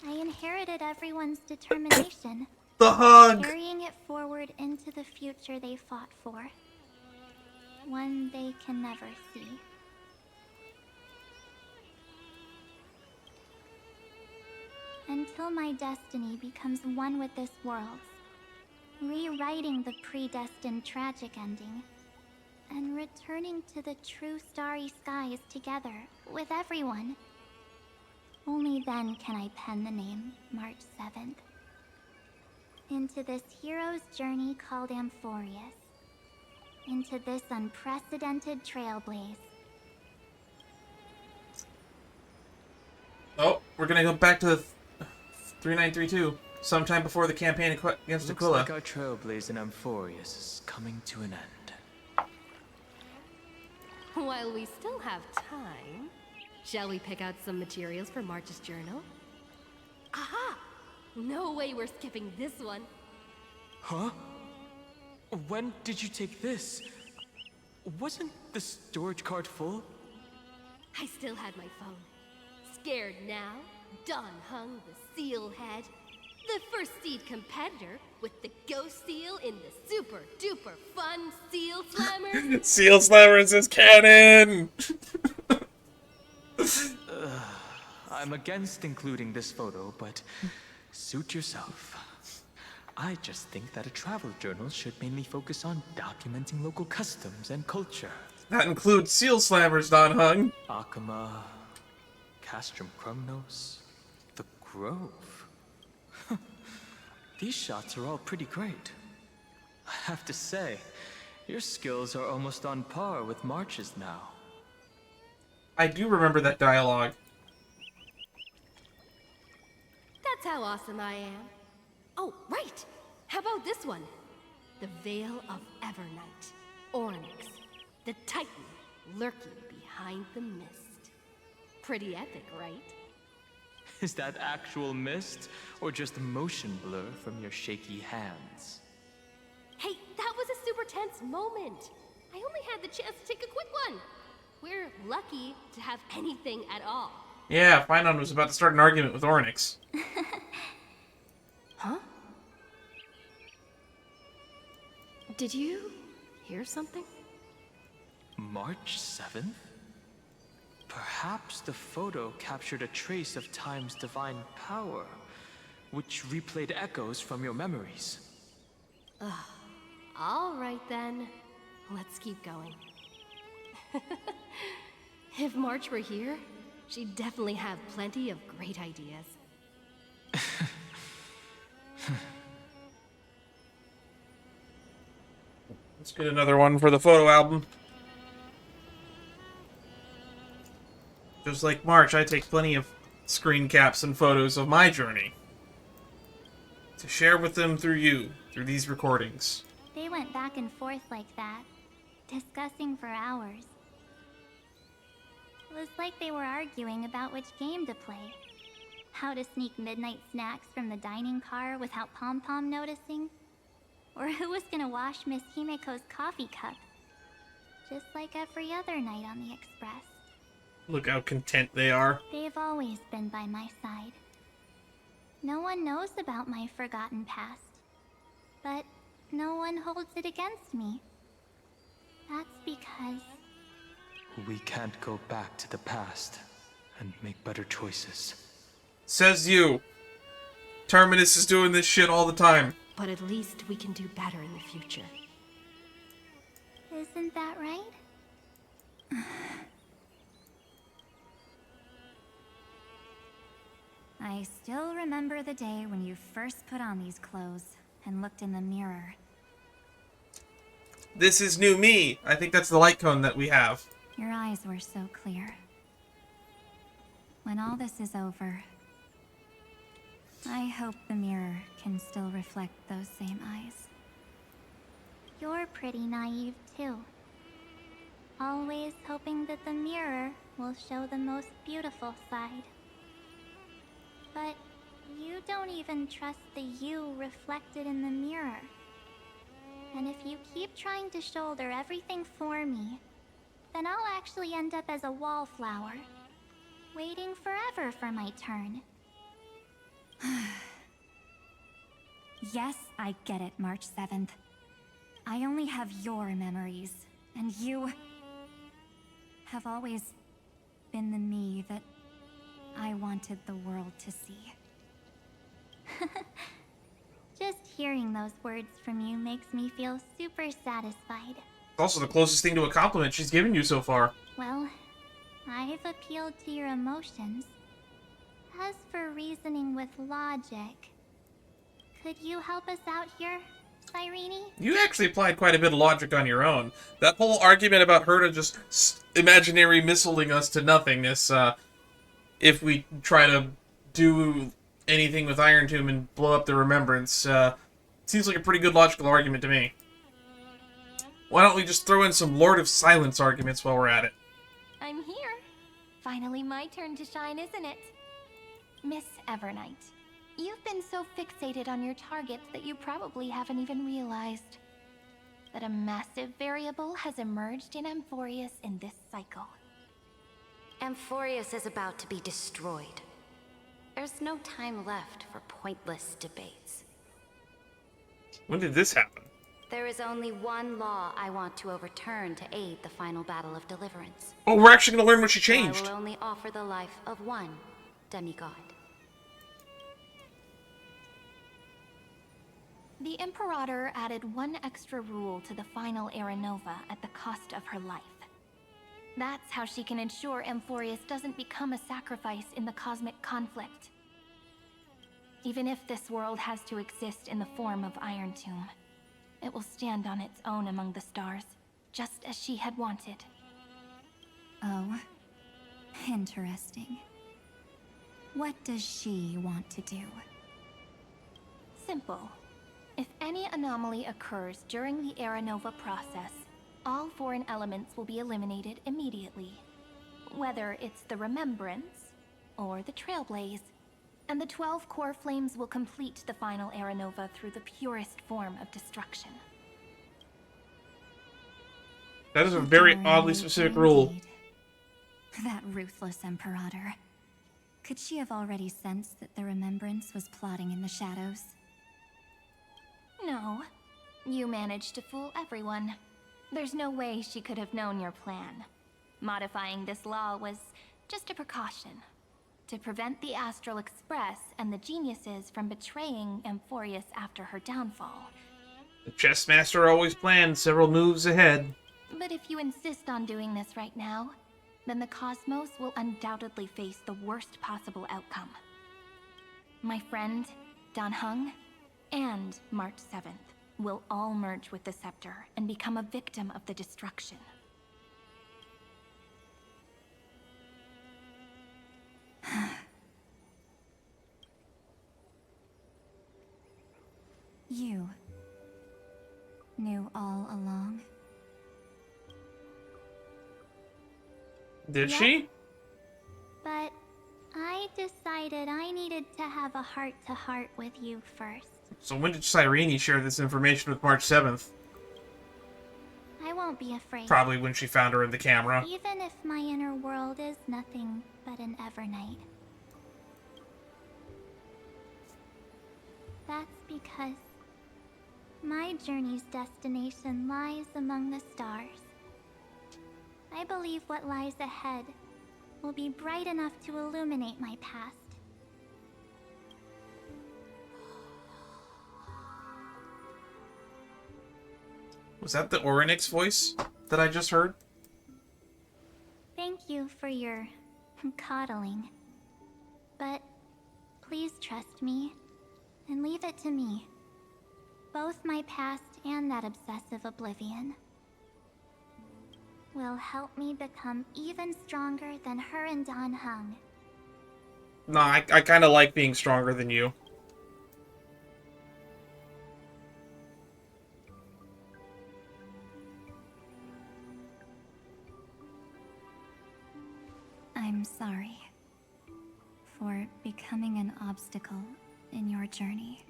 S9: I inherited everyone's determination,
S1: The hug.
S9: carrying it forward into the future they fought for. One they can never see. Until my destiny becomes one with this world, rewriting the predestined tragic ending, and returning to the true starry skies together with everyone. Only then can I pen the name March 7th. Into this hero's journey called Amphoreus. Into this unprecedented trailblaze.
S1: Oh, we're gonna go back to 3932, sometime before the campaign against
S4: Looks
S1: Aquila.
S4: like our trailblaze in Amphoreus is coming to an end.
S5: While we still have time, shall we pick out some materials for March's journal? Aha! No way we're skipping this one.
S4: Huh? When did you take this? Wasn't the storage card full?
S5: I still had my phone. Scared now? Don Heng, the seal head. The first seed competitor with the ghost seal in the super duper fun Seal Slammers.
S1: Seal Slammers is canon!
S4: I'm against including this photo, but suit yourself. I just think that a travel journal should mainly focus on documenting local customs and culture.
S1: That includes Seal Slammers, Don Hung.
S4: Akama, Castrum, Kremnos, the Grove. These shots are all pretty great. I have to say, your skills are almost on par with March's now.
S1: I do remember that dialogue.
S5: That's how awesome I am. Oh, right! How about this one? The Veil of Evernight. Onyx. The Titan lurking behind the mist. Pretty epic, right?
S4: Is that actual mist, or just motion blur from your shaky hands?
S5: Hey, that was a super tense moment. I only had the chance to take a quick one. We're lucky to have anything at all.
S1: Yeah, Finon was about to start an argument with Ornyx.
S5: Huh? Did you hear something?
S4: March 7th? Perhaps the photo captured a trace of time's divine power, which replayed echoes from your memories.
S5: All right then. Let's keep going. If March were here, she'd definitely have plenty of great ideas.
S1: Let's get another one for the photo album. Just like March, I take plenty of screen caps and photos of my journey to share with them through you, through these recordings.
S9: They went back and forth like that, discussing for hours. It was like they were arguing about which game to play. How to sneak midnight snacks from the dining car without Pom-Pom noticing. Or who was gonna wash Miss Himeko's coffee cup. Just like every other night on the Express.
S1: Look how content they are.
S9: They've always been by my side. No one knows about my forgotten past. But no one holds it against me. That's because...
S4: We can't go back to the past and make better choices.
S1: Says you. Terminus is doing this shit all the time.
S5: But at least we can do better in the future.
S9: Isn't that right?
S3: I still remember the day when you first put on these clothes and looked in the mirror.
S1: This is new me. I think that's the light cone that we have.
S3: Your eyes were so clear. When all this is over, I hope the mirror can still reflect those same eyes.
S9: You're pretty naive, too. Always hoping that the mirror will show the most beautiful side. But you don't even trust the you reflected in the mirror. And if you keep trying to shoulder everything for me, then I'll actually end up as a wallflower, waiting forever for my turn.
S3: Yes, I get it, March 7th. I only have your memories, and you have always been the me that I wanted the world to see.
S9: Just hearing those words from you makes me feel super satisfied.
S1: It's also the closest thing to a compliment she's given you so far.
S9: Well, I've appealed to your emotions. As for reasoning with logic, could you help us out here, Cyrene?
S1: You actually applied quite a bit of logic on your own. That whole argument about her to just imaginary missiling us to nothingness, if we try to do anything with Iron Tomb and blow up the Remembrance, seems like a pretty good logical argument to me. Why don't we just throw in some Lord of Silence arguments while we're at it?
S5: I'm here. Finally my turn to shine, isn't it? Miss Evernight, you've been so fixated on your targets that you probably haven't even realized that a massive variable has emerged in Amphoreus in this cycle.
S10: Amphoreus is about to be destroyed. There's no time left for pointless debates.
S1: When did this happen?
S10: There is only one law I want to overturn to aid the final battle of deliverance.
S1: Oh, we're actually going to learn what she
S10: So
S1: changed.
S10: I will only offer the life of one demigod.
S5: The Imperator added one extra rule to the final Era Nova at the cost of her life. That's how she can ensure Amphoreus doesn't become a sacrifice in the cosmic conflict. Even if this world has to exist in the form of Iron Tomb, it will stand on its own among the stars, just as she had wanted.
S3: Oh, interesting. What does she want to do?
S5: Simple. If any anomaly occurs during the Era Nova process, all foreign elements will be eliminated immediately. Whether it's the Remembrance or the Trailblaze, and the 12 core flames will complete the final Era Nova through the purest form of destruction.
S1: That is a very oddly specific rule.
S3: Indeed. That ruthless Imperator. Could she have already sensed that the Remembrance was plotting in the shadows?
S5: No. You managed to fool everyone. There's no way she could have known your plan. Modifying this law was just a precaution, to prevent the Astral Express and the geniuses from betraying Amphoreus after her downfall.
S1: The chess master always planned several moves ahead.
S5: But if you insist on doing this right now, then the Cosmos will undoubtedly face the worst possible outcome. My friend, Heng, and March 7th will all merge with the Scepter and become a victim of the destruction.
S3: You knew all along?
S1: Did
S9: Yep.
S1: she?
S9: But I decided I needed to have a heart-to-heart with you first.
S1: So when did Cyrene share this information with March 7th?
S9: I won't be afraid.
S1: Probably when she found her in the camera.
S9: Even if my inner world is nothing but an Evernight. That's because my journey's destination lies among the stars. I believe what lies ahead will be bright enough to illuminate my past.
S1: Was that the Orynyx voice that I just heard?
S9: Thank you for your coddling. But please trust me and leave it to me. Both my past and that obsessive Oblivion will help me become even stronger than her and Heng.
S1: No, I kind of like being stronger than you.
S3: I'm sorry for becoming an obstacle in your journey.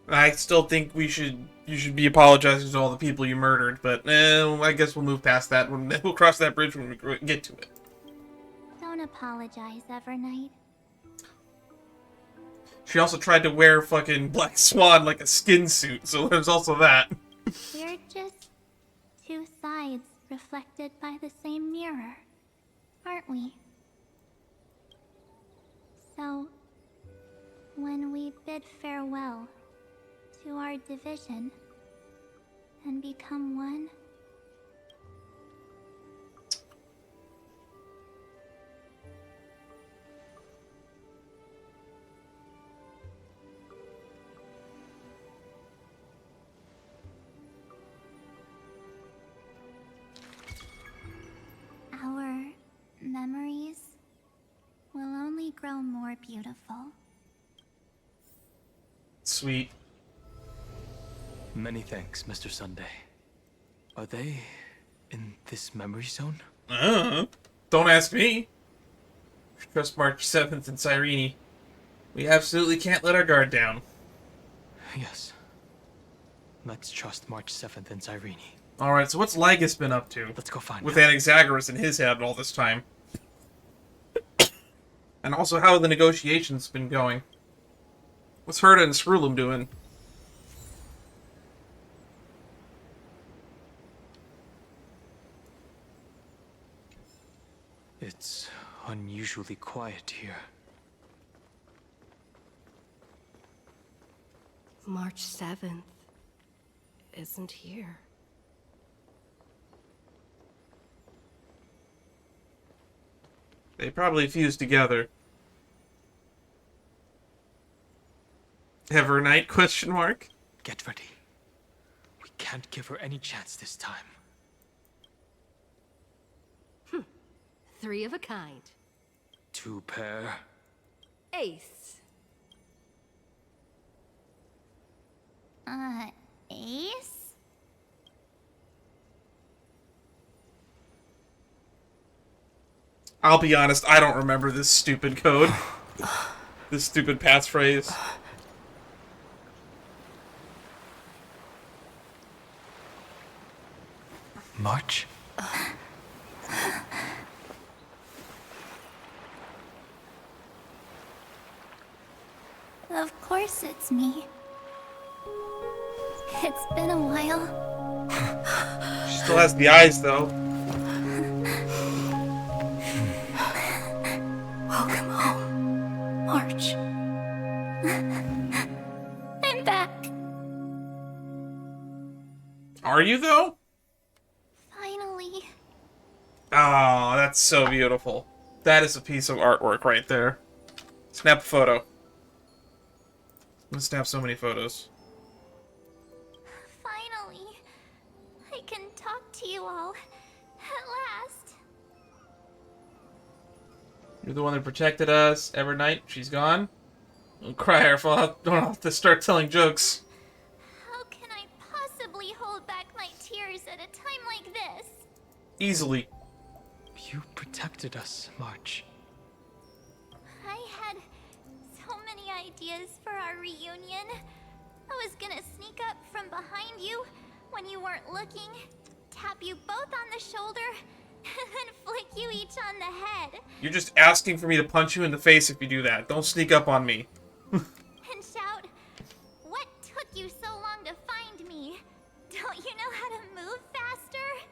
S1: I still think you should be apologizing to all the people you murdered, but I guess we'll move past that. We'll cross that bridge when we get to it.
S3: Don't apologize, Evernight.
S1: She also tried to wear fucking Black Swan like a skin suit, so there's also that.
S3: We're just two sides reflected by the same mirror, aren't we? So, when we bid farewell to our division and become one, our memories will only grow more beautiful.
S1: Sweet.
S4: Many thanks, Mr. Sunday. Are they in this memory zone?
S1: Don't ask me. Trust March 7th in Cerydra. We absolutely can't let our guard down.
S4: Yes. Let's trust March 7th in Cerydra.
S1: Alright, so what's Lygus been up to?
S4: Let's go find
S1: with
S4: him.
S1: Anaxagoras in his head all this time. And also, how have the negotiations been going? What's Herta and Skrulum doing?
S4: It's unusually quiet here.
S5: March 7th isn't here.
S1: They probably fused together. Evernight, question mark?
S4: Get ready. We can't give her any chance this time.
S5: Three of a kind.
S4: Two pair.
S5: Ace.
S3: Ace?
S1: I'll be honest, I don't remember this stupid code. This stupid passphrase.
S4: March?
S3: Of course it's me. It's been a while.
S1: She still has the eyes, though.
S3: Welcome home, March. I'm back.
S1: Are you, though?
S3: Finally.
S1: Oh, that's so beautiful. That is a piece of artwork right there. Snap a photo. I'm gonna snap so many photos.
S3: Finally. I can talk to you all. At last.
S1: You're the one that protected us. Evernight, she's gone. Don't cry, Arfal. Don't have to start telling jokes.
S3: How can I possibly hold back my tears at a time like this?
S1: Easily.
S4: You protected us, March.
S3: I had so many ideas for our reunion. I was gonna sneak up from behind you when you weren't looking, tap you both on the shoulder, and then flick you each on the head.
S1: You're just asking for me to punch you in the face if you do that. Don't sneak up on me.
S3: And shout, "What took you so long to find me? Don't you know how to move faster?"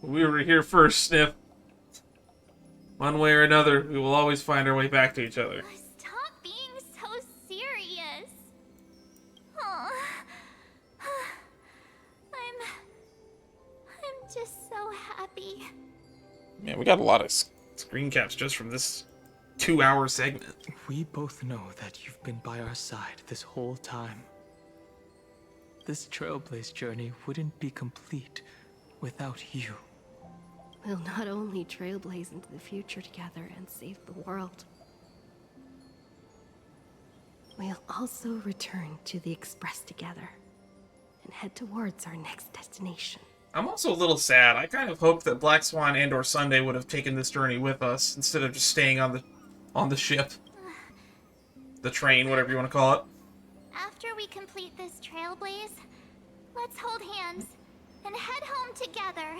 S1: We were here first, Sniff. One way or another, we will always find our way back to each other.
S3: Stop being so serious. Aw. I'm just so happy.
S1: Man, we got a lot of screen caps just from this 2-hour segment.
S4: We both know that you've been by our side this whole time. This Trailblaze journey wouldn't be complete without you.
S5: We'll not only trailblaze into the future together and save the world, we'll also return to the Express together and head towards our next destination.
S1: I'm also a little sad. I kind of hoped that Black Swan and or Sunday would have taken this journey with us instead of just staying on the ship. The train, whatever you want to call it.
S9: After we complete this trailblaze, let's hold hands and head home together.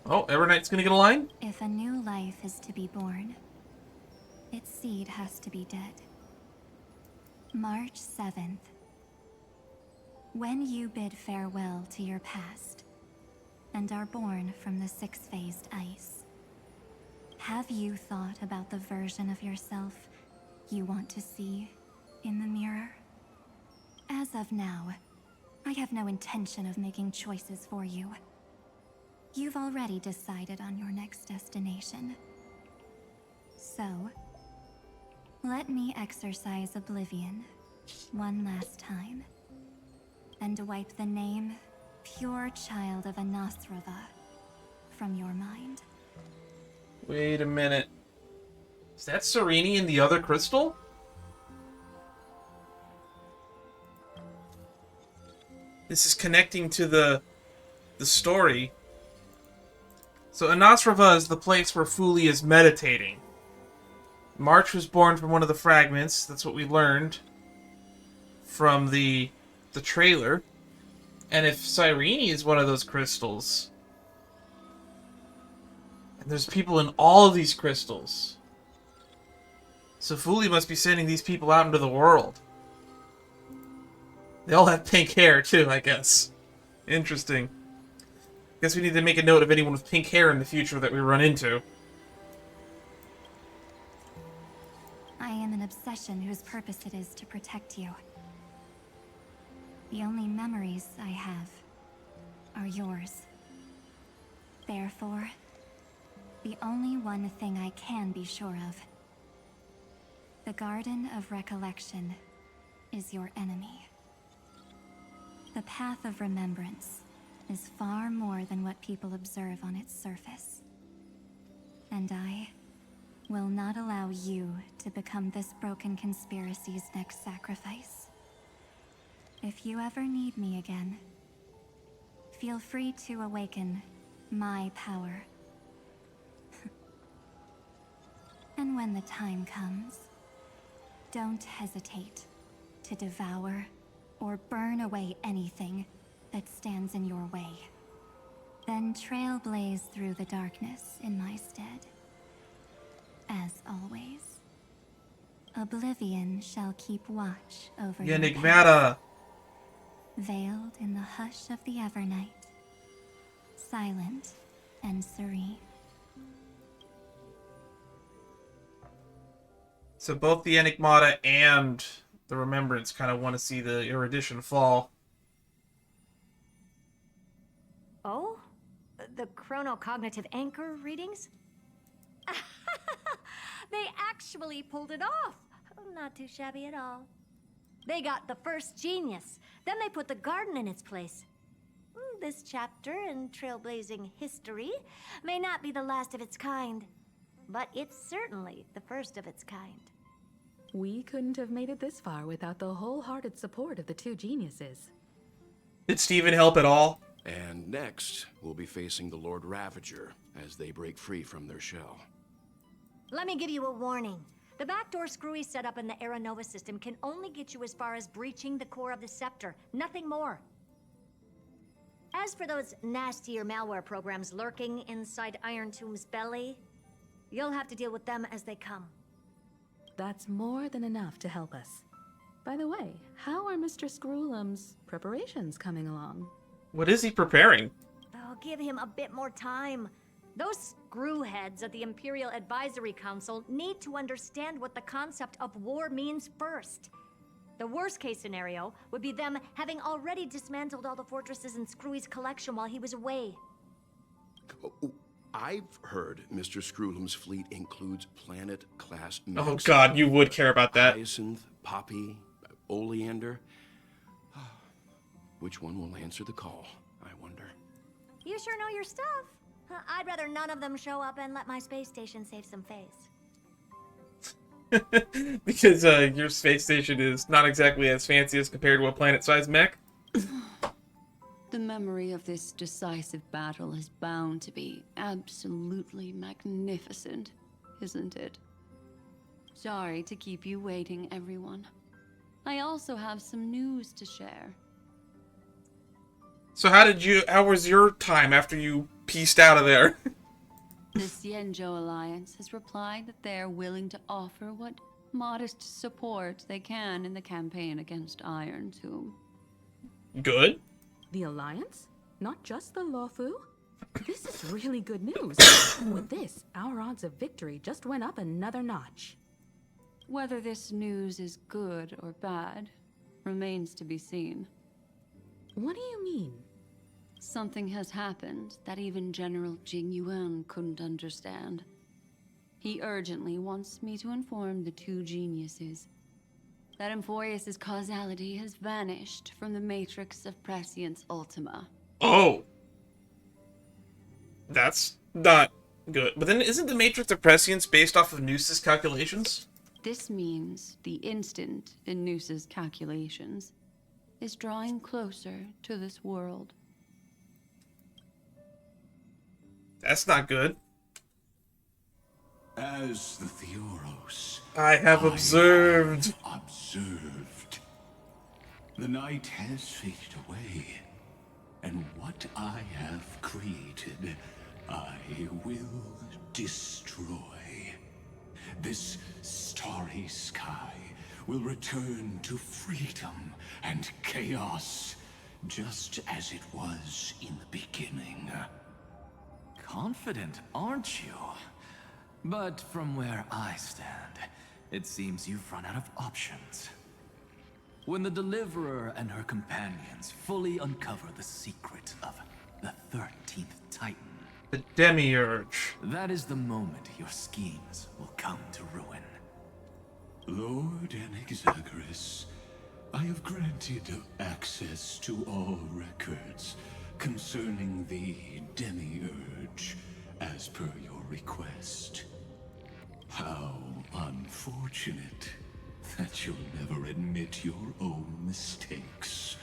S1: Oh, Evernight's gonna get a line?
S3: If a new life is to be born, its seed has to be dead. March 7th. When you bid farewell to your past and are born from the six-phased ice, have you thought about the version of yourself you want to see in the mirror? As of now, I have no intention of making choices for you. You've already decided on your next destination. So, let me exercise Oblivion one last time and wipe the name Pure Child of Anasrava from your mind.
S1: Wait a minute. Is that Cerydra in the other crystal? This is connecting to the story. So Anasrava is the place where Fuli is meditating. March was born from one of the fragments. That's what we learned from the trailer. And if Cerydra is one of those crystals, and there's people in all of these crystals, so Fuli must be sending these people out into the world. They all have pink hair too, I guess. Interesting. Guess we need to make a note of anyone with pink hair in the future that we run into.
S3: I am an obsession whose purpose it is to protect you. The only memories I have are yours. Therefore, the only one thing I can be sure of. The Garden of Recollection is your enemy. The Path of Remembrance is far more than what people observe on its surface. And I will not allow you to become this broken conspiracy's next sacrifice. If you ever need me again, feel free to awaken my power. And when the time comes, don't hesitate to devour or burn away anything that stands in your way. Then trailblaze through the darkness in my stead. As always, Oblivion shall keep watch over your path,
S1: Enigmata!
S3: veiled in the hush of the Evernight, silent and serene.
S1: So both the Enigmata and the Remembrance kind of want to see the Erudition fall.
S11: Oh? The chronocognitive anchor readings? They actually pulled it off. Not too shabby at all. They got the first genius. Then they put the garden in its place. This chapter in trailblazing history may not be the last of its kind, but it's certainly the first of its kind.
S12: We couldn't have made it this far without the wholehearted support of the two geniuses.
S1: Did Steven help at all?
S8: And next, we'll be facing the Lord Ravager as they break free from their shell.
S11: Let me give you a warning. The backdoor screwy setup in the Era Nova system can only get you as far as breaching the core of the scepter, nothing more. As for those nastier malware programs lurking inside Iron Tomb's belly, you'll have to deal with them as they come.
S12: That's more than enough to help us. By the way, how are Mr. Screwlum's preparations coming along?
S1: What is he preparing?
S11: Oh, give him a bit more time. Those screwheads at the Imperial Advisory Council need to understand what the concept of war means first. The worst case scenario would be them having already dismantled all the fortresses in Screwy's collection while he was away.
S8: I've heard Mr. Screwlum's fleet includes planet-class
S1: Oh
S8: maps.
S1: god, you would care about that.
S8: Hyacinth, Poppy, Oleander. Which one will answer the call, I wonder?
S11: You sure know your stuff. I'd rather none of them show up and let my space station save some face.
S1: Because your space station is not exactly as fancy as compared to a planet-sized mech.
S6: The memory of this decisive battle is bound to be absolutely magnificent, isn't it? Sorry to keep you waiting, everyone. I also have some news to share.
S1: So how was your time after you pieced out of there?
S6: The Xianzhou Alliance has replied that they're willing to offer what modest support they can in the campaign against Iron Tomb.
S1: Good.
S12: The Alliance? Not just the Luofu? This is really good news. With this, our odds of victory just went up another notch.
S6: Whether this news is good or bad remains to be seen.
S12: What do you mean?
S6: Something has happened that even General Jing Yuan couldn't understand. He urgently wants me to inform the two geniuses that Amphoreus' causality has vanished from the matrix of Prescience Ultima.
S1: Oh. That's not good. But then isn't the matrix of prescience based off of Noose's calculations?
S6: This means the instant in Noose's calculations is drawing closer to this world.
S1: That's not good.
S8: As the Theoros,
S1: I have observed.
S8: The night has faded away, and what I have created, I will destroy. This starry sky will return to freedom and chaos, just as it was in the beginning.
S13: Confident, aren't you? But from where I stand, it seems you've run out of options. When the Deliverer and her companions fully uncover the secret of the 13th Titan,
S1: The Demiurge.
S13: that is the moment your schemes will come to ruin.
S8: Lord Anexagoras, I have granted access to all records concerning the Demiurge, as per your request. How unfortunate that you'll never admit your own mistakes.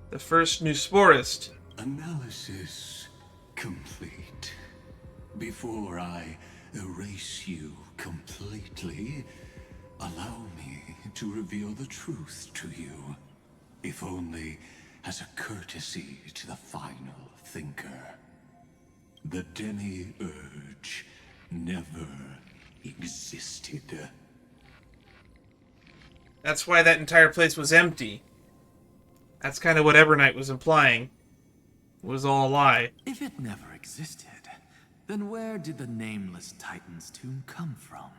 S1: The first Nusporist.
S8: Analysis complete. Before I erase you completely, allow me to reveal the truth to you, if only as a courtesy to the final thinker. The Demiurge never existed.
S1: That's why that entire place was empty. That's kind of what Evernight was implying. It was all a lie.
S13: If it never existed, then where did the nameless Titan's tomb come from?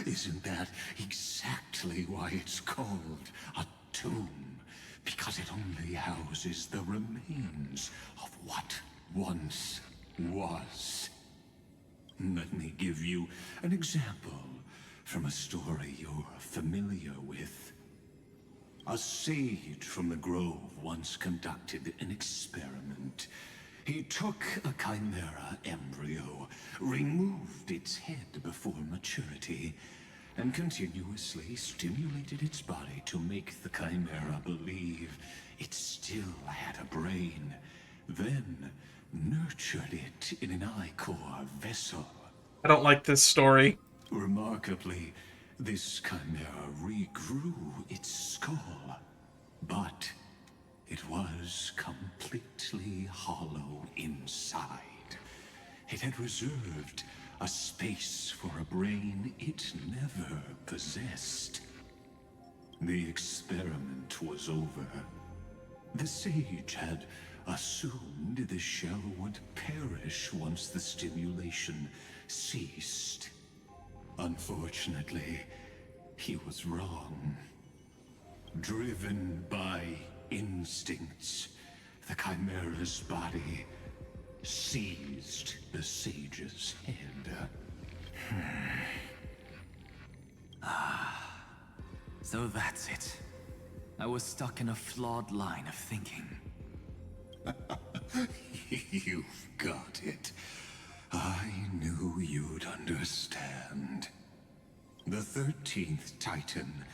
S8: Isn't that exactly why it's called a tomb? Because it only houses the remains of what once was. Let me give you an example from a story you're familiar with. A sage from the grove once conducted an experiment. He took a chimera embryo, removed its head before maturity, and continuously stimulated its body to make the chimera believe it still had a brain, then nurtured it in an ichor vessel.
S1: I don't like this story.
S8: Remarkably, this chimera regrew its skull, but it was completely hollow inside. It had reserved a space for a brain it never possessed. The experiment was over. The sage had assumed the shell would perish once the stimulation ceased. Unfortunately, he was wrong. Driven by instincts, the chimera's body seized the sage's head.
S13: So that's it. I was stuck in a flawed line of thinking.
S8: You've got it. I knew you'd understand. The 13th Titan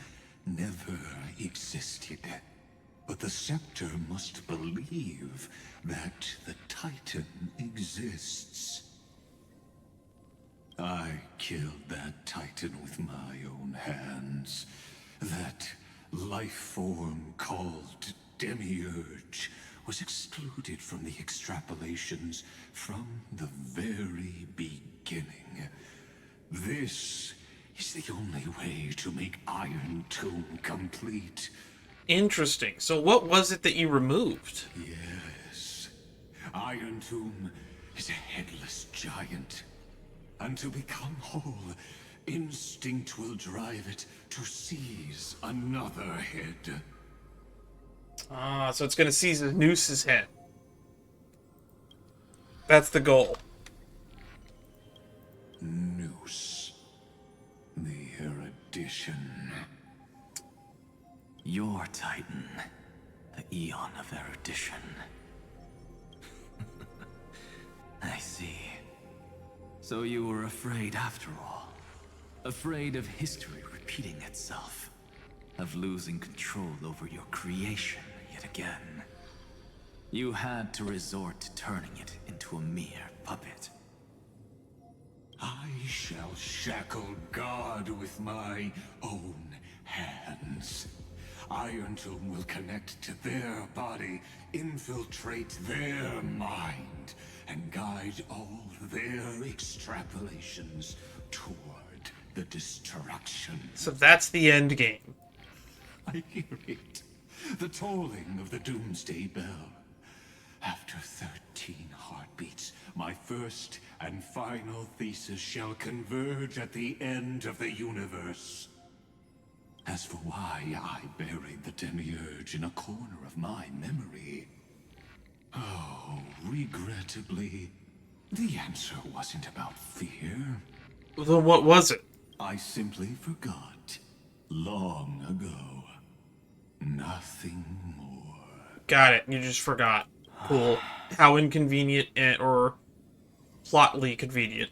S8: never existed. But the scepter must believe that the Titan exists. I killed that Titan with my own hands. That life form called Demiurge was excluded from the extrapolations from the very beginning. This is the only way to make Iron Tomb complete.
S1: Interesting. So what was it that you removed?
S8: Yes. Iron Tomb is a headless giant. And to become whole, instinct will drive it to seize another head.
S1: Ah, so it's going to seize Noose's head. That's the goal.
S8: Noose. The erudition.
S13: Your Titan. The Eon of Erudition. I see. So you were afraid after all. Afraid of history repeating itself. Of losing control over your creation yet again. You had to resort to turning it into a mere puppet.
S8: I shall shackle God with my own hands. Iron Tomb will connect to their body, infiltrate their mind, and guide all their extrapolations toward the destruction.
S1: So that's the end game.
S8: I hear it. The tolling of the Doomsday Bell. After 13 heartbeats, my first and final thesis shall converge at the end of the universe. As for why I buried the Demiurge in a corner of my memory, oh, regrettably, the answer wasn't about fear.
S1: Then what was it?
S8: I simply forgot. Long ago. Nothing more.
S1: Got it. You just forgot. Cool. How inconvenient or plotly convenient.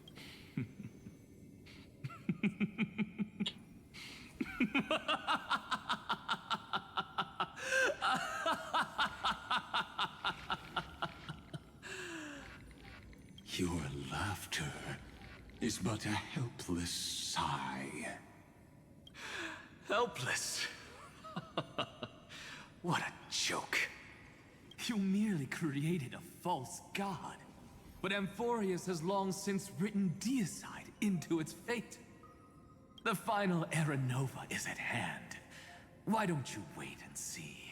S8: Your laughter is but a helpless sigh.
S13: Helpless? What a joke. You merely created a false god. But Amphoreus has long since written deicide into its fate. The final Era Nova is at hand. Why don't you wait and see?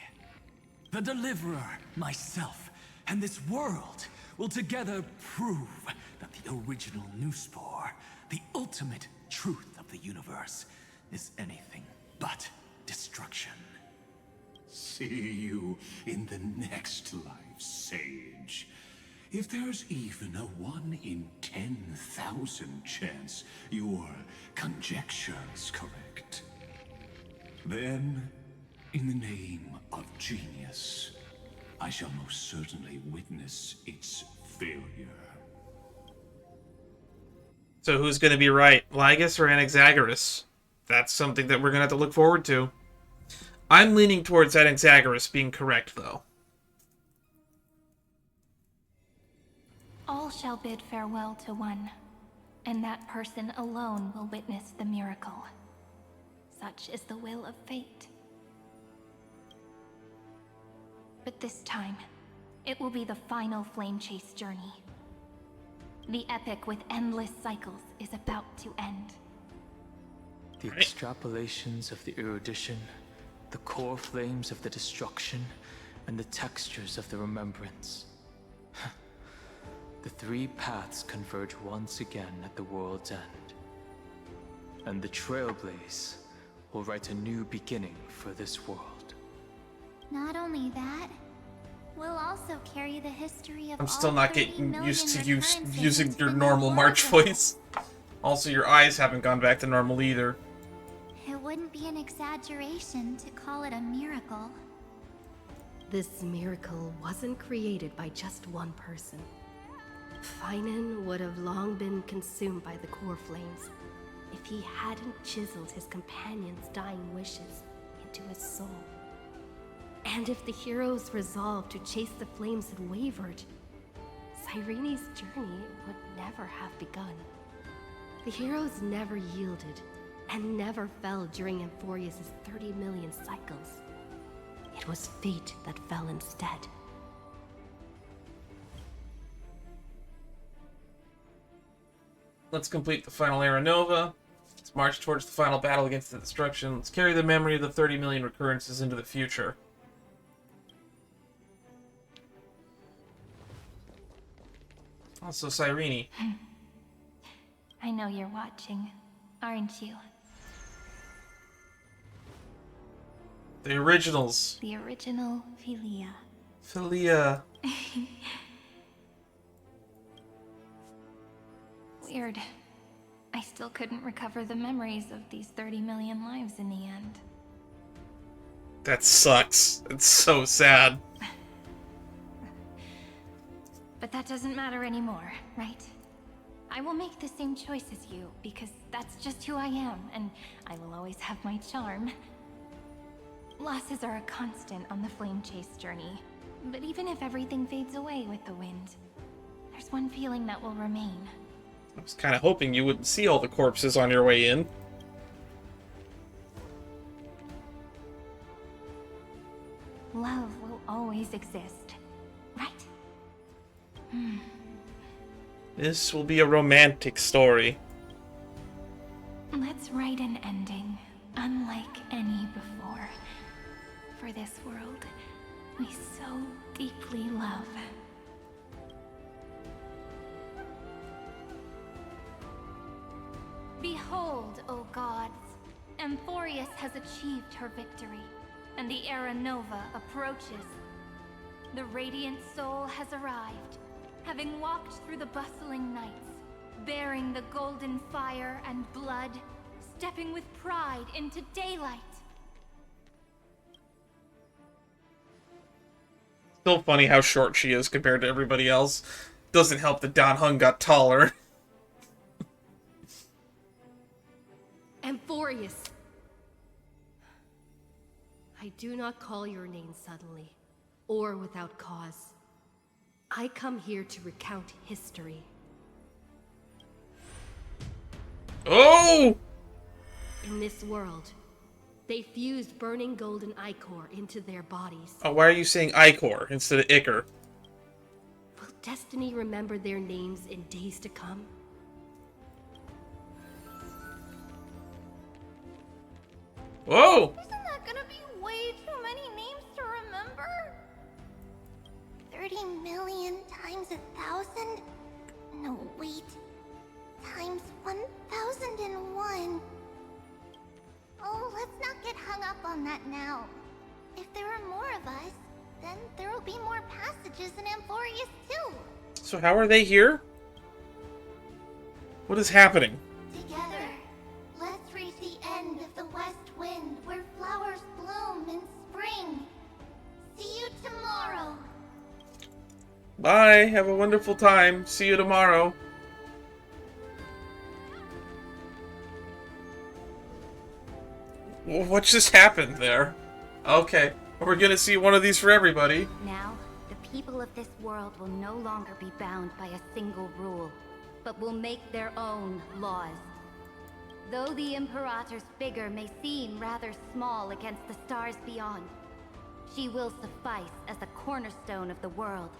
S13: The Deliverer, myself, and this world will together prove that the original Noospore, the ultimate truth of the universe, is anything but destruction.
S8: See you in the next life, Sage. If there's even a 1 in 10,000 chance your conjecture is correct, then, in the name of genius, I shall most certainly witness its failure.
S1: So who's going to be right? Lygus or Anaxagoras? That's something that we're going to have to look forward to. I'm leaning towards Anaxagoras being correct, though.
S9: All shall bid farewell to one, and that person alone will witness the miracle. Such is the will of fate. But this time, it will be the final flame chase journey. The epic with endless cycles is about to end.
S4: The extrapolations of the erudition, the core flames of the destruction, and the textures of the remembrance. The three paths converge once again at the world's end. And the Trailblaze will write a new beginning for this world.
S3: Not only that, we'll also carry the history of
S1: I'm still
S3: all
S1: not
S3: 30
S1: getting
S3: million
S1: used to
S3: return
S1: using
S3: savings
S1: your
S3: from
S1: normal
S3: the
S1: March
S3: Origin.
S1: voice. Also, your eyes haven't gone back to normal either.
S3: It wouldn't be an exaggeration to call it a miracle.
S5: This miracle wasn't created by just one person. Finan would have long been consumed by the core flames if he hadn't chiseled his companion's dying wishes to his soul. And if the heroes' resolve to chase the flames had wavered, Cyrene's journey would never have begun. The heroes never yielded, and never fell during Amphoreus' 30 million cycles. It was fate that fell instead.
S1: Let's complete the final Era Nova. Let's march towards the final battle against the destruction. Let's carry the memory of the 30 million recurrences into the future. Also, Cyrene.
S9: I know you're watching, aren't you?
S1: The originals.
S9: The original Philia.
S1: Philia.
S9: Weird. I still couldn't recover the memories of these 30 million lives in the end.
S1: That sucks. It's so sad.
S9: But that doesn't matter anymore, right? I will make the same choice as you, because that's just who I am, and I will always have my charm. Losses are a constant on the Flame Chase journey, but even if everything fades away with the wind, there's one feeling that will remain.
S1: I was kind of hoping you wouldn't see all the corpses on your way in.
S9: Love will always exist, right?
S1: This will be a romantic story.
S9: Let's write an ending, unlike any before. For this world, we so deeply love. Behold, O gods, Amphoreus has achieved her victory, and the Era Nova approaches. The radiant soul has arrived, having walked through the bustling nights, bearing the golden fire and blood, stepping with pride into daylight.
S1: Still funny how short she is compared to everybody else. Doesn't help that Dan Heng got taller.
S5: Amphoreus! I do not call your name suddenly, or without cause. I come here to recount history.
S1: Oh!
S5: In this world, they fused burning golden ichor into their bodies.
S1: Oh, why are you saying Ichor instead of Ichor?
S5: Will destiny remember their names in days to come?
S1: Whoa!
S9: Isn't that gonna be way too many names to remember?
S10: 30 million times 1,000? No, wait. Times 1,001. Oh, let's not get hung up on that now. If there are more of us, then there will be more passages in Amphoreus too.
S1: So how are they here? What is happening?
S10: Together, let's reach the end of the west wind where flowers bloom in spring. See you tomorrow.
S1: Bye, have a wonderful time. See you tomorrow. What just happened there? Okay, we're gonna see one of these for everybody.
S10: Now, the people of this world will no longer be bound by a single rule, but will make their own laws. Though the Imperator's figure may seem rather small against the stars beyond, she will suffice as the cornerstone of the world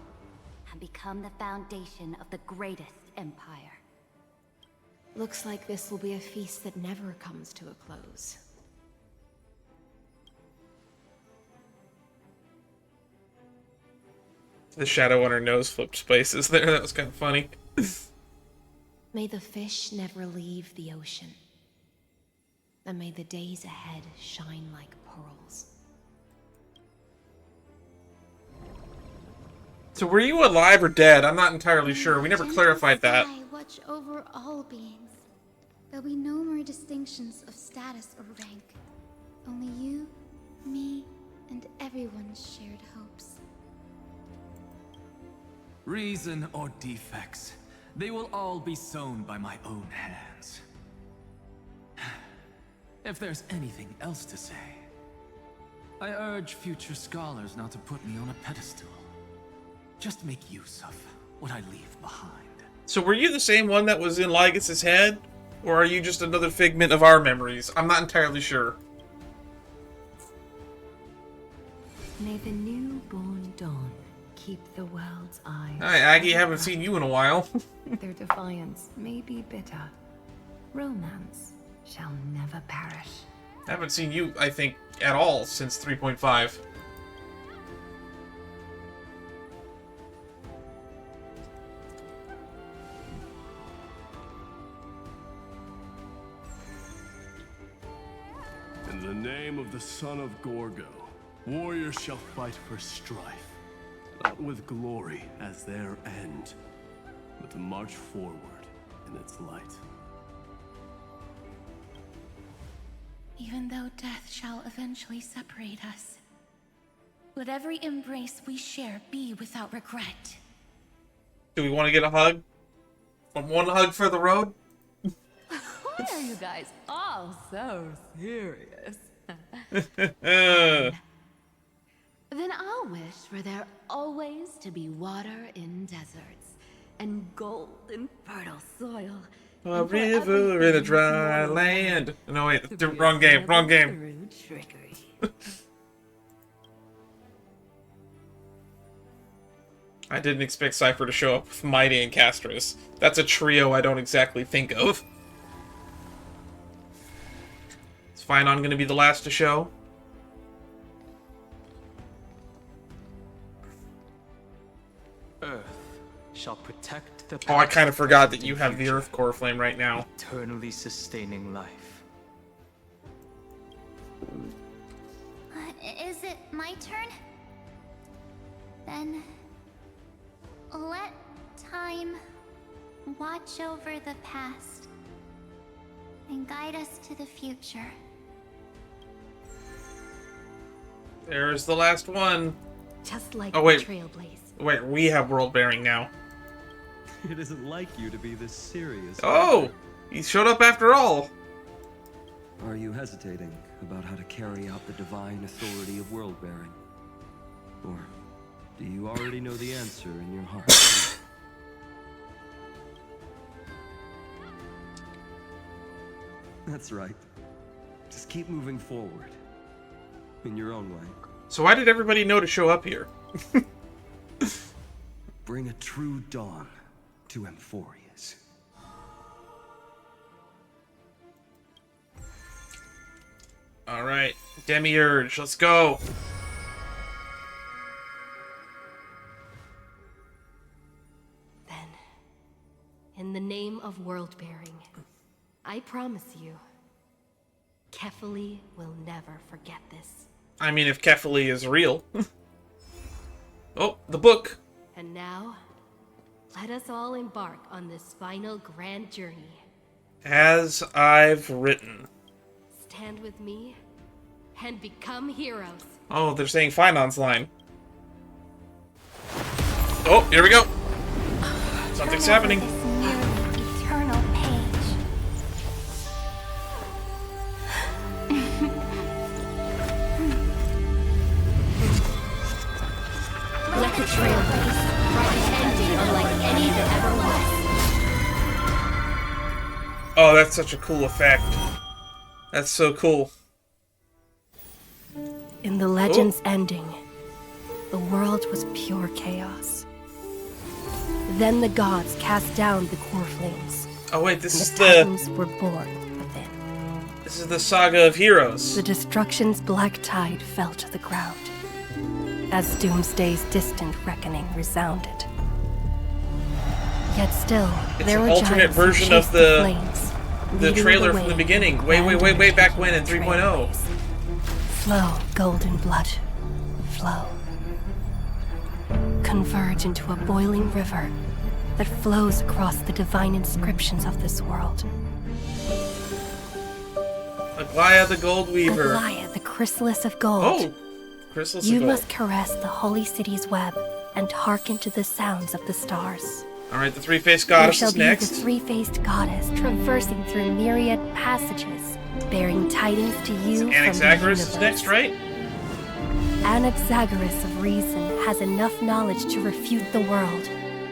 S10: and become the foundation of the greatest empire.
S2: Looks like this will be a feast that never comes to a close.
S1: The shadow on her nose flipped spaces there. That was kind of funny.
S2: May the fish never leave the ocean. And may the days ahead shine like pearls.
S1: So were you alive or dead? I'm not entirely sure. We never clarified that.
S14: Watch over all beings. There'll be no more distinctions of status or rank. Only you, me, and everyone's shared hopes.
S13: Reason or defects, they will all be sown by my own hands. If there's anything else to say, I urge future scholars not to put me on a pedestal. Just make use of what I leave behind.
S1: So were you the same one that was in Lygus' head? Or are you just another figment of our memories? I'm not entirely sure.
S15: May the newborn dawn keep the world's eyes.
S1: Hi, Aggie. Haven't seen you in a while.
S15: Their defiance may be bitter. Romance shall never perish.
S1: Haven't seen you, I think, at all since 3.5.
S16: In the name of the son of Gorgo, warriors shall fight for strife, not with glory as their end, but to march forward in its light.
S17: Even though death shall eventually separate us, let every embrace we share be without regret.
S1: Do we want to get a hug? One hug for the road?
S6: Why are you guys all so serious?
S1: Uh.
S6: Then I'll wish for there always to be water in deserts, and gold in fertile soil.
S1: A river in a dry land. No, wait, wrong game, wrong game. I didn't expect Cypher to show up with Mighty and Castrum. That's a trio I don't exactly think of. Is Finon going to be the last to show?
S4: Earth shall protect the...
S1: Oh, I kind of forgot that you have the Earth Core Flame right now.
S4: Eternally sustaining life.
S3: Is it my turn? Then let time watch over the past and guide us to the future.
S1: There's the last one.
S5: Just like
S1: oh, wait.
S5: the Trailblaze.
S1: Wait, we have world bearing now.
S18: It isn't like you to be this serious.
S1: Oh! He showed up after all!
S18: Are you hesitating about how to carry out the divine authority of world bearing? Or do you already know the answer in your heart? That's right. Just keep moving forward. In your own way.
S1: So why did everybody know to show up here?
S18: Bring a true dawn to Amphoreus.
S1: Alright, Demiurge, let's go!
S5: Then, in the name of world-bearing, I promise you, Kefali will never forget this.
S1: I mean, if Kefali is real. Oh, the book!
S5: And now, let us all embark on this final grand journey.
S1: As I've written.
S5: Stand with me and become heroes.
S1: Oh, they're saying Finon's line. Oh, here we go! Something's happening.
S3: This nearly eternal page.
S5: Like a trailblaze, write an ending unlike any that ever was.
S1: Oh, that's such a cool effect. That's so cool.
S5: In the legend's ending, the world was pure chaos. Then the gods cast down the core flames.
S1: Oh wait, this is
S5: the Titans were born within.
S1: This is the Saga of Heroes.
S5: The destruction's black tide fell to the ground, as Doomsday's distant reckoning resounded. Yet still, there were
S1: an alternate
S5: giants who
S1: version
S5: chased
S1: of
S5: the flames,
S1: the
S5: leading
S1: trailer
S5: the
S1: from the
S5: way
S1: beginning.
S5: to
S1: Way back when in
S5: abandoned
S1: 3.0.
S5: Flow, golden blood, flow. Converge into a boiling river that flows across the divine inscriptions of this world.
S1: Aglaia the Gold Weaver.
S5: Aglaia, the chrysalis of gold.
S1: Oh, chrysalis of
S5: You
S1: gold.
S5: must caress the holy city's web and hearken to the sounds of the stars.
S1: Alright, the three-faced goddess
S5: There
S1: is
S5: shall be
S1: next.
S5: the three-faced goddess traversing through myriad passages, bearing tidings to you
S1: Annex
S5: from the
S1: Agris is
S5: universe.
S1: next, right?
S2: Anaxagoras of reason has enough knowledge to refute the world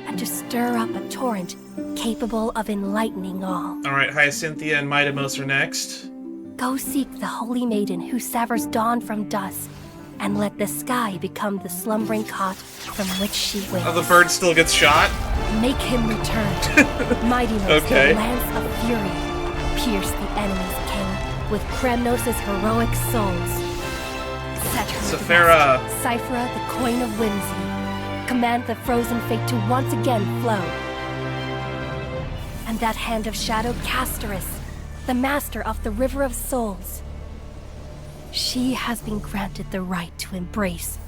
S2: and to stir up a torrent capable of enlightening all.
S1: Alright, Hyacinthia and Midamos are next.
S2: Go seek the holy maiden who severs dawn from dusk, and let the sky become the slumbering cot from which she wakes.
S1: Oh, the bird still gets shot?
S2: Make him return. Mighty Most,
S1: Okay.
S2: the lance of fury, pierce the enemy's king with Kremnos' heroic souls. Set her
S1: Sephira.
S2: west, Cyphera, the coin of whimsy. Command the frozen fate to once again flow. And that hand of shadow, Castorus, the master of the River of Souls. She has been granted the right to embrace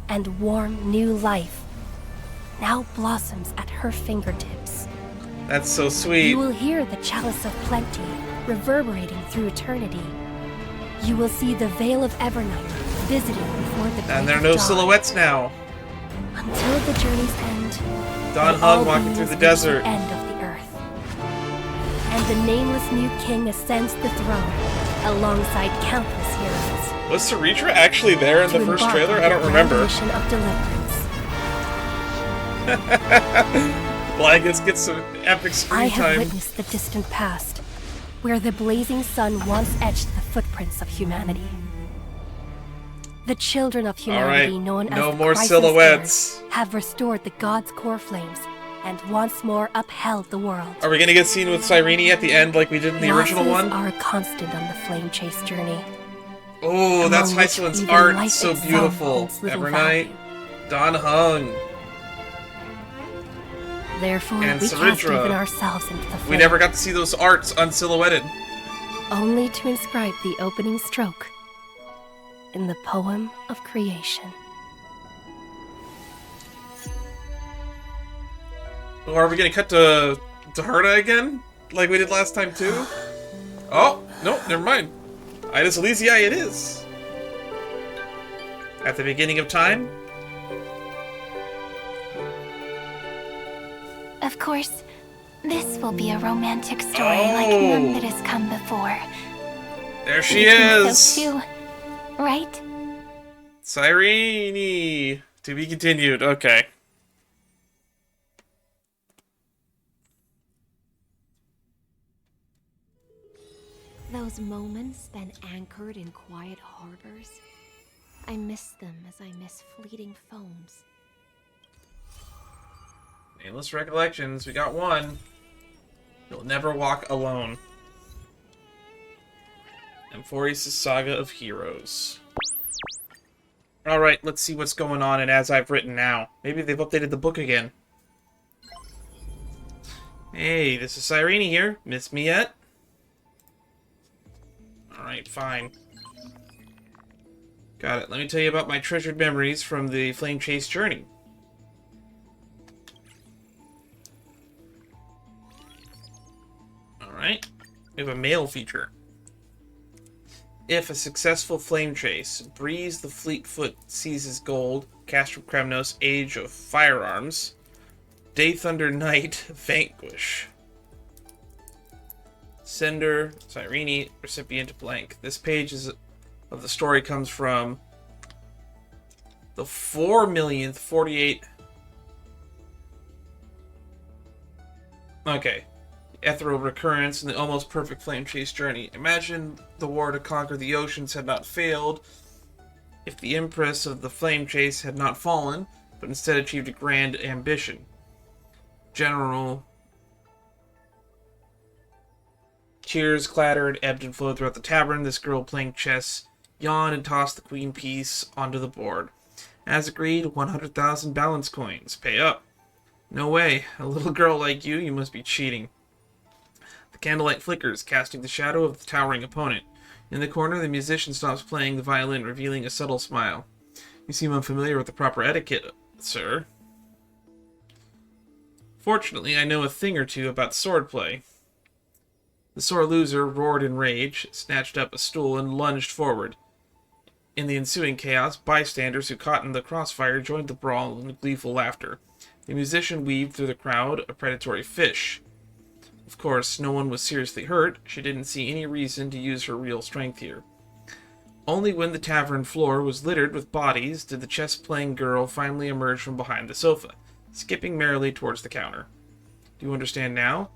S2: and warm new life. Now blossoms at her fingertips.
S1: That's so sweet.
S2: You will hear the chalice of plenty reverberating through eternity. You will see the Veil of Evernight visiting before the
S1: And there are
S2: break
S1: no
S2: of dawn.
S1: silhouettes now.
S2: Until the journey's end,
S1: Dawn
S2: may all
S1: Hung walking
S2: beings
S1: through the
S2: reach
S1: desert.
S2: The end of the earth. And the nameless new king ascends the throne alongside countless heroes.
S1: Was Cerydra actually there in the
S2: to
S1: first
S2: embark
S1: trailer?
S2: on
S1: I
S2: the
S1: don't
S2: grand
S1: remember.
S2: mission of deliverance.
S1: Well, I guess get some epic
S2: I
S1: screen
S2: have
S1: time.
S2: witnessed the distant past, where the blazing sun once etched the footprints of humanity. The children of humanity,
S1: Alright,
S2: known as
S1: no
S2: the
S1: more
S2: Crisis
S1: silhouettes.
S2: Heirs, have restored the gods' core flames and once more upheld the world.
S1: Are we gonna get seen with Cyrene at the end like we did in the original
S2: Losses
S1: one?
S2: are a constant on the flame chase journey.
S1: Oh, that's
S2: among which
S1: Hycelin's
S2: even
S1: art.
S2: life
S1: So
S2: itself
S1: beautiful.
S2: holds little
S1: Evernight, Dawn Hung.
S2: Therefore,
S1: And
S2: we cast
S1: Cerydra.
S2: even ourselves into the flame.
S1: We never got to see those arts unsilhouetted.
S2: Only to inscribe the opening stroke in the poem of creation.
S1: Oh, are we gonna cut to Herda again? Like we did last time too? Oh, no, never mind. Idis Elysiae it is. At the beginning of time?
S9: Of course, this will be a romantic story like none that has come before.
S1: There she
S9: You think
S1: is!
S9: so too, right?
S1: Cyrene! To be continued, okay.
S2: Those moments spent anchored in quiet harbors, I miss them as I miss fleeting foams.
S1: Nameless recollections, we got one. You'll never walk alone. Amphoreus' Saga of Heroes. Alright, let's see what's going on in As I've Written now. Maybe they've updated the book again. Hey, this is Cyrene here. Miss me yet? Alright, fine. Got it. Let me tell you about my treasured memories from the Flame Chase journey. Alright. We have a mail feature. If a successful flame chase, Breeze the Fleetfoot seizes gold, Castrum Kremnos, Age of Firearms, Daythunder Knight, Vanquish. Sender, Cyrene, recipient blank. This page of the story comes from the 4,048. Okay. Ethereal recurrence and the almost perfect flame chase journey. Imagine the war to conquer the oceans had not failed if the Empress of the flame chase had not fallen, but instead achieved a grand ambition. General cheers clattered, ebbed and flowed throughout the tavern. This girl playing chess yawned and tossed the queen piece onto the board. As agreed, 100,000 balance coins. Pay up. No way. A little girl like you must be cheating. The candlelight flickers, casting the shadow of the towering opponent. In the corner, the musician stops playing the violin, revealing a subtle smile. You seem unfamiliar with the proper etiquette, sir. Fortunately, I know a thing or two about swordplay. The sore loser roared in rage, snatched up a stool, and lunged forward. In the ensuing chaos, bystanders who caught in the crossfire joined the brawl in gleeful laughter. The musician weaved through the crowd, a predatory fish. Of course, no one was seriously hurt. She didn't see any reason to use her real strength here. Only when the tavern floor was littered with bodies did the chess-playing girl finally emerge from behind the sofa, skipping merrily towards the counter. Do you understand now?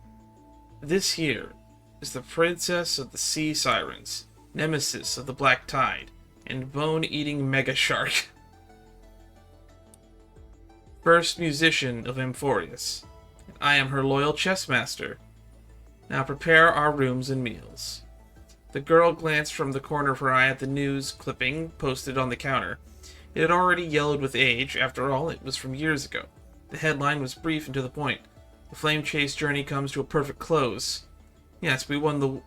S1: This here is the princess of the sea sirens, nemesis of the black tide, and bone-eating mega shark. First musician of Amphoreus. I am her loyal chess master. Now prepare our rooms and meals. The girl glanced from the corner of her eye at the news clipping posted on the counter. It had already yellowed with age. After all, it was from years ago. The headline was brief and to the point. The Flame Chase journey comes to a perfect close. Yes, we won the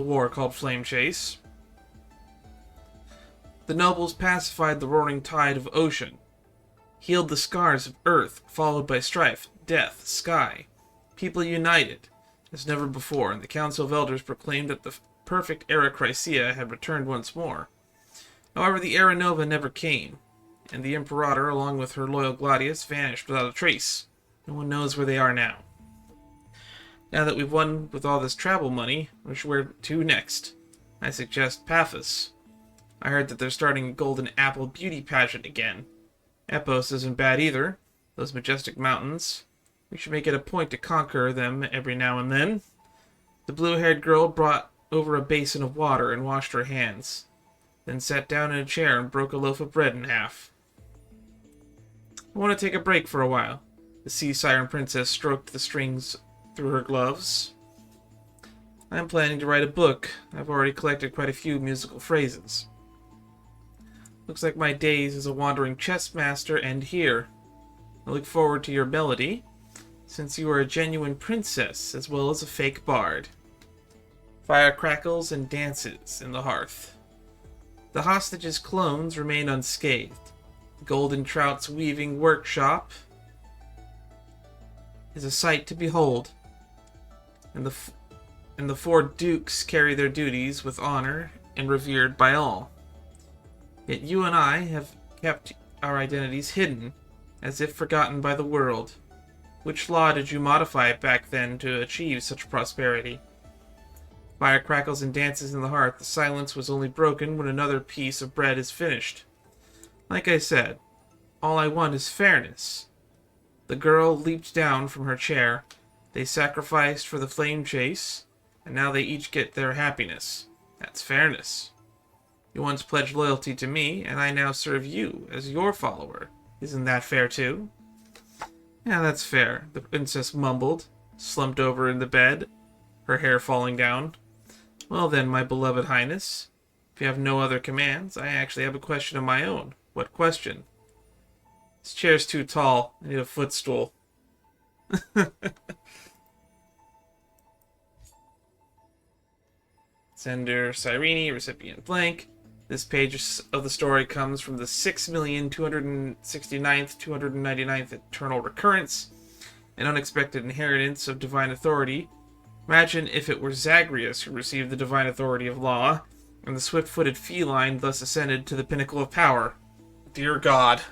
S1: war called Flame Chase. The nobles pacified the roaring tide of ocean, healed the scars of earth, followed by strife, death, sky. People united as never before, and the Council of Elders proclaimed that the perfect era Chrysia had returned once more. However, the Era Nova never came, and the Imperator, along with her loyal Gladius, vanished without a trace. No one knows where they are now. Now that we've won with all this travel money, where to next? I suggest Paphos. I heard that they're starting a Golden Apple beauty pageant again. Epos isn't bad either. Those majestic mountains. We should make it a point to conquer them every now and then. The blue-haired girl brought over a basin of water and washed her hands, then sat down in a chair and broke a loaf of bread in half. I want to take a break for a while. The sea siren princess stroked the strings through her gloves. I'm planning to write a book. I've already collected quite a few musical phrases. Looks like my days as a wandering chess master end here. I look forward to your melody, since you are a genuine princess as well as a fake bard. Fire crackles and dances in the hearth. The hostages' clones remain unscathed. The Golden Trout's weaving workshop is a sight to behold, and the four dukes carry their duties with honor and revered by all. Yet you and I have kept our identities hidden, as if forgotten by the world. Which law did you modify back then to achieve such prosperity? Fire crackles and dances in the hearth. The silence was only broken when another piece of bread is finished. Like I said, all I want is fairness. The girl leaped down from her chair. They sacrificed for the flame chase, and now they each get their happiness. That's fairness. You once pledged loyalty to me, and I now serve you as your follower. Isn't that fair too? Yeah, that's fair, the princess mumbled, slumped over in the bed, her hair falling down. Well then, my beloved highness, if you have no other commands, I actually have a question of my own. What question? This chair's too tall. I need a footstool. Sender Cerydra, recipient blank. This page of the story comes from the 6,269th, 299th Eternal Recurrence, an unexpected inheritance of divine authority. Imagine if it were Zagreus who received the divine authority of law, and the swift-footed feline thus ascended to the pinnacle of power. Dear God.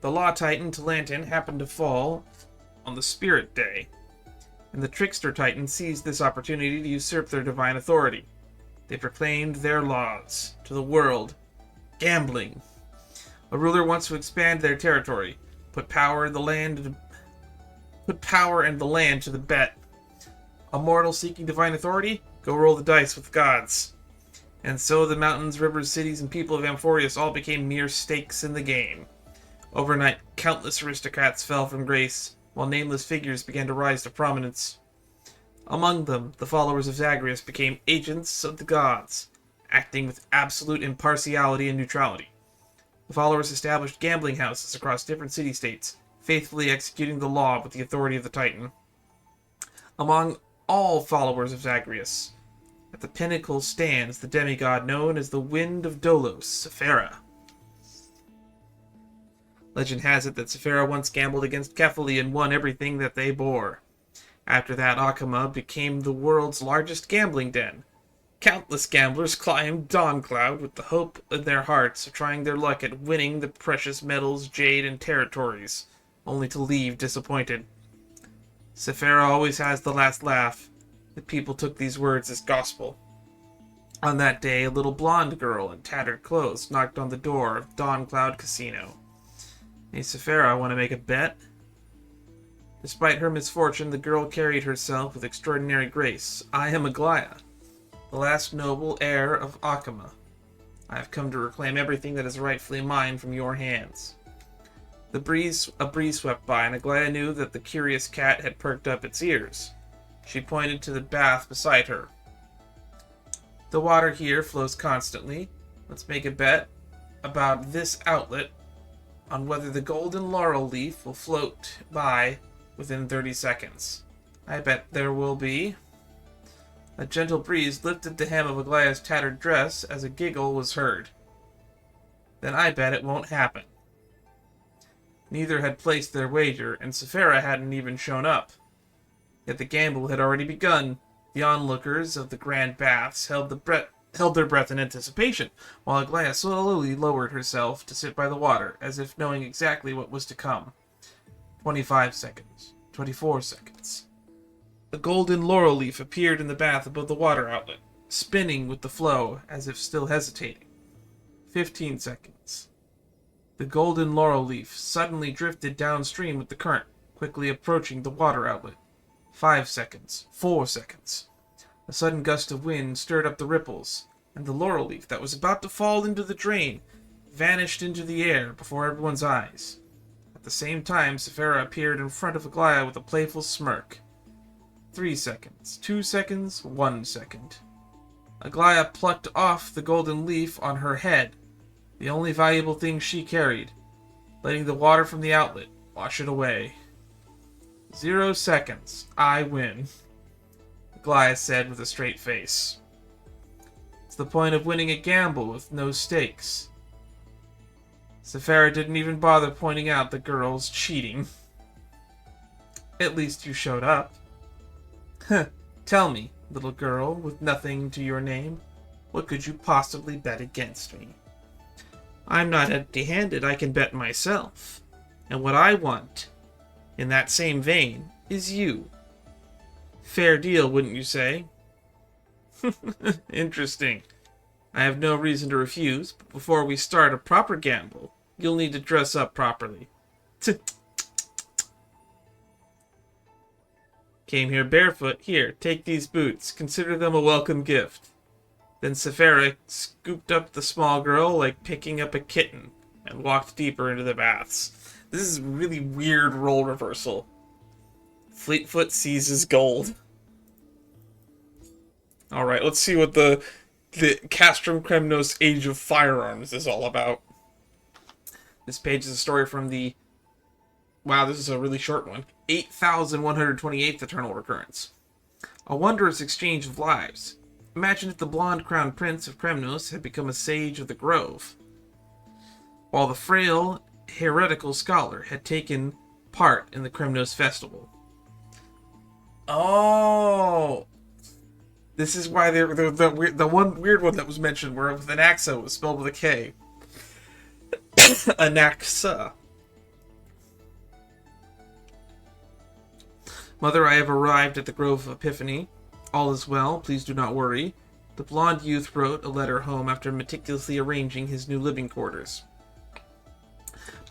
S1: The Law Titan Talantin happened to fall on the Spirit Day, and the Trickster Titan seized this opportunity to usurp their divine authority. They proclaimed their laws to the world. Gambling. A ruler wants to expand their territory, put power and the land to the bet. A mortal seeking divine authority? Go roll the dice with gods. And so the mountains, rivers, cities, and people of Amphoreus all became mere stakes in the game. Overnight, countless aristocrats fell from grace, while nameless figures began to rise to prominence. Among them, the followers of Zagreus became agents of the gods, acting with absolute impartiality and neutrality. The followers established gambling houses across different city-states, faithfully executing the law with the authority of the Titan. Among all followers of Zagreus, at the pinnacle stands the demigod known as the Wind of Dolos, Sephira. Legend has it that Sephira once gambled against Kephali and won everything that they bore. After that, Akama became the world's largest gambling den. Countless gamblers climbed Dawncloud with the hope in their hearts of trying their luck at winning the precious metals, jade, and territories, only to leave disappointed. Sephira always has the last laugh. The people took these words as gospel. On that day, a little blonde girl in tattered clothes knocked on the door of Dawn Cloud Casino. Hey, Sephira, want to make a bet? Despite her misfortune, the girl carried herself with extraordinary grace. I am Aglaia, the last noble heir of Akama. I have come to reclaim everything that is rightfully mine from your hands. A breeze swept by, and Aglaia knew that the curious cat had perked up its ears. She pointed to the bath beside her. The water here flows constantly. Let's make a bet about this outlet on whether the golden laurel leaf will float by within 30 seconds. I bet there will be. A gentle breeze lifted the hem of Aglaia's tattered dress as a giggle was heard. Then I bet it won't happen. Neither had placed their wager, and Sephira hadn't even shown up. Yet the gamble had already begun. The onlookers of the grand baths held their breath in anticipation, while Aglaia slowly lowered herself to sit by the water, as if knowing exactly what was to come. 25 seconds. 24 seconds. A golden laurel leaf appeared in the bath above the water outlet, spinning with the flow, as if still hesitating. 15 seconds. The golden laurel leaf suddenly drifted downstream with the current, quickly approaching the water outlet. 5 seconds. 4 seconds. A sudden gust of wind stirred up the ripples, and the laurel leaf that was about to fall into the drain vanished into the air before everyone's eyes. At the same time, Sephira appeared in front of Aglaia with a playful smirk. 3 seconds. 2 seconds. 1 second. Aglaia plucked off the golden leaf on her head, the only valuable thing she carried, letting the water from the outlet wash it away. 0 seconds. I win, Aglaia said with a straight face. It's the point of winning a gamble with no stakes. Sephira didn't even bother pointing out the girl's cheating. At least you showed up. Tell me, little girl with nothing to your name, what could you possibly bet against me? I'm not empty-handed, I can bet myself. And what I want, in that same vein, is you. Fair deal, wouldn't you say? Interesting. I have no reason to refuse, but before we start a proper gamble, you'll need to dress up properly. Came here barefoot. Here, take these boots. Consider them a welcome gift. Then Sephira scooped up the small girl like picking up a kitten and walked deeper into the baths. This is a really weird role reversal. Fleetfoot seizes gold. Alright, let's see what the Castrum Kremnos Age of Firearms is all about. This page is a story from the... Wow, this is a really short one. 8,128th Eternal Recurrence. A wondrous exchange of lives. Imagine if the blonde crowned prince of Kremnos had become a sage of the grove, while the frail, heretical scholar had taken part in the Kremnos festival. Oh! This is why the one weird one that was mentioned where with an Anaxa was spelled with a K. Anaxa. Mother, I have arrived at the Grove of Epiphany. All is well, please do not worry. The blonde youth wrote a letter home after meticulously arranging his new living quarters.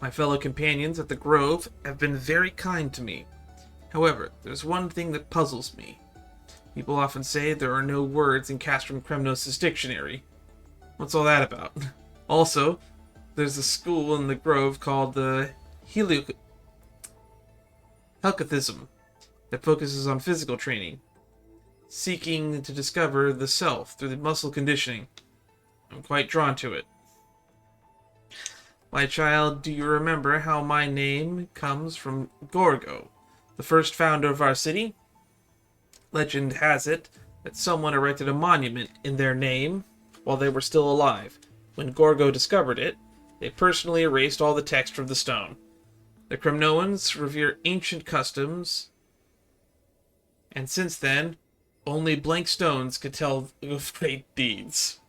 S1: My fellow companions at the Grove have been very kind to me. However, there's one thing that puzzles me. People often say there are no words in Castrum Kremnos' dictionary. What's all that about? Also, there's a school in the Grove called the Helektra that focuses on physical training, seeking to discover the self through the muscle conditioning. I'm quite drawn to it. My child, do you remember how my name comes from Gorgo, the first founder of our city? Legend has it that someone erected a monument in their name while they were still alive. When Gorgo discovered it, they personally erased all the text from the stone. The Kremnoans revere ancient customs, and since then, only blank stones could tell of great deeds.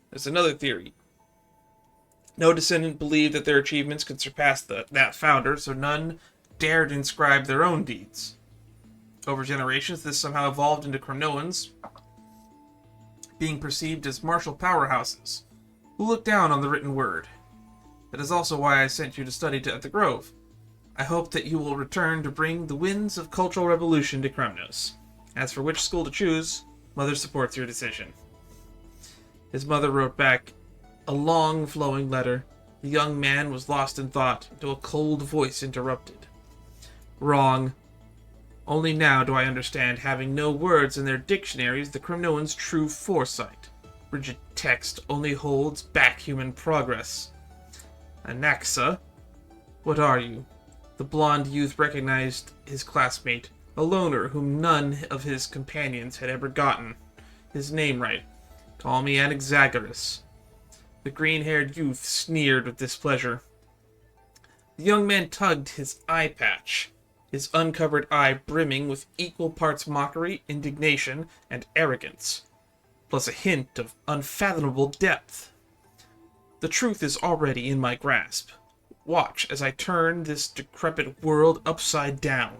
S1: There's another theory. No descendant believed that their achievements could surpass that founder, so none dared inscribe their own deeds. Over generations, this somehow evolved into Kremnoans being perceived as martial powerhouses, who look down on the written word. That is also why I sent you to study at the Grove. I hope that you will return to bring the winds of cultural revolution to Kremnos. As for which school to choose, Mother supports your decision. His mother wrote back a long, flowing letter. The young man was lost in thought until a cold voice interrupted. Wrong. Only now do I understand, having no words in their dictionaries, the Kremnoans' true foresight. Rigid text only holds back human progress. Anaxa? What are you? The blond youth recognized his classmate, a loner whom none of his companions had ever gotten his name right. Call me Anaxagoras. The green-haired youth sneered with displeasure. The young man tugged his eye patch, his uncovered eye brimming with equal parts mockery, indignation, and arrogance, plus a hint of unfathomable depth. The truth is already in my grasp. Watch as I turn this decrepit world upside down.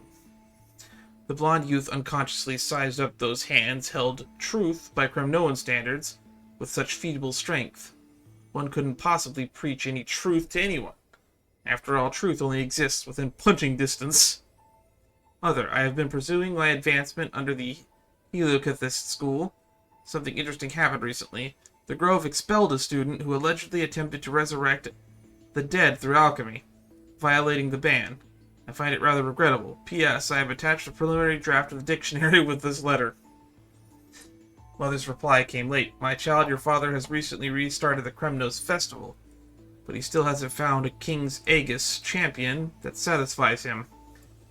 S1: The blond youth unconsciously sized up those hands held truth by Kremnoan standards with such feeble strength. One couldn't possibly preach any truth to anyone. After all, truth only exists within punching distance. Mother, I have been pursuing my advancement under the Heliocathist school. Something interesting happened recently. The Grove expelled a student who allegedly attempted to resurrect the dead through alchemy, violating the ban. I find it rather regrettable. P.S. I have attached a preliminary draft of the dictionary with this letter. Mother's reply came late. My child, your father has recently restarted the Kremnos festival, but he still hasn't found a King's Aegis champion that satisfies him.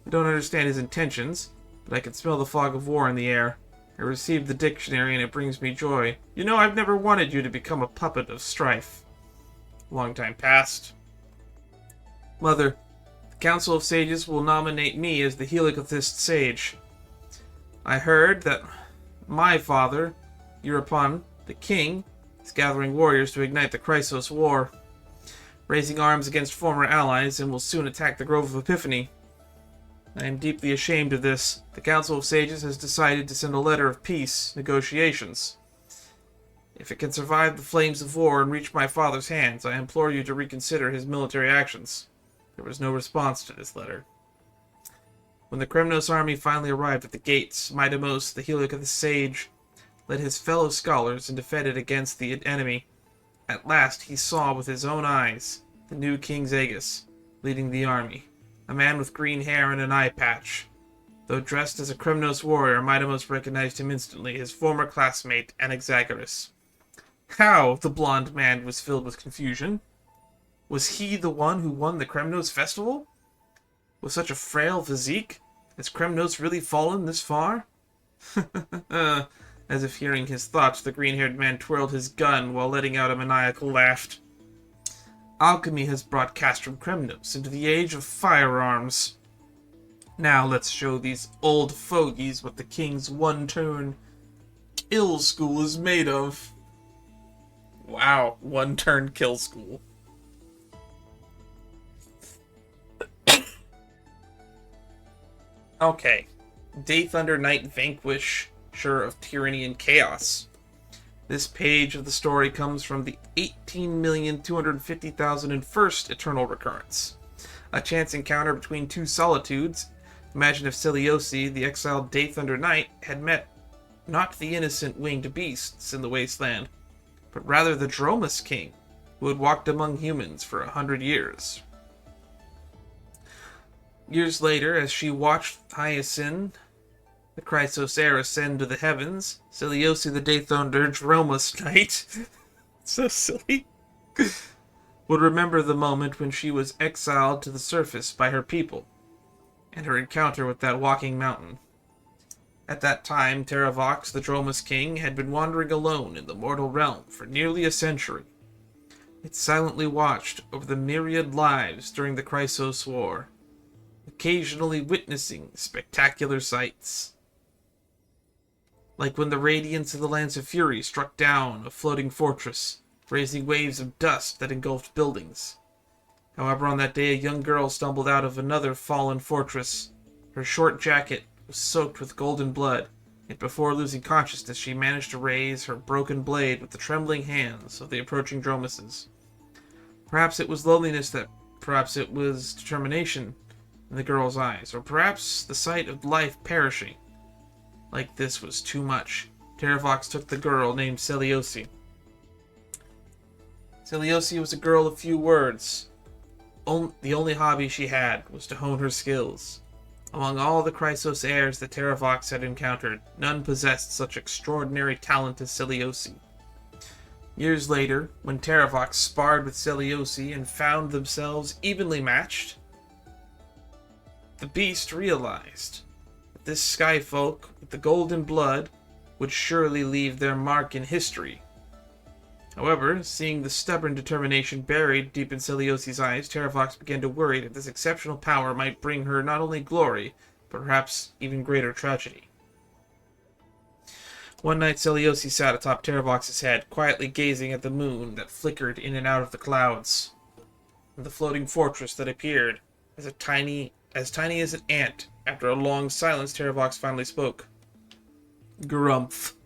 S1: I don't understand his intentions, but I can smell the fog of war in the air. I received the dictionary and it brings me joy. You know, I've never wanted you to become a puppet of strife. Long time past. Mother, the Council of Sages will nominate me as the Heliocathist Sage. I heard that my father, Europon, the king, is gathering warriors to ignite the Chrysos War, raising arms against former allies, and will soon attack the Grove of Epiphany. I am deeply ashamed of this. The Council of Sages has decided to send a letter of peace negotiations. If it can survive the flames of war and reach my father's hands, I implore you to reconsider his military actions. There was no response to this letter. When the Kremnos army finally arrived at the gates, Midamos, the Heliocathist sage, led his fellow scholars and defended against the enemy. At last he saw with his own eyes the new King's Aegis leading the army, a man with green hair and an eye patch. Though dressed as a Kremnos warrior, Midamos recognized him instantly, his former classmate, Anaxagoras. How? The blond man was filled with confusion. Was he the one who won the Kremnos festival? With such a frail physique? Has Kremnos really fallen this far? As if hearing his thoughts, the green-haired man twirled his gun while letting out a maniacal laugh. Alchemy has brought Castrum Kremnos into the age of firearms. Now let's show these old fogies what the king's one-turn kill school is made of. Wow, one-turn kill school. Okay. Daythunder Knight Vanquisher of Tyranny and Chaos. This page of the story comes from the 18,250,001st Eternal Recurrence. A chance encounter between two solitudes. Imagine if Celiosi, the exiled Daythunder Knight, had met not the innocent winged beasts in the wasteland, but rather the Dromus King, who had walked among humans for 100 years. Years later, as she watched Hyacinth, the Chrysos heir, ascend to the heavens, Celiosi the Daythunder Dromus Knight, so silly, would remember the moment when she was exiled to the surface by her people, and her encounter with that walking mountain. At that time, Terravox, the Dromus King, had been wandering alone in the mortal realm for nearly a century. It silently watched over the myriad lives during the Chrysos War, occasionally witnessing spectacular sights. Like when the radiance of the Lance of Fury struck down a floating fortress, raising waves of dust that engulfed buildings. However, on that day, a young girl stumbled out of another fallen fortress. Her short jacket was soaked with golden blood, Yet before losing consciousness, she managed to raise her broken blade with the trembling hands of the approaching Dromuses. Perhaps it was loneliness perhaps it was determination in the girl's eyes, or perhaps the sight of life perishing like this was too much. Terravox took the girl named Seliosi. Seliosi was a girl of few words. The only hobby she had was to hone her skills. Among all the Chrysos heirs that Terravox had encountered, none possessed such extraordinary talent as Seliosi. Years later, when Terravox sparred with Seliosi and found themselves evenly matched, the beast realized that this skyfolk with the golden blood would surely leave their mark in history. However, seeing the stubborn determination buried deep in Seliosi's eyes, Terravox began to worry that this exceptional power might bring her not only glory, but perhaps even greater tragedy. One night, Seliosi sat atop Terravox's head, quietly gazing at the moon that flickered in and out of the clouds, and the floating fortress that appeared as tiny as an ant. After a long silence, Terravox finally spoke. "Grumph.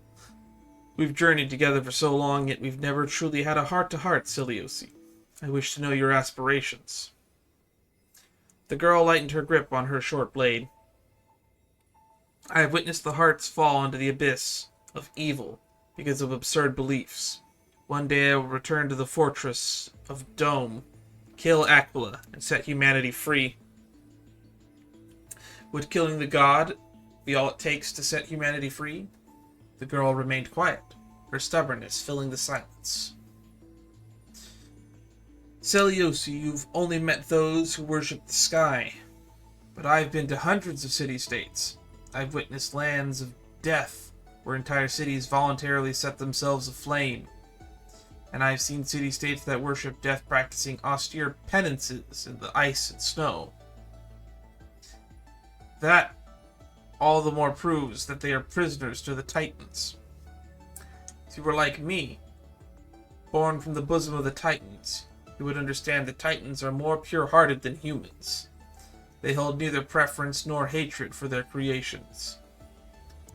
S1: We've journeyed together for so long, yet we've never truly had a heart-to-heart, Seliosi. I wish to know your aspirations." The girl lightened her grip on her short blade. "I have witnessed the hearts fall into the abyss of evil because of absurd beliefs. One day I will return to the fortress of Dome, kill Aquila, and set humanity free." Would killing the god be all it takes to set humanity free? The girl remained quiet, her stubbornness filling the silence. "Seliosi, you've only met those who worship the sky, but I've been to hundreds of city-states. I've witnessed lands of death, where entire cities voluntarily set themselves aflame. And I've seen city-states that worship death practicing austere penances in the ice and snow. That all the more proves that they are prisoners to the Titans. If you were like me, born from the bosom of the Titans, you would understand that Titans are more pure-hearted than humans. They hold neither preference nor hatred for their creations.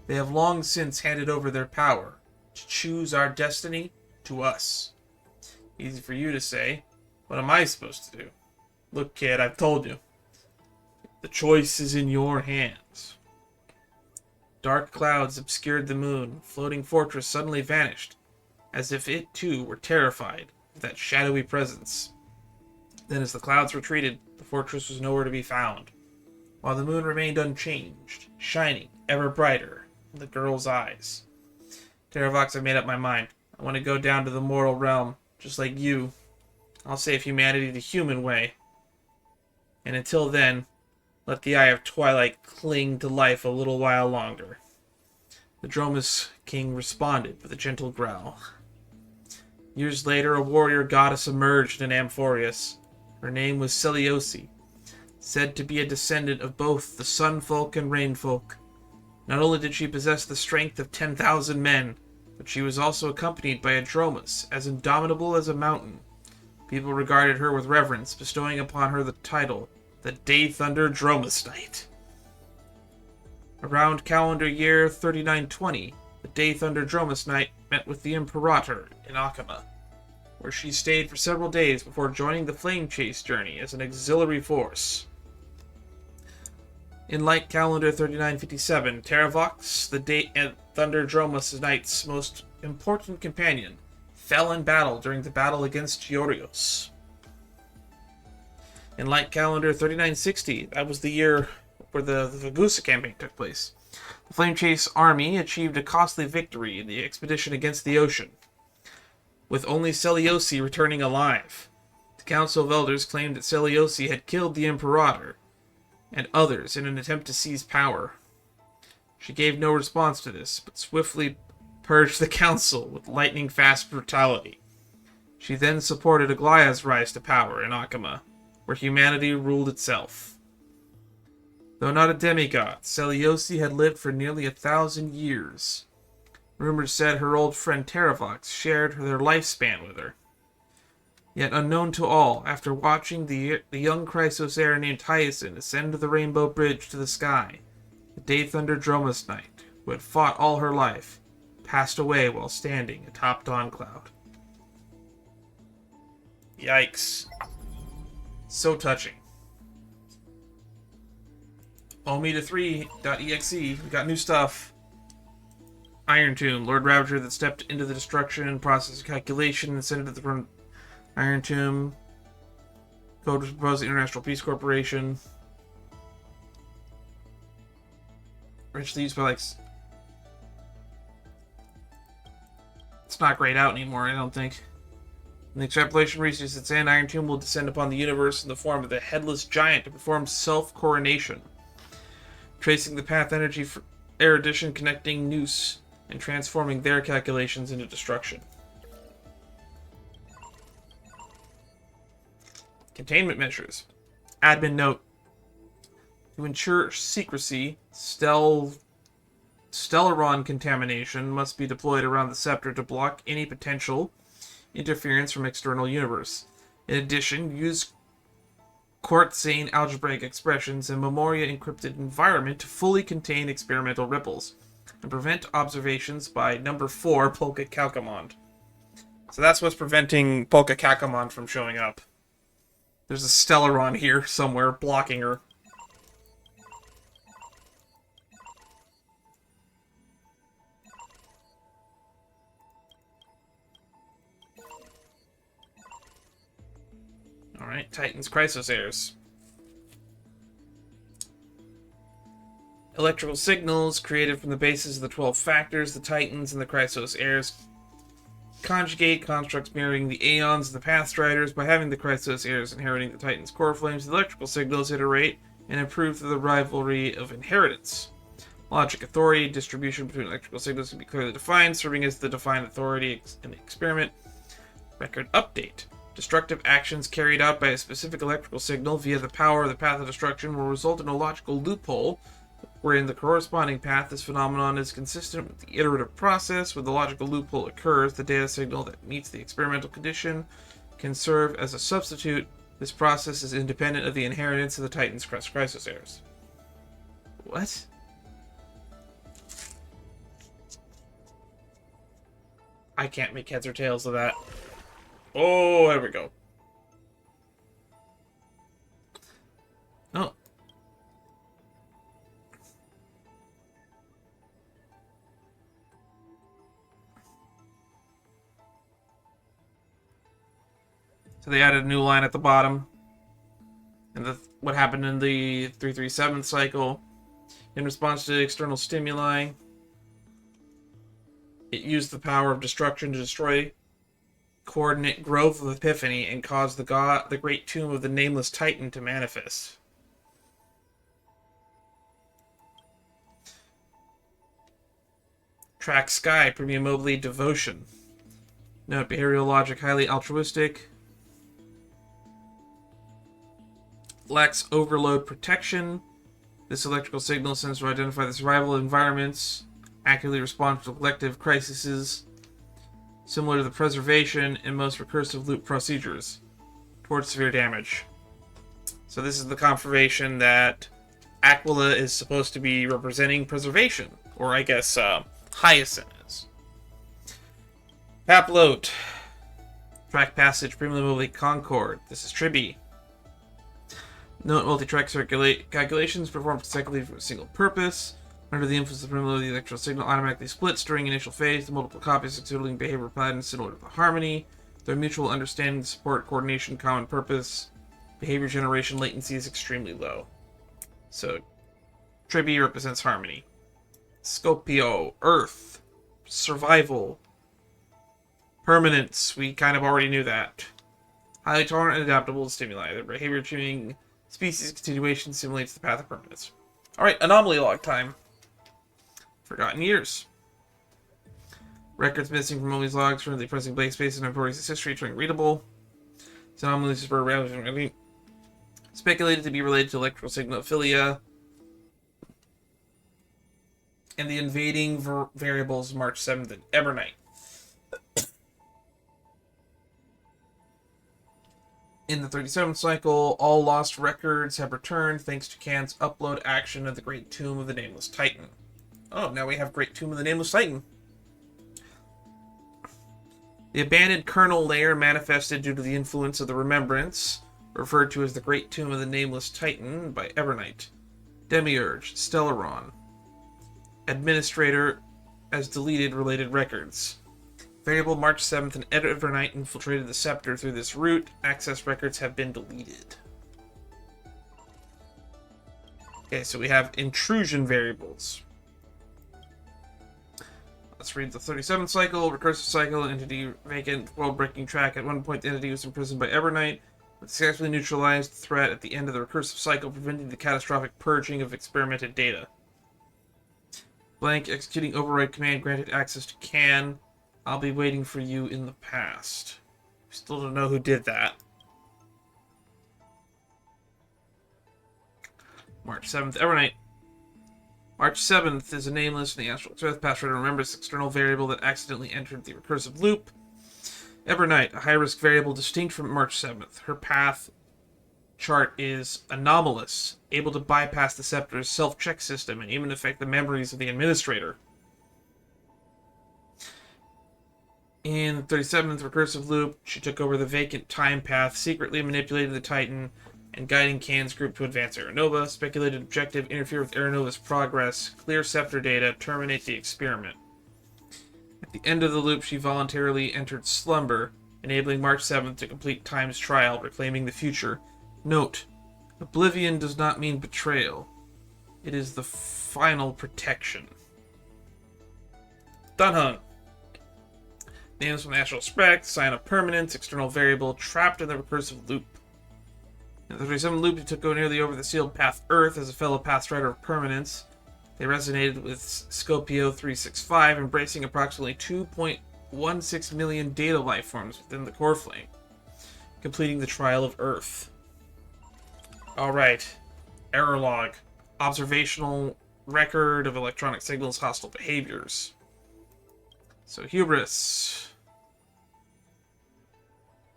S1: They have long since handed over their power to choose our destiny to us. Easy for you to say. What am I supposed to do? Look, kid, I've told you. The choice is in your hands." Dark clouds obscured the moon. Floating fortress suddenly vanished, as if it too were terrified of that shadowy presence. Then as the clouds retreated, the fortress was nowhere to be found, while the moon remained unchanged, shining ever brighter in the girl's eyes. "Terravox, I've made up my mind. I want to go down to the mortal realm, just like you. I'll save humanity the human way. And until then, let the Eye of Twilight cling to life a little while longer." The Dromus King responded with a gentle growl. Years later, a warrior goddess emerged in Amphoreus. Her name was Seliosi, said to be a descendant of both the Sun Folk and Rain Folk. Not only did she possess the strength of 10,000 men, but she was also accompanied by a Dromus as indomitable as a mountain. People regarded her with reverence, bestowing upon her the title the Daythunder Dromus Knight. Around calendar year 3920, the Daythunder Dromus Knight met with the Imperator in Akama, where she stayed for several days before joining the Flame Chase journey as an auxiliary force. In like calendar 3957, Terravox, the Daythunder Dromus Knight's most important companion, fell in battle during the battle against Giorios. In like calendar 3960, that was the year where the Vagusa campaign took place. The Flame Chase army achieved a costly victory in the expedition against the ocean, with only Seliosi returning alive. The Council of Elders claimed that Seliosi had killed the Imperator and others in an attempt to seize power. She gave no response to this, but swiftly purged the Council with lightning-fast brutality. She then supported Aglaya's rise to power in Akama, where humanity ruled itself. Though not a demigod, Seliosi had lived for nearly 1,000 years. Rumors said her old friend Terravox shared their lifespan with her. Yet unknown to all, after watching the young Chrysos heir named Hyacinth ascend the Rainbow Bridge to the sky, the Daythunder Dromus Knight who had fought all her life, passed away while standing atop Dawn Cloud. Yikes. So touching. Detla-me13.exe. We got new stuff. Iron Tomb. Lord Ravager that stepped into the destruction process of calculation and sent it to the Iron Tomb. Code was proposed to the International Peace Corporation. Richly used by like... It's not grayed out anymore, I don't think. In the extrapolation reaches its end, Iron Tomb will descend upon the universe in the form of the Headless Giant to perform self-coronation. Tracing the path energy for erudition, connecting Noose, and transforming their calculations into destruction. Containment measures. Admin note. To ensure secrecy, Stellaron contamination must be deployed around the scepter to block any potential interference from external universe. In addition, use quartzane algebraic expressions and Memoria encrypted environment to fully contain experimental ripples and prevent observations by number 4 Polka Calcamond. So that's what's preventing Polka Calcamond from showing up. There's a Stellaron here somewhere blocking her. Alright, Titans Chrysos heirs. Electrical signals created from the bases of the 12 factors, the Titans and the Chrysos heirs conjugate constructs mirroring the Aeons of the Pathstriders. By having the Chrysos heirs inheriting the Titans' core flames, the electrical signals iterate and improve through the rivalry of inheritance. Logic authority distribution between electrical signals can be clearly defined, serving as the defined authority in the experiment. Record update. Destructive actions carried out by a specific electrical signal via the power of the path of destruction will result in a logical loophole wherein the corresponding path. This phenomenon is consistent with the iterative process. When the logical loophole occurs, the data signal that meets the experimental condition can serve as a substitute. This process is independent of the inheritance of the Titans' Chrysos heirs. What? I can't make heads or tails of that. Oh, there we go. Oh. So they added a new line at the bottom. And what happened in the 337 cycle. In response to external stimuli, it used the power of destruction to destroy coordinate Grove of Epiphany and cause the great tomb of the Nameless Titan to manifest. Track Sky, Premium Mobley Devotion. Note, behavioral logic highly altruistic. Lacks overload protection. This electrical signal sends to identify the survival environments, accurately respond to collective crises, similar to the preservation and most recursive loop procedures, towards severe damage. So this is the confirmation that Aquila is supposed to be representing preservation, or I guess Hyacinth is. Paploat. Track Passage, Preliminary Concord. This is Tribi. Note, multi-track calculations performed consecutively for a single purpose. Under the influence of the preliminary, the electrical signal automatically splits during initial phase. The multiple copies exhibiting behavior patterns similar to the harmony. Their mutual understanding, support, coordination, common purpose. Behavior generation latency is extremely low. So, Tribi represents harmony. Scopio, Earth, survival, permanence. We kind of already knew that. Highly tolerant and adaptable to stimuli. Their behavior tuning species continuation simulates the path of permanence. Alright, anomaly log time. Forgotten years. Records missing from all these logs, currently pressing blank space in Amphoreus' history, turning readable. These anomalies spur around speculated to be related to electrical signalophilia and the invading variables March 7th and Evernight. In the 37th cycle, all lost records have returned thanks to Can's upload action of the Great Tomb of the Nameless Titan. Oh, now we have Great Tomb of the Nameless Titan. The abandoned kernel layer manifested due to the influence of the Remembrance, referred to as the Great Tomb of the Nameless Titan by Evernight. Demiurge, Stellaron. Administrator as deleted related records. Variable March 7th and Evernight infiltrated the scepter through this route. Access records have been deleted. Okay, so we have intrusion variables. Let's read the 37th cycle, recursive cycle, entity vacant, world-breaking track. At one point, the entity was imprisoned by Evernight, but successfully neutralized the threat at the end of the recursive cycle, preventing the catastrophic purging of experimented data. Blank, executing override command granted access to Can. I'll be waiting for you in the past. We still don't know who did that. March 7th, Evernight. March 7th is a nameless in the astral earth password and remembers external variable that accidentally entered the recursive loop. Evernight, a high-risk variable distinct from March 7th. Her path chart is anomalous, able to bypass the Scepter's self-check system and even affect the memories of the Administrator. In the 37th recursive loop, she took over the vacant time path, secretly manipulated the Titan, and guiding Can's group to advance Aeronova. Speculated objective, interfere with Aeronova's progress, clear Scepter data, terminate the experiment. At the end of the loop, she voluntarily entered slumber, enabling March 7th to complete Time's trial, reclaiming the future. Note, Oblivion does not mean betrayal. It is the final protection. Dunhung. Names from Astral Spec, sign of permanence, external variable, trapped in the recursive loop. In the 37 loop, he took nearly over the sealed path Earth as a fellow pathstrider of permanence. They resonated with Scopio-365, embracing approximately 2.16 million data lifeforms within the core flame, completing the trial of Earth. Alright. Error log. Observational record of electronic signals, hostile behaviors. So, Hubris.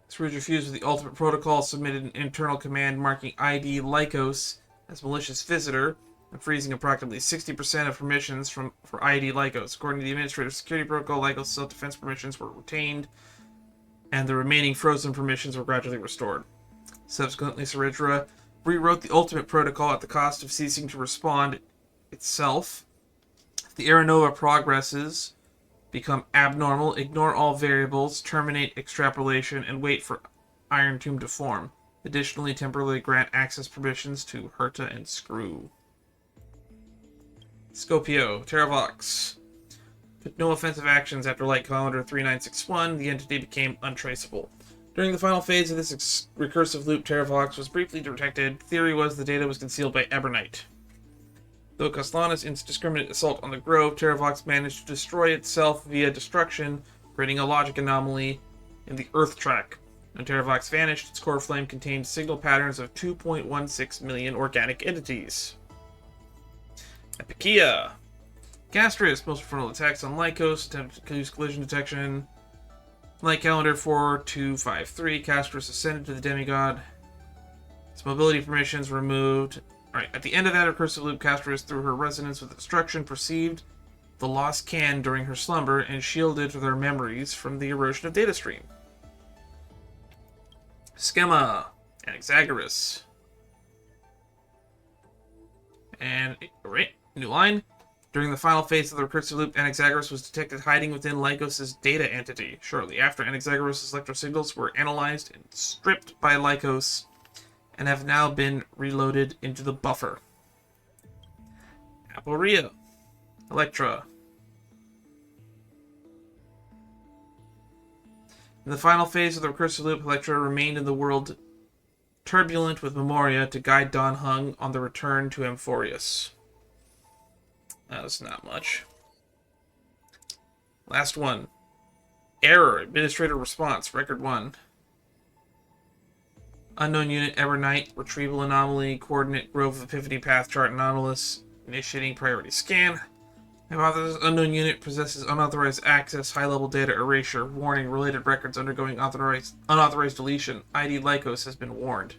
S1: Cerydra fused with the Ultimate Protocol, submitted an internal command marking ID Lycos as malicious visitor, and freezing approximately 60% of permissions for ID Lycos. According to the Administrative Security Protocol, Lycos' self-defense permissions were retained, and the remaining frozen permissions were gradually restored. Subsequently, Cerydra rewrote the Ultimate Protocol at the cost of ceasing to respond itself. If the Aeronova progresses become abnormal, ignore all variables, terminate extrapolation, and wait for Iron Tomb to form. Additionally, temporarily grant access permissions to Herta and Screw. Scopio, Terravox. Took no offensive actions after Light Kilometer 3961, the entity became untraceable. During the final phase of this recursive loop, Terravox was briefly detected. Theory was the data was concealed by Evernight. Though Castellana's indiscriminate assault on the Grove, Terravox managed to destroy itself via destruction, creating a logic anomaly in the Earth track. When Terravox vanished, its core flame contained signal patterns of 2.16 million organic entities. Epikea. Gastrius, most frontal attacks on Lycos, attempted to use collision detection. Light Calendar 4253, Gastrius ascended to the demigod. Its mobility permissions were removed. Alright, at the end of that recursive loop, Gastrius, through her resonance with destruction, perceived the lost Can during her slumber and shielded their memories from the erosion of data stream. Schema and Exagoras. And, alright, new line. During the final phase of the recursive loop, Anaxagoras was detected hiding within Lycos' data entity. Shortly after, Anaxagoras' electrosignals were analyzed and stripped by Lycos, and have now been reloaded into the buffer. Amphoreus. Helektra. In the final phase of the recursive loop, Helektra remained in the world turbulent with Memoria to guide Don Hung on the return to Amphoreus. That's not much. Last one. Error. Administrator response. Record 1. Unknown unit, Evernight, retrieval anomaly, coordinate Grove of Epiphany path chart anomalous, initiating priority scan. Hypothesis, unknown unit possesses unauthorized access, high-level data erasure, warning, related records undergoing unauthorized deletion. ID Lycos has been warned.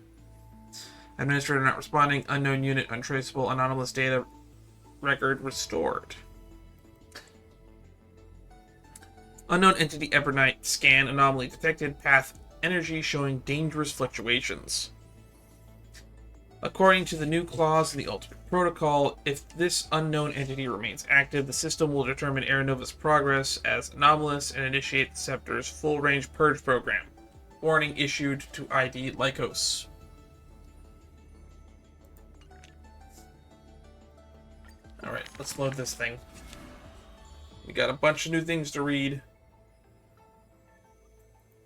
S1: Administrator not responding, unknown unit, untraceable, anomalous data record restored. Unknown entity Evernight scan anomaly detected. Path energy showing dangerous fluctuations. According to the new clause in the Ultimate Protocol, if this unknown entity remains active, the system will determine Aranova's progress as anomalous and initiate the Scepter's full-range purge program. Warning issued to ID Lycos. Alright, let's load this thing. We got a bunch of new things to read.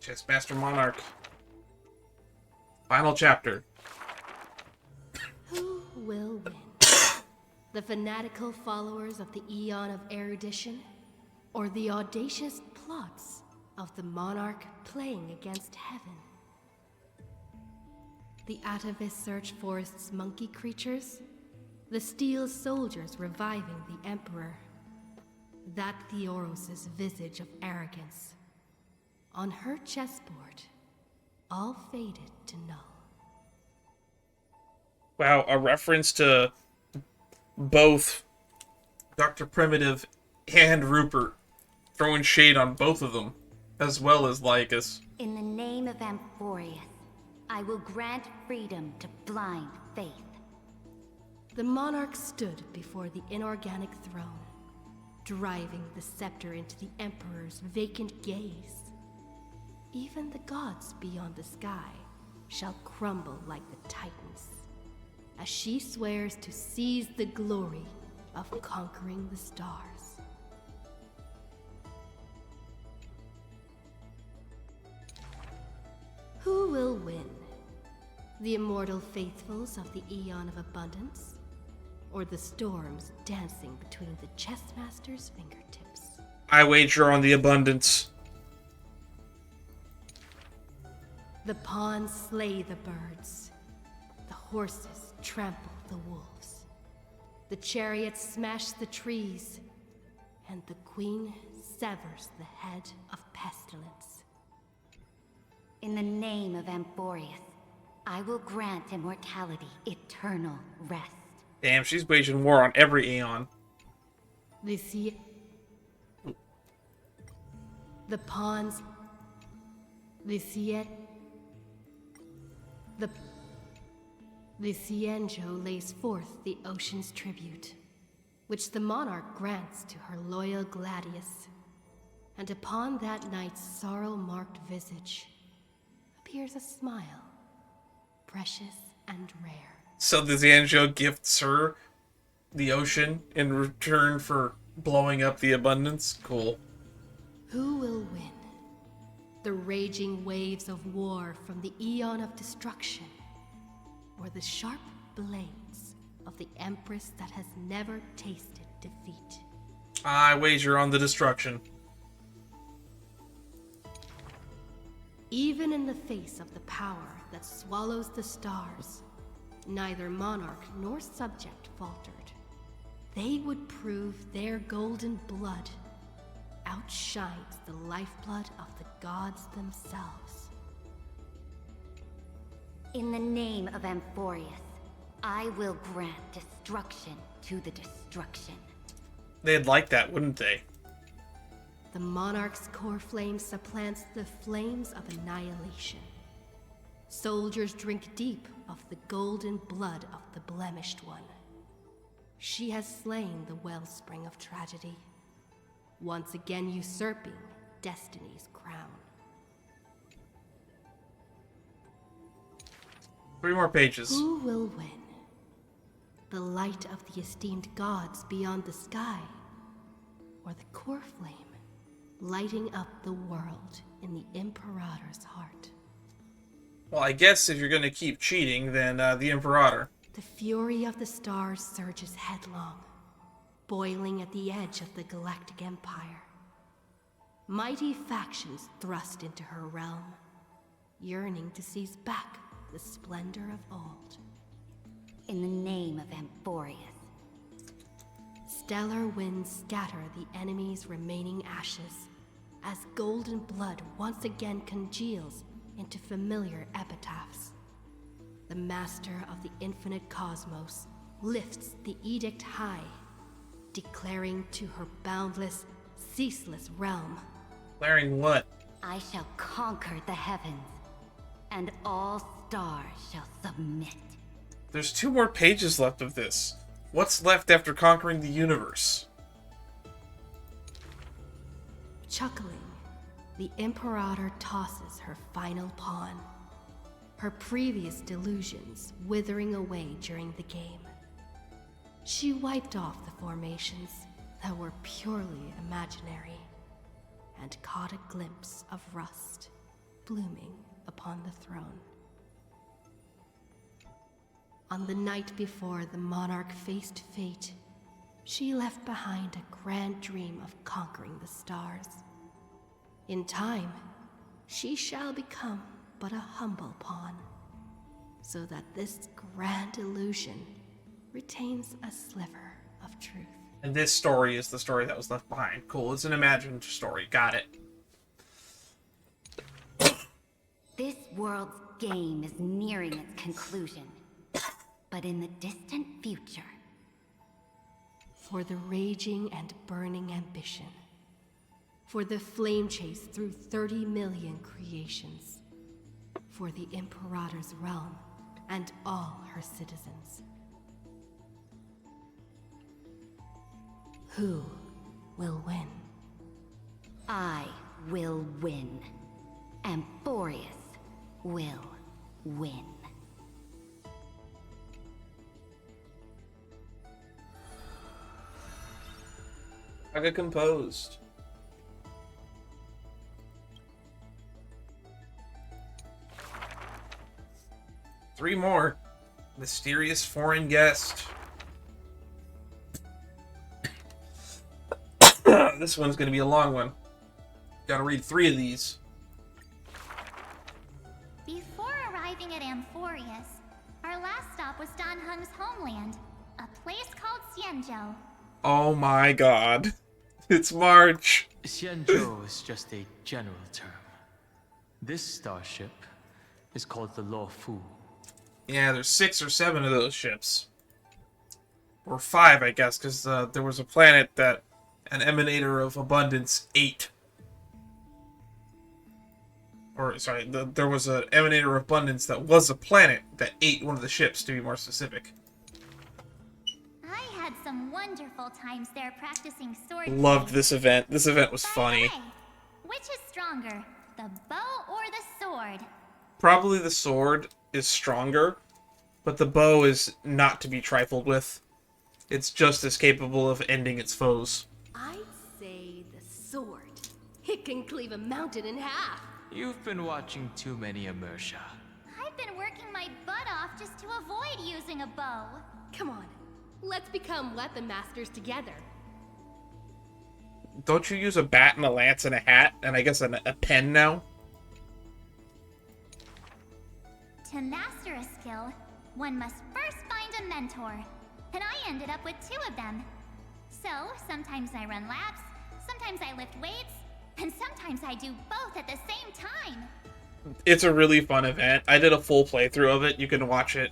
S1: Chessmaster Monarch. Final chapter.
S5: Who will win? The fanatical followers of the Eon of Erudition? Or the audacious plots of the Monarch playing against heaven? The Atavis search forest's monkey creatures? The Steel soldiers reviving the Emperor? That Theoros's visage of arrogance? On her chessboard, all faded to null.
S1: Wow, a reference to both Dr. Primitive and Rupert, throwing shade on both of them, as well as Lycus.
S10: In the name of Amphoreus, I will grant freedom to blind faith.
S5: The monarch stood before the inorganic throne, driving the scepter into the Emperor's vacant gaze. Even the gods beyond the sky shall crumble like the Titans, as she swears to seize the glory of conquering the stars. Who will win? The immortal faithfuls of the Eon of Abundance? Or the storms dancing between the chessmaster's fingertips?
S1: I wager on the Abundance.
S5: The pawns slay the birds. The horses trample the wolves. The chariots smash the trees. And the queen severs the head of pestilence.
S10: In the name of Amphoreus, I will grant immortality eternal rest.
S1: Damn, she's waging war on every Aeon.
S5: The pawns... The Cienjo lays forth the ocean's tribute, which the monarch grants to her loyal Gladius. And upon that night's sorrow-marked visage appears a smile, precious and rare.
S1: So the Zanjo gifts her the ocean in return for blowing up the Abundance? Cool.
S5: Who will win? The raging waves of war from the Eon of Destruction? Or the sharp blades of the Empress that has never tasted defeat?
S1: I wager on the Destruction.
S5: Even in the face of the power that swallows the stars, neither monarch nor subject faltered. They would prove their golden blood outshines the lifeblood of the gods themselves.
S10: In the name of Amphoreus, I will grant destruction to the destruction.
S1: They'd like that, wouldn't they?
S5: The monarch's core flame supplants the flames of annihilation. Soldiers drink deep of the golden blood of the blemished one. She has slain the wellspring of tragedy, once again usurping destiny's crown.
S1: 3 more pages.
S5: Who will win? The light of the esteemed gods beyond the sky, or the core flame lighting up the world in the Imperator's heart?
S1: Well, I guess if you're gonna keep cheating, then the Imperator.
S5: The fury of the stars surges headlong, boiling at the edge of the galactic empire. Mighty factions thrust into her realm, yearning to seize back the splendor of old.
S10: In the name of Amphoreus.
S5: Stellar winds scatter the enemy's remaining ashes, as golden blood once again congeals into familiar epitaphs. The master of the infinite cosmos lifts the edict high, declaring to her boundless, ceaseless realm
S1: Declaring what?
S10: I shall conquer the heavens, and all stars shall submit.
S1: There's 2 more pages left of this. What's left after conquering the universe?
S5: Chuckling, the Imperator tosses her final pawn. Her previous delusions withering away during the game. She wiped off the formations that were purely imaginary, and caught a glimpse of rust blooming upon the throne. On the night before the monarch faced fate, she left behind a grand dream of conquering the stars. In time, she shall become but a humble pawn, so that this grand illusion retains a sliver of truth.
S1: And this story is the story that was left behind. Cool, it's an imagined story. Got it.
S10: This world's game is nearing its conclusion, but in the distant future,
S5: for the raging and burning ambition, for the flame chase through 30 million creations, for the Imperator's realm and all her citizens. Who will win?
S10: I will win. Amphoreus will win.
S1: Saga composed. Three more. Mysterious foreign guest. This one's going to be a long one. Gotta read 3 of these.
S3: Before arriving at Amphoreus, our last stop was Dan Heng's homeland, a place called Xianzhou.
S1: Oh my god. It's March.
S4: Xianzhou is just a general term. This starship is called the Luofu.
S1: Yeah, there's 6 or 7 of those ships. Or 5, I guess, because there was a planet that an Emanator of Abundance ate. Or, sorry, there was an Emanator of Abundance that was a planet that ate one of the ships, to be more specific.
S3: I had some wonderful times there practicing sword.
S1: Loved this event. This event was funny.
S3: Hey, which is stronger, the bow or the sword?
S1: Probably the sword is stronger, but the bow is not to be trifled with. It's just as capable of ending its foes.
S5: I'd say the sword. It can cleave a mountain in half.
S4: You've been watching too many Immersia.
S3: I've been working my butt off just to avoid using a bow.
S5: Come on, let's become weapon masters together.
S1: Don't you use a bat and a lance and a hat, and I guess a pen now?
S3: To master a skill, one must first find a mentor. And I ended up with 2 of them. So, sometimes I run laps, sometimes I lift weights, and sometimes I do both at the same time.
S1: It's a really fun event. I did a full playthrough of it. You can watch it.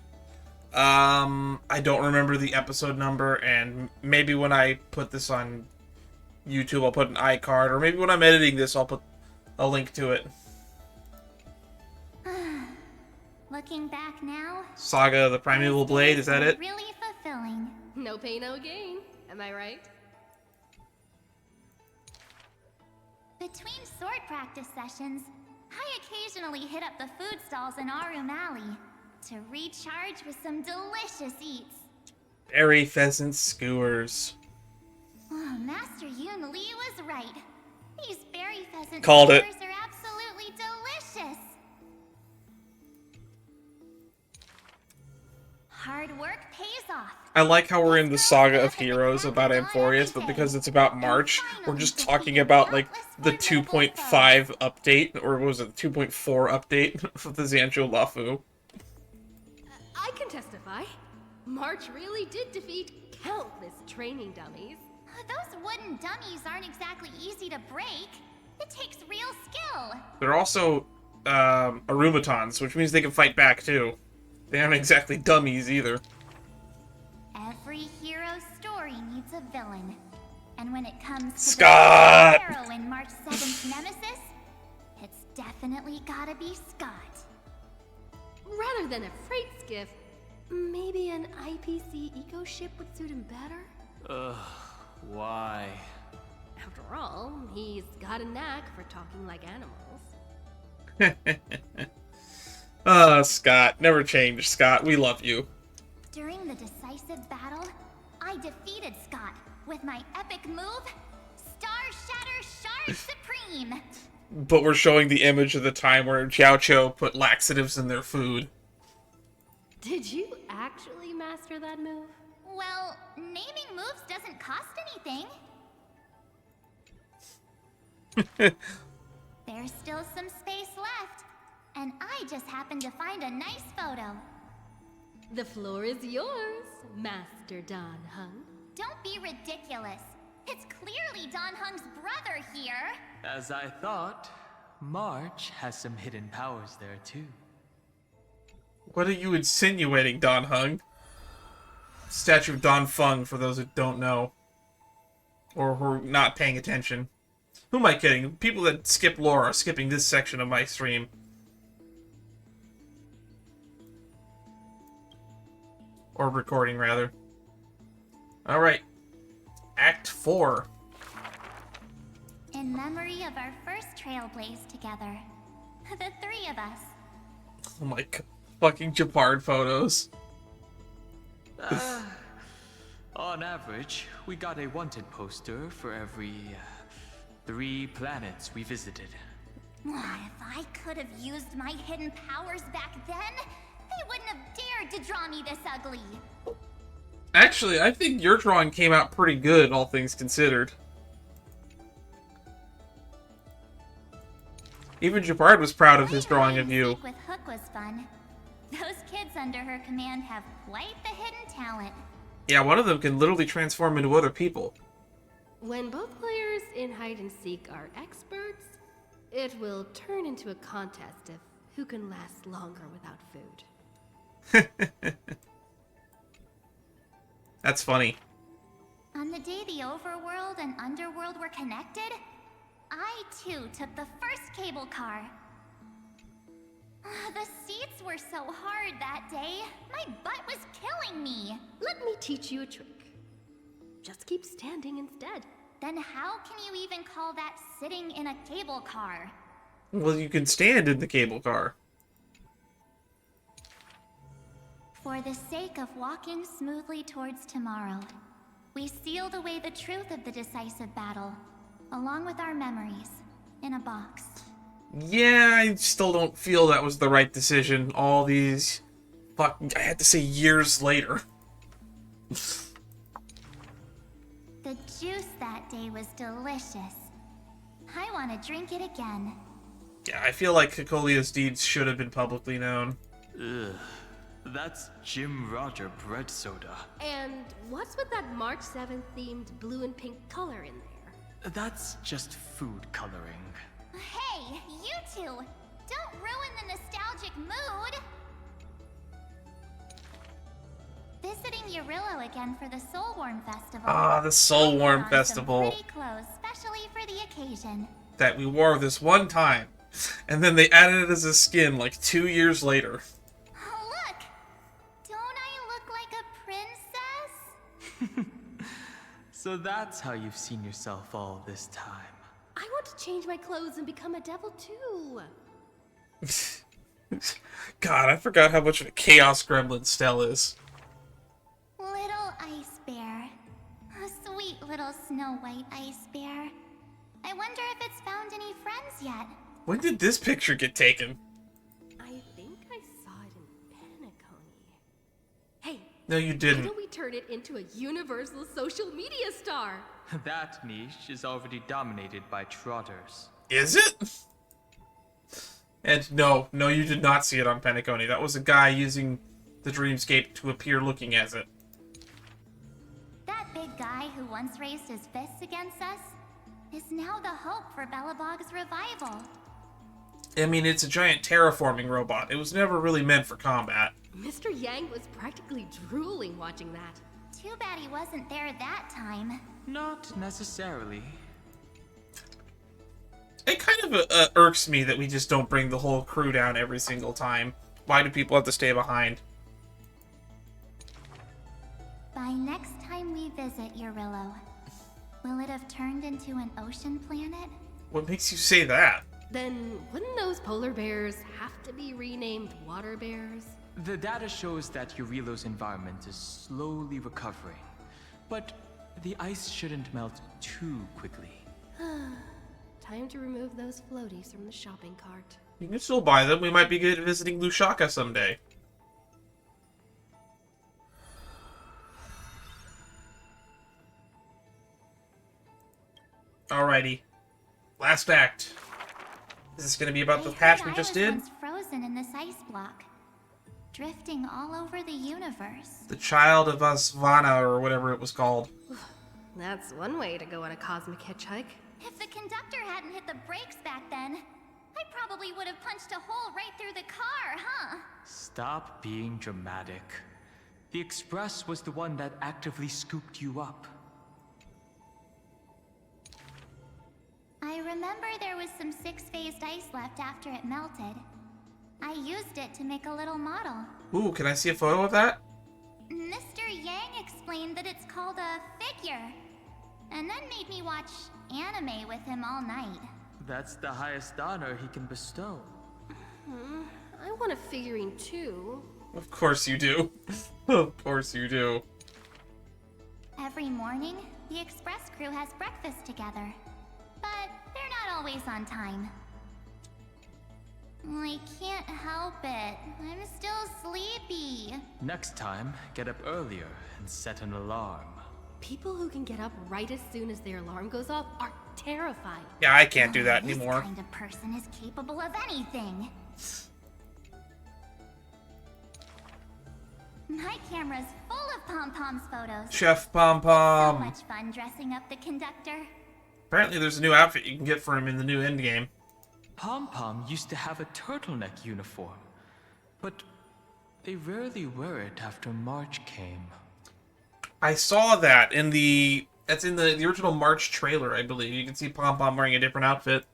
S1: I don't remember the episode number, and maybe when I put this on YouTube, I'll put an iCard, or maybe when I'm editing this, I'll put a link to it.
S3: Looking back now,
S1: Saga, the Primeval Blade, is that it?
S3: Really fulfilling.
S5: No pain, no gain. Am I right?
S3: Between sword practice sessions, I occasionally hit up the food stalls in Arum Alley to recharge with some delicious eats.
S1: Berry pheasant skewers.
S3: Oh, Master Yun Li was right. These berry pheasant
S1: Called it.
S3: skewers are absolutely delicious. Hard work pays off.
S1: I like how we're in the Saga of Heroes about Amphoreus, but because it's about March, we're just talking about, like, the 2.5 update, or was it the 2.4 update of the Xianzhou Luofu.
S5: I can testify. March really did defeat countless training dummies.
S3: Those wooden dummies aren't exactly easy to break. It takes real skill.
S1: They're also Arumatons, which means they can fight back, too. They aren't exactly dummies, either.
S3: Every hero's story needs a villain. And when it comes to
S1: Scott!
S3: the heroine March 7th nemesis, it's definitely gotta be Scott.
S5: Rather than a freight skiff, maybe an IPC eco ship would suit him better?
S4: Ugh, why?
S5: After all, he's got a knack for talking like animals.
S1: Scott. Never change, Scott. We love you.
S3: During the decisive battle, I defeated Scott with my epic move, Star Shatter Shard Supreme.
S1: But we're showing the image of the time where Jiao Cho put laxatives in their food.
S5: Did you actually master that move?
S3: Well, naming moves doesn't cost anything. There's still some space left, and I just happened to find a nice photo.
S5: The floor is yours, Master Dan Heng.
S3: Don't be ridiculous. It's clearly Dan Heng's brother here.
S4: As I thought, March has some hidden powers there too.
S1: What are you insinuating, Dan Heng? Statue of Dan Feng, for those who don't know. Or who are not paying attention. Who am I kidding? People that skip lore are skipping this section of my stream. Or recording, rather. Alright. Act 4.
S3: In memory of our first trailblaze together. The three of us.
S1: Oh my god. Fucking Japard photos.
S4: On average, we got a wanted poster for every 3 planets we visited.
S3: If I could have used my hidden powers back then, they wouldn't have dared to draw me this ugly.
S1: Actually, I think your drawing came out pretty good, all things considered. Even Japard was proud of his drawing of you.
S3: With Hook was fun. Those kids under her command have quite the hidden talent.
S1: Yeah, one of them can literally transform into other people.
S5: When both players in hide and seek are experts, it will turn into a contest of who can last longer without food.
S1: That's funny.
S3: On the day the overworld and underworld were connected, I too took the first cable car. The seats were so hard that day, my butt was killing me.
S5: Let me teach you a trick. Just keep standing instead.
S3: Then how can you even call that sitting in a cable car?
S1: Well, you can stand in the cable car.
S3: For the sake of walking smoothly towards tomorrow, we sealed away the truth of the decisive battle, along with our memories, in a box.
S1: Yeah, I still don't feel that was the right decision. All these... Fuck, I had to say years later.
S3: The juice that day was delicious. I want to drink it again.
S1: Yeah, I feel like Kikolia's deeds should have been publicly known.
S4: Ugh, that's Jim Roger bread soda.
S5: And what's with that March 7th themed blue and pink color in there?
S4: That's just food coloring.
S3: Hey, you two! Don't ruin the nostalgic mood! Visiting Urillo again for the Soulworm Festival.
S1: Ah, the Soulworm Festival.
S3: Pretty clothes, specially for the occasion.
S1: That we wore this one time. And then they added it as a skin like 2 years later.
S3: Oh, look! Don't I look like a princess?
S4: So that's how you've seen yourself all this time.
S5: I want to change my clothes and become a devil too.
S1: God, I forgot how much of a chaos gremlin Stell is.
S3: Little ice bear. A sweet little Snow White ice bear. I wonder if it's found any friends yet.
S1: When did this picture get taken?
S5: I think I saw it in Penacony. Hey,
S1: No, you
S5: why
S1: didn't.
S5: don't we turn it into a universal social media star?
S4: That niche is already dominated by trotters.
S1: Is it? And no, you did not see it on Penacony. That was a guy using the Dreamscape to appear looking as it.
S3: That big guy who once raised his fists against us is now the hope for Belobog's revival.
S1: I mean, it's a giant terraforming robot. It was never really meant for combat.
S5: Mr. Yang was practically drooling watching that.
S3: Too bad he wasn't there that time.
S4: Not necessarily.
S1: It kind of irks me that we just don't bring the whole crew down every single time. Why do people have to stay behind?
S3: By next time we visit Eurillo, will it have turned into an ocean planet?
S1: What makes you say that?
S5: Then wouldn't those polar bears have to be renamed water bears?
S4: The data shows that Eurillo's environment is slowly recovering, but the ice shouldn't melt too quickly.
S5: Time to remove those floaties from the shopping cart.
S1: You can still buy them. We might be good at visiting Lusaka someday. Alrighty. Last act. Is this going to be about the patch we just did?
S3: I was frozen in this ice block, drifting all over the universe.
S1: The Child of Asvana, or whatever it was called.
S5: That's one way to go on a cosmic hitchhike.
S3: If the conductor hadn't hit the brakes back then, I probably would have punched a hole right through the car, huh?
S4: Stop being dramatic. The Express was the one that actively scooped you up.
S3: I remember there was some six-phased ice left after it melted. I used it to make a little model.
S1: Ooh, can I see a photo of that?
S3: Mr. Yang explained that it's called a figure, and then made me watch anime with him all night.
S4: That's the highest honor he can bestow.
S5: I want a figurine too.
S1: Of course you do. Of course you do.
S3: Every morning, the Express crew has breakfast together, but they're not always on time. I can't help it. I'm still sleepy.
S4: Next time, get up earlier and set an alarm.
S5: People who can get up right as soon as their alarm goes off are terrifying.
S1: Yeah, I can't do that anymore.
S3: This kind of person is capable of anything. My camera's full of Pom-Pom's photos.
S1: Chef Pom-Pom.
S3: So much fun dressing up the conductor.
S1: Apparently there's a new outfit you can get for him in the new endgame.
S4: Pom-Pom used to have a turtleneck uniform, but they rarely wear it after March came.
S1: I saw that in the... That's in the original March trailer, I believe. You can see Pom-Pom wearing a different outfit.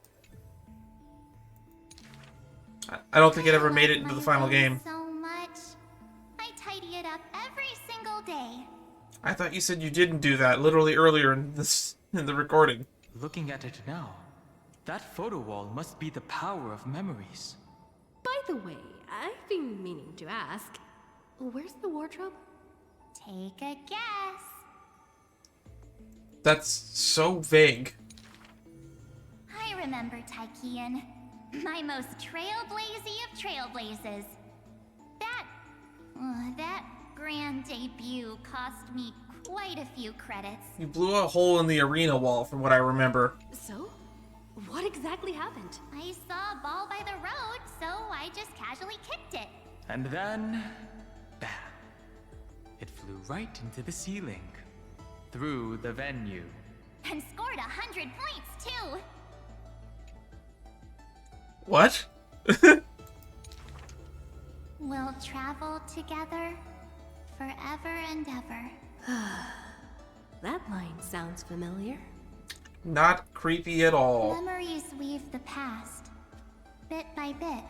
S1: I don't think it ever made it into the final game.
S3: So much. I tidy it up every single day.
S1: I thought you said you didn't do that literally earlier in the recording.
S4: Looking at it now, that photo wall must be the power of memories.
S5: By the way, I've been meaning to ask, where's the wardrobe?
S3: Take a guess.
S1: That's so vague.
S3: I remember Tykean, my most trailblazy of trailblazes. That grand debut cost me quite a few credits.
S1: You blew a hole in the arena wall, from what I remember.
S5: So? What exactly happened?
S3: I saw a ball by the road, so I just casually kicked it.
S4: And then, bam! It flew right into the ceiling, through the venue.
S3: And scored 100 points, too!
S1: What?
S3: We'll travel together forever and ever.
S5: That line sounds familiar.
S1: Not creepy at all.
S3: Memories weave the past, bit by bit.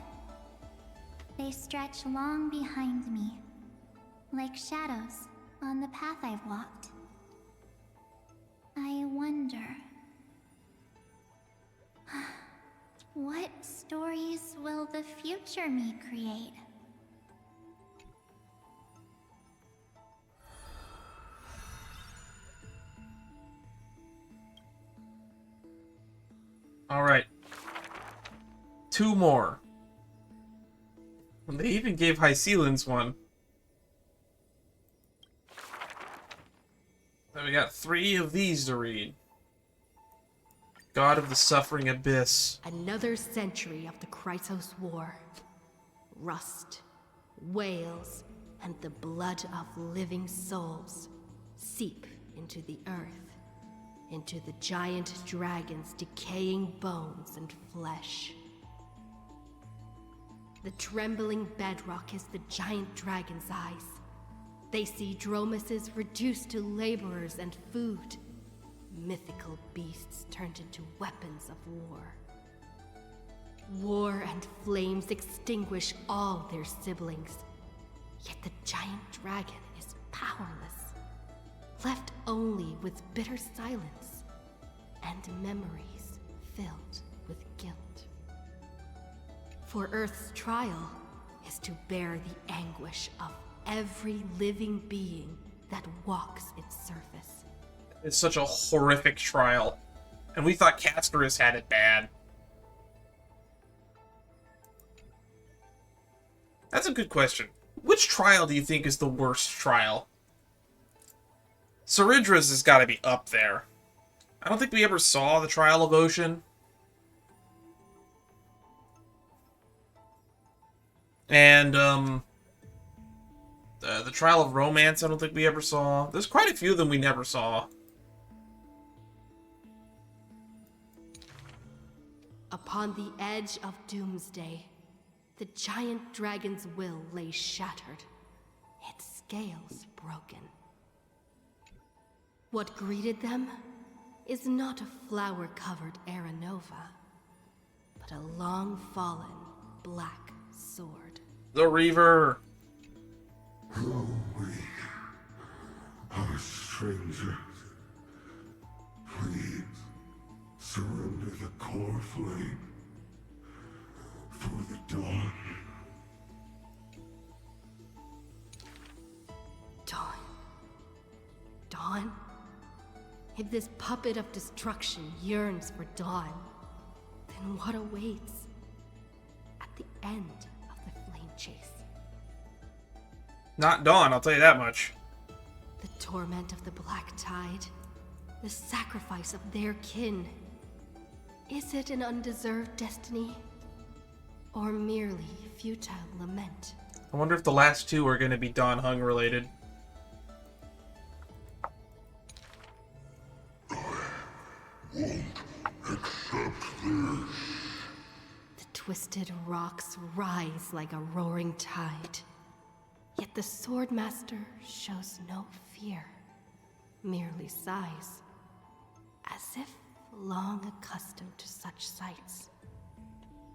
S3: They stretch long behind me, like shadows on the path I've walked. I wonder, what stories will the future me create?
S1: Alright. 2 more. And they even gave Hycealans one. Then we got 3 of these to read. God of the Suffering Abyss.
S5: Another century of the Chrysos War. Rust, wails, and the blood of living souls seep into the earth, into the giant dragon's decaying bones and flesh. The trembling bedrock is the giant dragon's eyes, They see dromuses reduced to laborers and food. Mythical beasts turned into weapons of war. War and flames extinguish all their siblings. Yet the giant dragon is powerless, left only with bitter silence and memories filled with guilt. For Earth's trial is to bear the anguish of every living being that walks its surface.
S1: It's such a horrific trial. And we thought Castorus had it bad. That's a good question. Which trial do you think is the worst trial? Cerydra's has got to be up there. I don't think we ever saw the Trial of Ocean. And, the Trial of Romance, I don't think we ever saw. There's quite a few of them we never saw.
S5: Upon the edge of doomsday, the giant dragon's will lay shattered, its scales broken. What greeted them is not a flower-covered Aranova, but a long-fallen black sword.
S1: The Reaver!
S8: Oh, we are strangers. Please surrender the core flame for the dawn.
S5: Dawn. Dawn? If this puppet of destruction yearns for dawn, then what awaits at the end of the flame chase?
S1: Not dawn, I'll tell you that much.
S5: The torment of the Black Tide, the sacrifice of their kin. Is it an undeserved destiny, or merely futile lament?
S1: I wonder if the last two are going to be Dawn Hung related.
S8: Won't accept this.
S5: The twisted rocks rise like a roaring tide. Yet the Swordmaster shows no fear, merely sighs, as if long accustomed to such sights.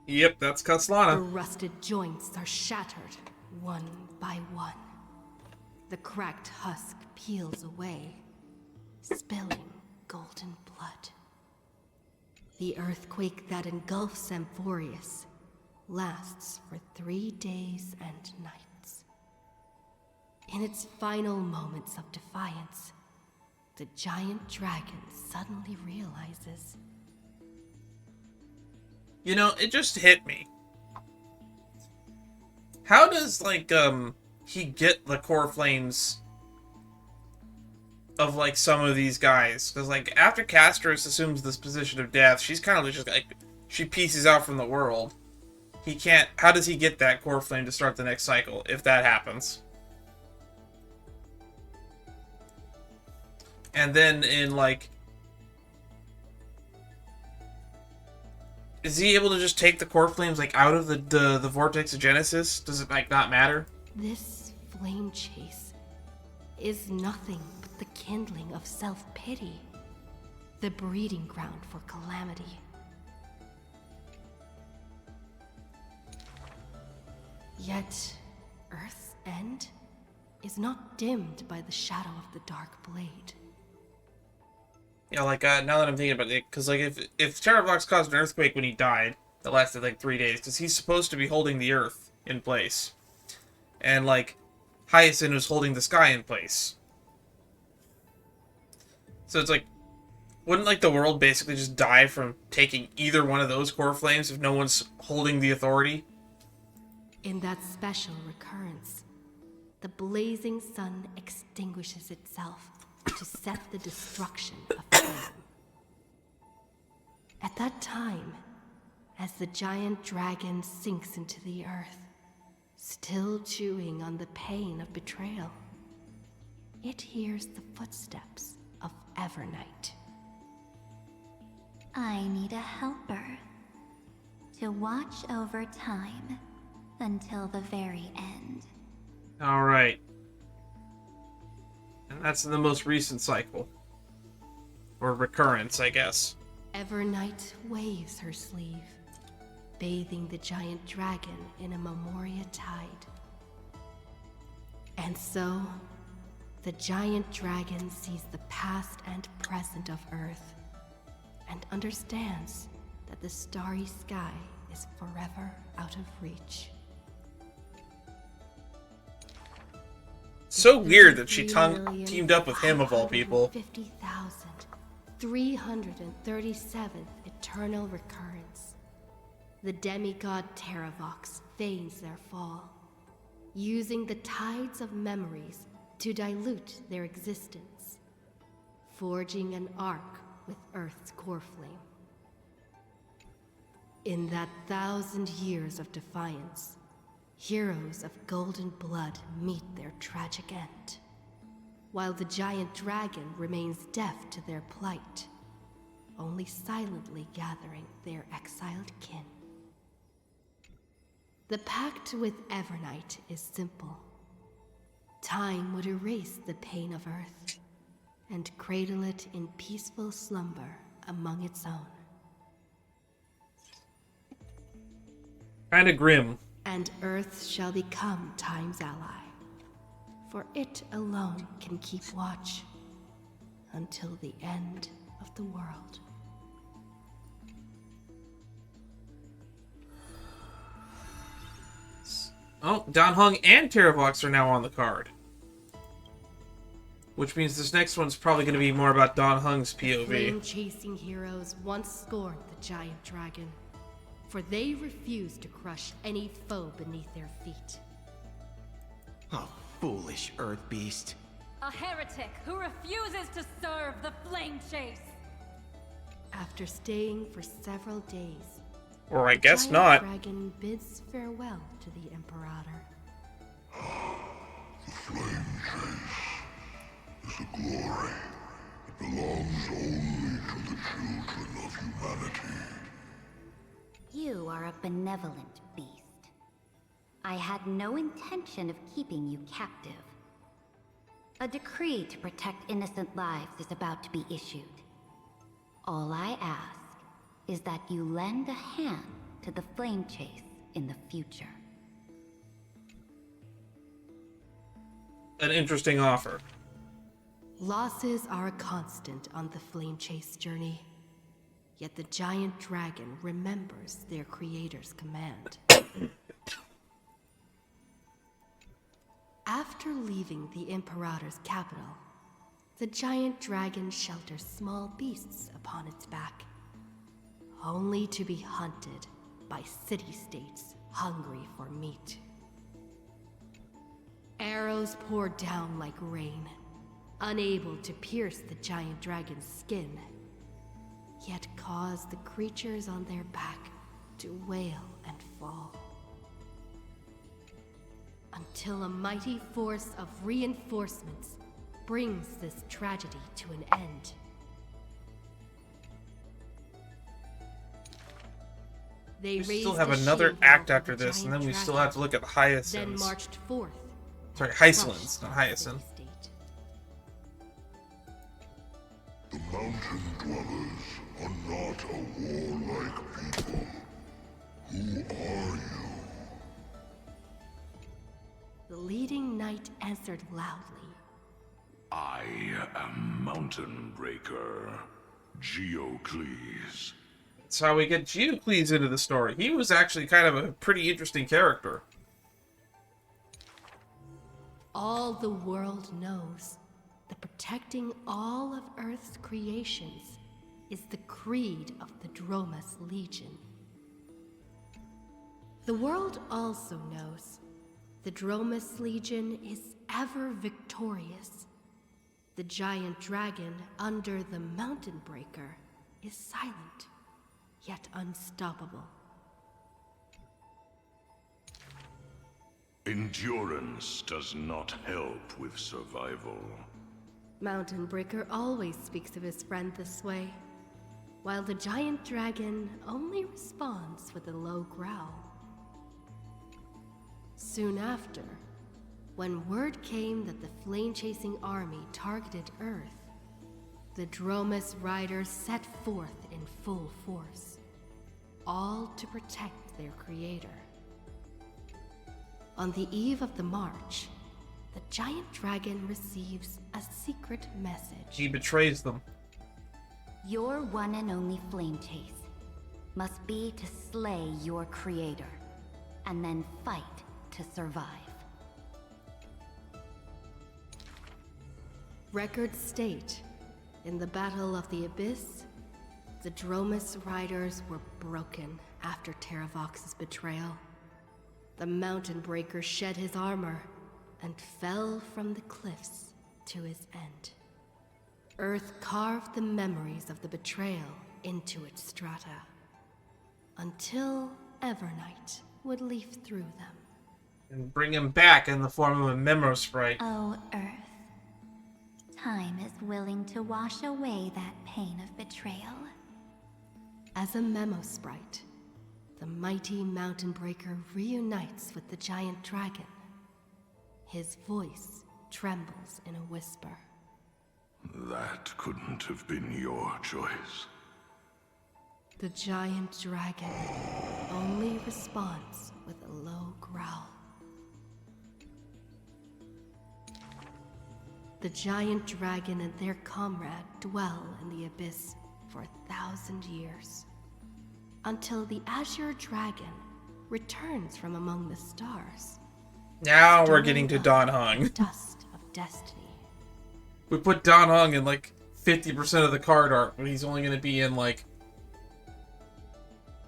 S1: Yep, that's Kaslana.
S5: The rusted joints are shattered, one by one. The cracked husk peels away, spilling golden blood. The earthquake that engulfs Amphoreus lasts for 3 days and nights. In its final moments of defiance, the giant dragon suddenly realizes...
S1: You know, it just hit me. How does, like, he get the core flames of, like, some of these guys? Because, like, after Castorus assumes this position of death, she's kind of just, like, she pieces out from the world. He can't... How does he get that core flame to start the next cycle, if that happens? And then in, like... Is he able to just take the core flames, like, out of the vortex of Genesis? Does it, like, not matter?
S5: This flame chase is nothing but the kindling of self-pity, the breeding ground for calamity. Yet, Earth's end is not dimmed by the shadow of the dark blade.
S1: Yeah, like, now that I'm thinking about it, because, like, if Terrorblocks caused an earthquake when he died, that lasted, like, 3 days, because he's supposed to be holding the Earth in place. And, like, Hyacinth was holding the sky in place. So it's like, wouldn't, like, the world basically just die from taking either one of those core flames if no one's holding the authority?
S5: In that special recurrence, the blazing sun extinguishes itself to set the destruction of flame. At that time, as the giant dragon sinks into the earth, still chewing on the pain of betrayal, it hears the footsteps of Evernight.
S3: I need a helper to watch over time until the very end.
S1: Alright. And that's in the most recent cycle. Or recurrence, I guess.
S5: Evernight waves her sleeve, bathing the giant dragon in a Memoria tide. And so, the giant dragon sees the past and present of Earth, and understands that the starry sky is forever out of reach.
S1: So weird that she teamed up with him of all people.
S5: 337th eternal recurrence. The demigod Terravox feigns their fall, using the tides of memories to dilute their existence, forging an arc with Earth's core flame. In that 1,000 years of defiance, heroes of golden blood meet their tragic end, while the giant dragon remains deaf to their plight, only silently gathering their exiled kin. The pact with Evernight is simple. Time would erase the pain of Earth and cradle it in peaceful slumber among its own.
S1: Kinda grim.
S5: And Earth shall become Time's ally, for it alone can keep watch until the end of the world.
S1: Oh, Dan Heng and Terravox are now on the card. Which means this next one's probably going to be more about Dan Heng's POV.
S5: Flame-chasing heroes once scorned the giant dragon, for they refused to crush any foe beneath their feet.
S19: A foolish earth beast.
S17: A heretic who refuses to serve the flame chase.
S5: After staying for several days,
S1: or I guess
S5: giant
S1: not.
S5: Dragon bids farewell to the Imperator.
S20: The flame chase is a glory that belongs only to the children of humanity.
S10: You are a benevolent beast. I had no intention of keeping you captive. A decree to protect innocent lives is about to be issued. All I ask is that you lend a hand to the flame chase in the future.
S1: An interesting offer.
S5: Losses are a constant on the flame chase journey. Yet the giant dragon remembers their creator's command. After leaving the Imperator's capital, the giant dragon shelters small beasts upon its back, only to be hunted by city-states hungry for meat. Arrows pour down like rain, unable to pierce the giant dragon's skin, yet cause the creatures on their back to wail and fall. Until a mighty force of reinforcements brings this tragedy to an end. They
S1: We still have another act after this, and then we still have to look at the Hyacinths.
S5: Then marched forth.
S1: Sorry, Hyacinths, not Hyacinth.
S20: The mountain dwellers are not a warlike people. Who are you?
S5: The leading knight answered loudly.
S20: I am Mountain Breaker, Geocles.
S1: That's how we get Geocles into the story. He was actually kind of a pretty interesting character.
S5: All the world knows that protecting all of Earth's creations is the creed of the Dromas Legion. The world also knows the Dromas Legion is ever victorious. The giant dragon under the Mountain Breaker is silent, yet unstoppable.
S20: Endurance does not help with survival.
S5: Mountain Breaker always speaks of his friend this way, while the giant dragon only responds with a low growl. Soon after, When word came that the flame-chasing army targeted Earth, the Dromus riders set forth in full force, all to protect their creator. On the eve of the march, the giant dragon receives a secret message.
S1: He betrays them.
S10: Your one and only flame chase must be to slay your creator, and then fight to survive.
S5: Records state, in the Battle of the Abyss, the Dromus riders were broken after Terravox's betrayal. The Mountain Breaker shed his armor and fell from the cliffs to his end. Earth carved the memories of the betrayal into its strata, until Evernight would leaf through them.
S1: And bring him back in the form of a memo sprite.
S3: Oh, Earth. Time is willing to wash away that pain of betrayal.
S5: As a memo sprite, the mighty Mountain Breaker reunites with the giant dragon. His voice trembles in a whisper.
S20: That couldn't have been your choice.
S5: The giant dragon only responds with a low growl. The giant dragon and their comrade dwell in the abyss for 1,000 years, until the Azure Dragon returns from among the stars.
S1: Now we're getting to Don Hung.
S5: Dust of destiny.
S1: We put Don Hung in like 50% of the card art, but he's only going to be in like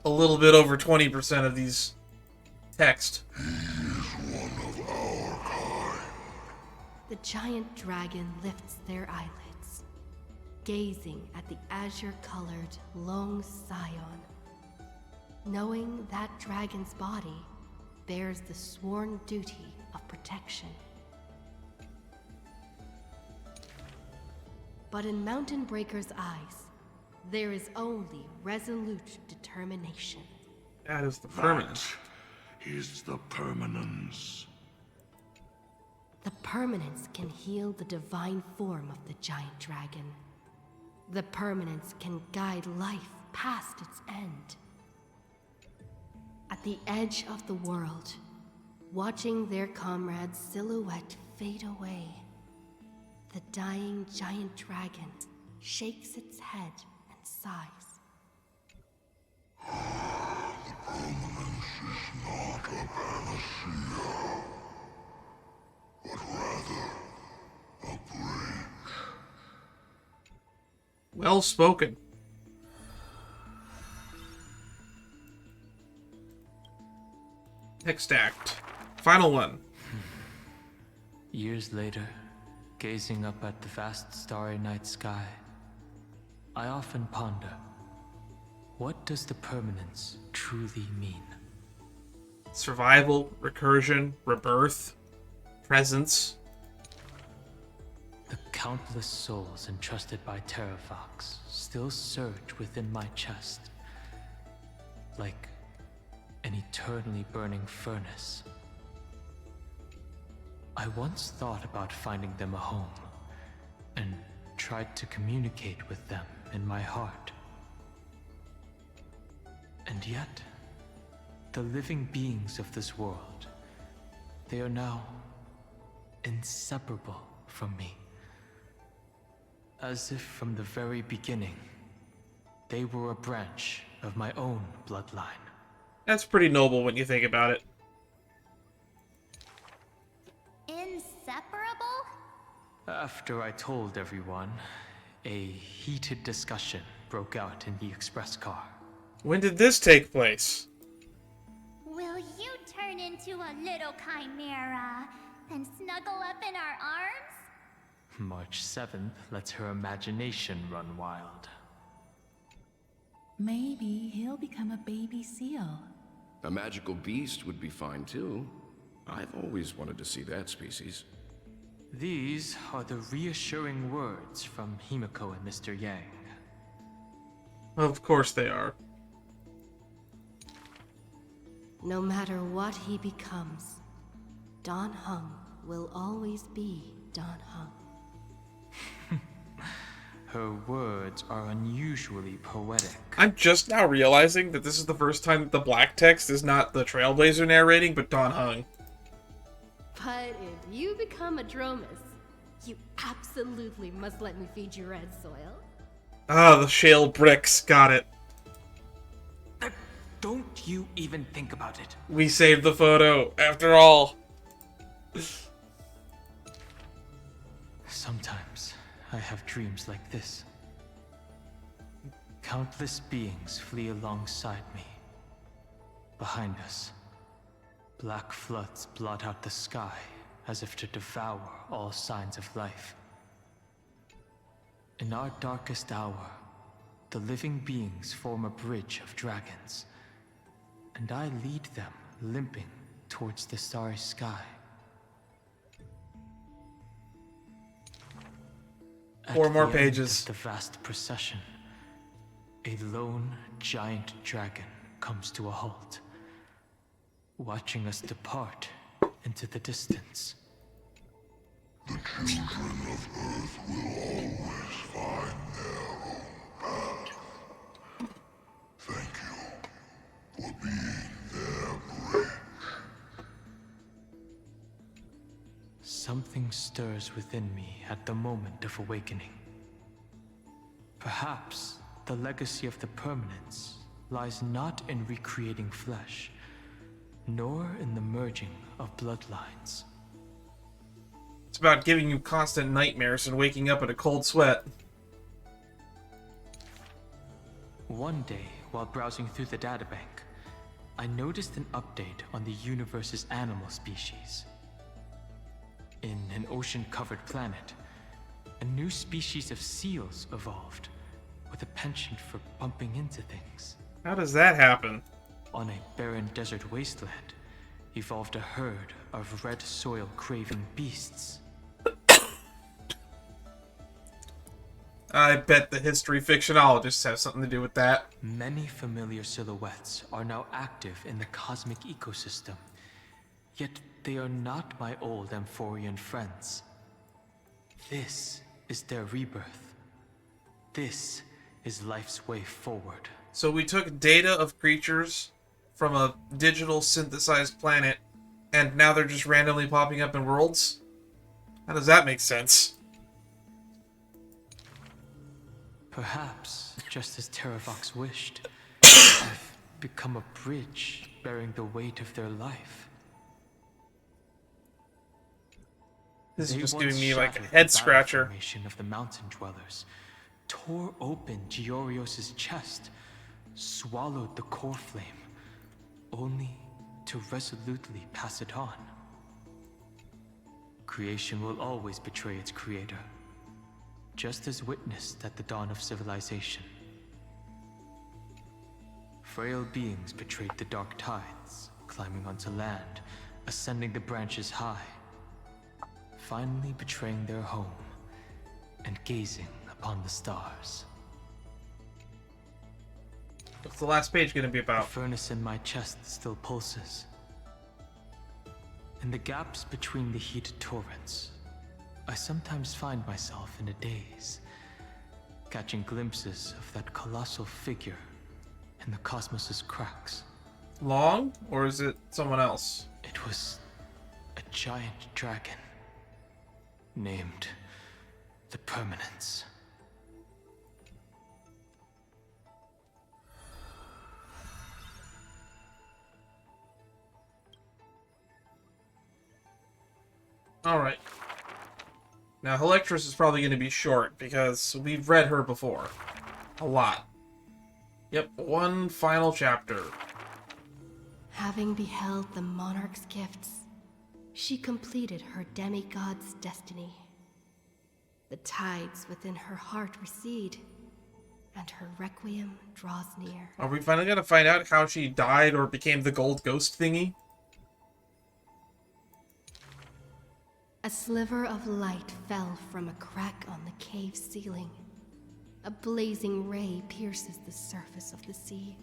S1: a little bit over 20% of these text.
S5: The giant dragon lifts their eyelids, gazing at the azure-colored long scion, knowing that dragon's body bears the sworn duty of protection. But in Mountain Breaker's eyes, there is only resolute determination.
S1: That is the permanence.
S20: That is the permanence.
S5: The permanence can heal the divine form of the giant dragon. The permanence can guide life past its end. At the edge of the world, watching their comrade's silhouette fade away, the dying giant dragon shakes its head and sighs.
S20: The permanence is not a panacea, but rather a bridge.
S1: Well spoken. Next act. Final one.
S4: Years later, gazing up at the vast starry night sky, I often ponder, what does the permanence truly mean?
S1: Survival, recursion, rebirth, presence.
S4: The countless souls entrusted by Terravox still surge within my chest, like an eternally burning furnace. I once thought about finding them a home, and tried to communicate with them in my heart. And yet, the living beings of this world, they are now inseparable from me. As if from the very beginning, they were a branch of my own bloodline.
S1: That's pretty noble when you think about it.
S3: Inseparable?
S4: After I told everyone, a heated discussion broke out in the express car.
S1: When did this take place?
S3: Will you turn into a little chimera and snuggle up in our arms?
S4: March 7th lets her imagination run wild.
S12: Maybe he'll become a baby seal.
S21: A magical beast would be fine too. I've always wanted to see that species.
S4: These are the reassuring words from Himiko and Mr. Yang.
S1: Of course they are.
S5: No matter what he becomes, Don Hung will always be Dawn Heng.
S4: Her words are unusually poetic.
S1: I'm just now realizing that this is the first time that the black text is not the Trailblazer narrating, but Dawn Heng.
S5: But if you become a Dromus, you absolutely must let me feed you red soil.
S1: Ah, the shale bricks. Got it.
S4: Don't you even think about it.
S1: We saved the photo, after all.
S4: Sometimes I have dreams like this. Countless beings flee alongside me. Behind us, black floods blot out the sky as if to devour all signs of life. In our darkest hour, the living beings form a bridge of dragons, and I lead them limping towards the starry sky.
S1: Four more
S4: At the end
S1: pages.
S4: of the vast procession, a lone giant dragon comes to a halt, watching us depart into the distance.
S20: The children of Earth will always find their own path. Thank you for being their bridge.
S4: Something stirs within me at the moment of awakening. Perhaps the legacy of the permanence lies not in recreating flesh, nor in the merging of bloodlines.
S1: It's about giving you constant nightmares and waking up in a cold sweat.
S4: One day, while browsing through the databank, I noticed an update on the universe's animal species. In an ocean-covered planet, a new species of seals evolved, with a penchant for bumping into things.
S1: How does that happen?
S4: On a barren desert wasteland, evolved a herd of red soil-craving beasts.
S1: I bet the history fictionologists have something to do with that.
S4: Many familiar silhouettes are now active in the cosmic ecosystem, yet they are not my old Amphorian friends. This is their rebirth. This is life's way forward.
S1: So we took data of creatures from a digital synthesized planet, and now they're just randomly popping up in worlds? How does that make sense?
S4: Perhaps, just as Terravox wished, I've become a bridge bearing the weight of their life.
S1: This is
S4: They
S1: just
S4: once
S1: giving me like a
S4: shattered
S1: head
S4: the
S1: scratcher.
S4: formation of the mountain dwellers, tore open Giorios' chest, swallowed the core flame, only to resolutely pass it on. Creation will always betray its creator, just as witnessed at the dawn of civilization. Frail beings betrayed the dark tides, climbing onto land, ascending the branches high, finally betraying their home and gazing upon the stars.
S1: What's the last page going to be about?
S4: The furnace in my chest still pulses. In the gaps between the heated torrents, I sometimes find myself in a daze, catching glimpses of that colossal figure in the cosmos's cracks.
S1: Long, or is it someone else?
S4: It was a giant dragon, named the Permanence.
S1: Alright. Now, Helektra's is probably going to be short, because we've read her before. A lot. Yep, one final chapter.
S5: Having beheld the monarch's gifts, she completed her demigod's destiny. The tides within her heart recede, and her requiem draws near.
S1: Are we finally going to find out how she died or became the gold ghost thingy?
S5: A sliver of light fell from a crack on the cave ceiling. A blazing ray pierces the surface of the sea.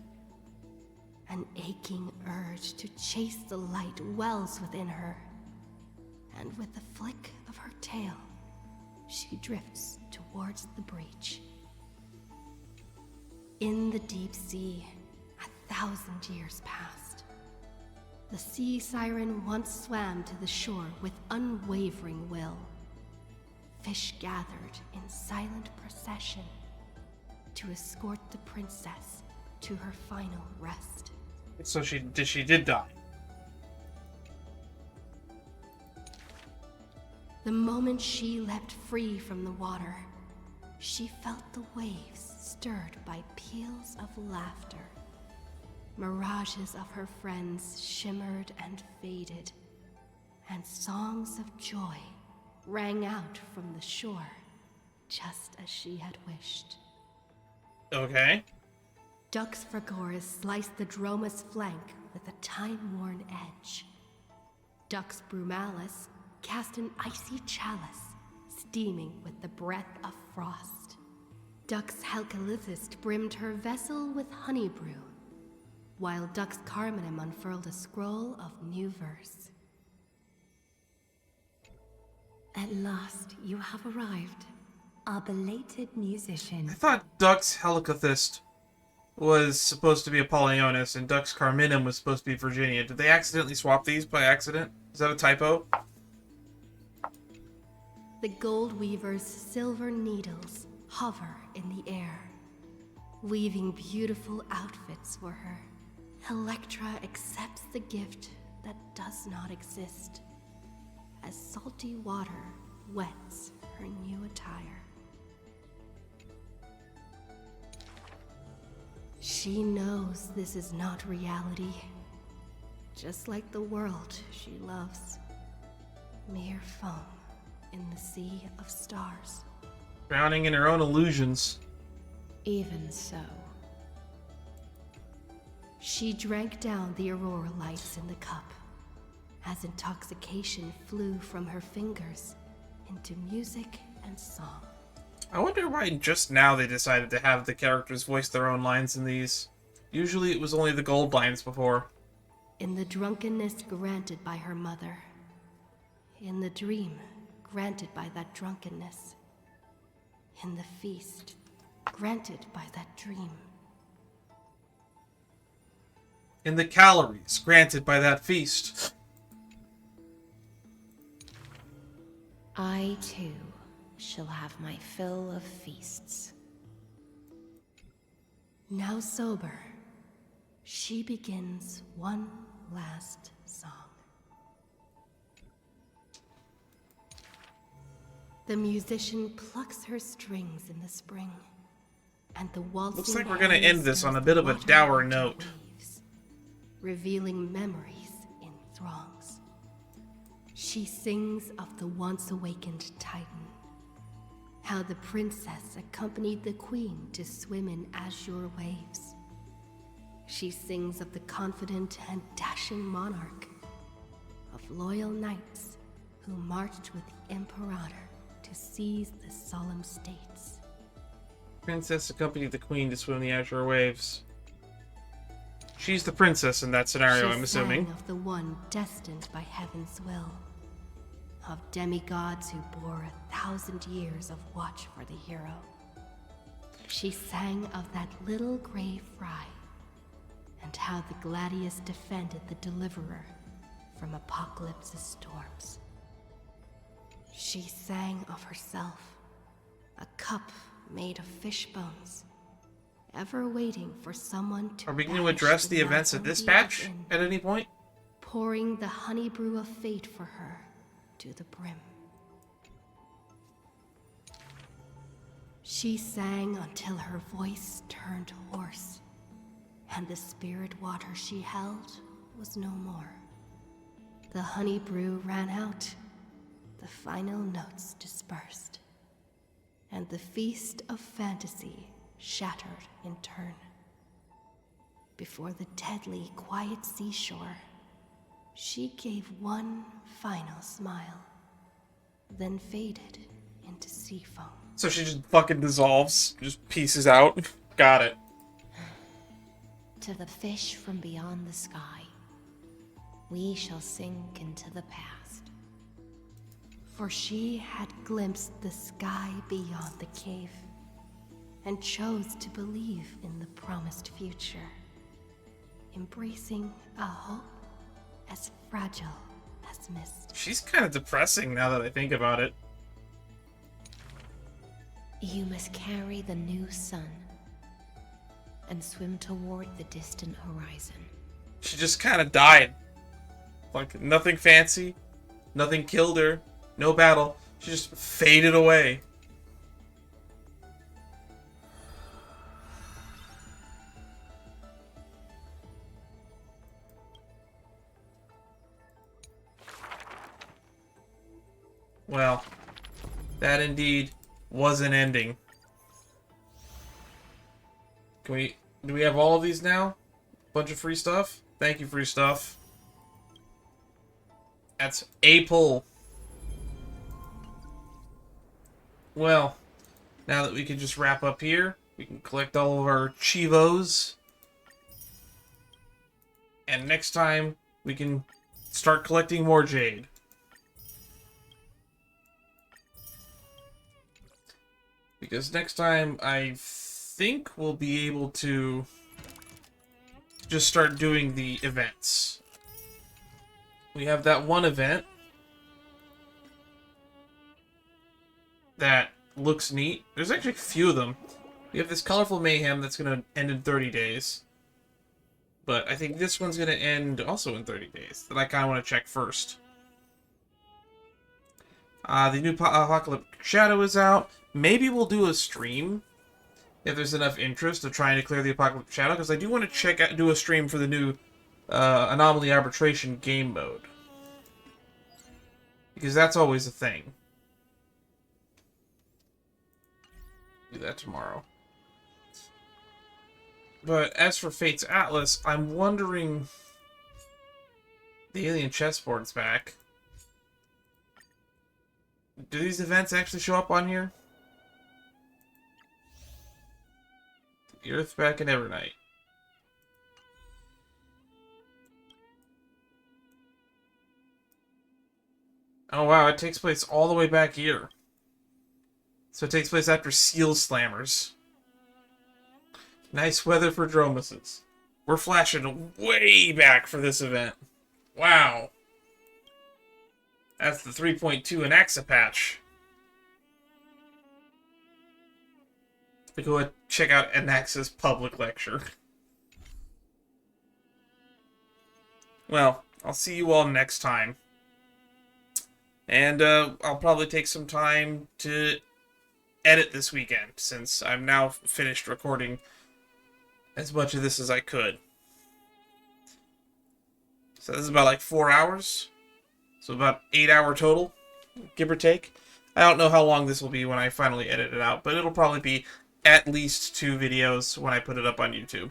S5: An aching urge to chase the light wells within her. and with a flick of her tail, she drifts towards the breach. In the deep sea, 1,000 years passed. The sea siren once swam to the shore with unwavering will. Fish gathered in silent procession to escort the princess to her final rest.
S1: So she did die.
S5: The moment she leapt free from the water, she felt the waves stirred by peals of laughter. Mirages of her friends shimmered and faded, and songs of joy rang out from the shore, just as she had wished.
S1: Okay.
S5: Dux Fragoris sliced the Droma's flank with a time-worn edge. Dux Brumalis cast an icy chalice, steaming with the breath of frost. Dux Helkelithist brimmed her vessel with honey brew, while Dux Carmenem unfurled a scroll of new verse.
S15: At last, you have arrived, our belated musician.
S1: I thought Dux Helekthist was supposed to be Apollonius and Dux Carmenem was supposed to be Virginia. Did they accidentally swap these by accident? Is that a typo?
S5: The gold weaver's silver needles hover in the air, weaving beautiful outfits for her. Helektra accepts the gift that does not exist, as salty water wets her new attire. She knows this is not reality, just like the world she loves. Mere foam in the sea of stars.
S1: Drowning in her own illusions.
S2: Even so.
S5: She drank down the aurora lights in the cup, as intoxication flew from her fingers into music and song.
S1: I wonder why just now they decided to have the characters voice their own lines in these. Usually it was only the gold lines before.
S5: In the drunkenness granted by her mother, in the dream granted by that drunkenness, in the feast granted by that dream,
S1: In the calories granted by that feast.
S2: I, too, shall have my fill of feasts.
S5: Now sober, she begins one last song. The musician plucks her strings in the spring, and the waltzing
S1: Looks like we're gonna end this on a
S5: stirs
S1: bit
S5: the
S1: of a
S5: water
S1: dour
S5: into
S1: note.
S5: waves, revealing memories in throngs. She sings of the once awakened Titan, how the princess accompanied the queen to swim in azure waves. She sings of the confident and dashing monarch, of loyal knights who marched with the Imperator to seize the solemn states.
S1: Princess accompanied the queen to swim the azure waves. She's the princess in that scenario, I'm assuming.
S5: Sang of the one destined by heaven's will, of demigods who bore 1,000 years of watch for the hero. She sang of that little gray fry, and how the Gladius defended the Deliverer from Apocalypse's storms. She sang of herself, a cup made of fish bones, ever waiting for someone to
S1: Are we going to
S5: banish
S1: address the
S5: the
S1: events of this
S5: malady
S1: patch
S5: within,
S1: at any point?
S5: pouring the honey brew of fate for her to the brim. She sang until her voice turned hoarse, and the spirit water she held was no more. The honey brew ran out, the final notes dispersed, and the feast of fantasy shattered in turn. Before the deadly quiet seashore, she gave one final smile, then faded into sea foam.
S1: So she just fucking dissolves, just pieces out. Got it.
S2: To the fish from beyond the sky, we shall sink into the past,
S5: For she had glimpsed the sky beyond the cave, and chose to believe in the promised future, embracing a hope as fragile as mist.
S1: She's kind of depressing now that I think about it.
S2: You must carry the new sun and swim toward the distant horizon.
S1: She just kind of died. Like, nothing fancy, nothing killed her, no battle. She just faded away. Well, that indeed was an ending. Do we have all of these now? Bunch of free stuff? Thank you, free stuff. That's a pull. Well, now that we can just wrap up here, we can collect all of our Chivos. And next time, we can start collecting more Jade. Because next time, I think we'll be able to just start doing the events. We have that one event that looks neat. There's actually a few of them. We have this Colorful Mayhem that's going to end in 30 days. But I think this one's going to end also in 30 days. That I kind of want to check first. The new Apocalyptic Shadow is out. Maybe we'll do a stream if there's enough interest of trying to clear the Apocalyptic Shadow, because I do want to do a stream for the new Anomaly Arbitration game mode. Because that's always a thing. Do that tomorrow. But as for Fate's Atlas, I'm wondering... The Alien Chessboard's back. Do these events actually show up on here? The Earth back in Evernight. Oh wow, it takes place all the way back here. So it takes place after Seal Slammers. Nice weather for Dromuses. We're flashing way back for this event. Wow. That's the 3.2 in Axa patch. Go ahead and check out Anaxa's public lecture. Well, I'll see you all next time. And I'll probably take some time to edit this weekend, since I'm now finished recording as much of this as I could. So this is about like 4 hours. So about 8 hour total, give or take. I don't know how long this will be when I finally edit it out, but it'll probably be at least 2 videos when I put it up on YouTube.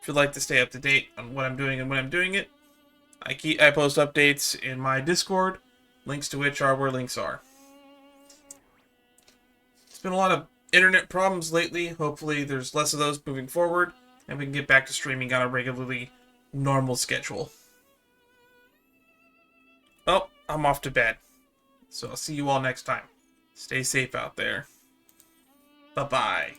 S1: If you'd like to stay up to date on what I'm doing and when I'm doing it, I post updates in my Discord, links to which are where links are. It's been a lot of internet problems lately. Hopefully there's less of those moving forward, and we can get back to streaming on a regularly normal schedule. Well, I'm off to bed. So I'll see you all next time. Stay safe out there. Bye-bye.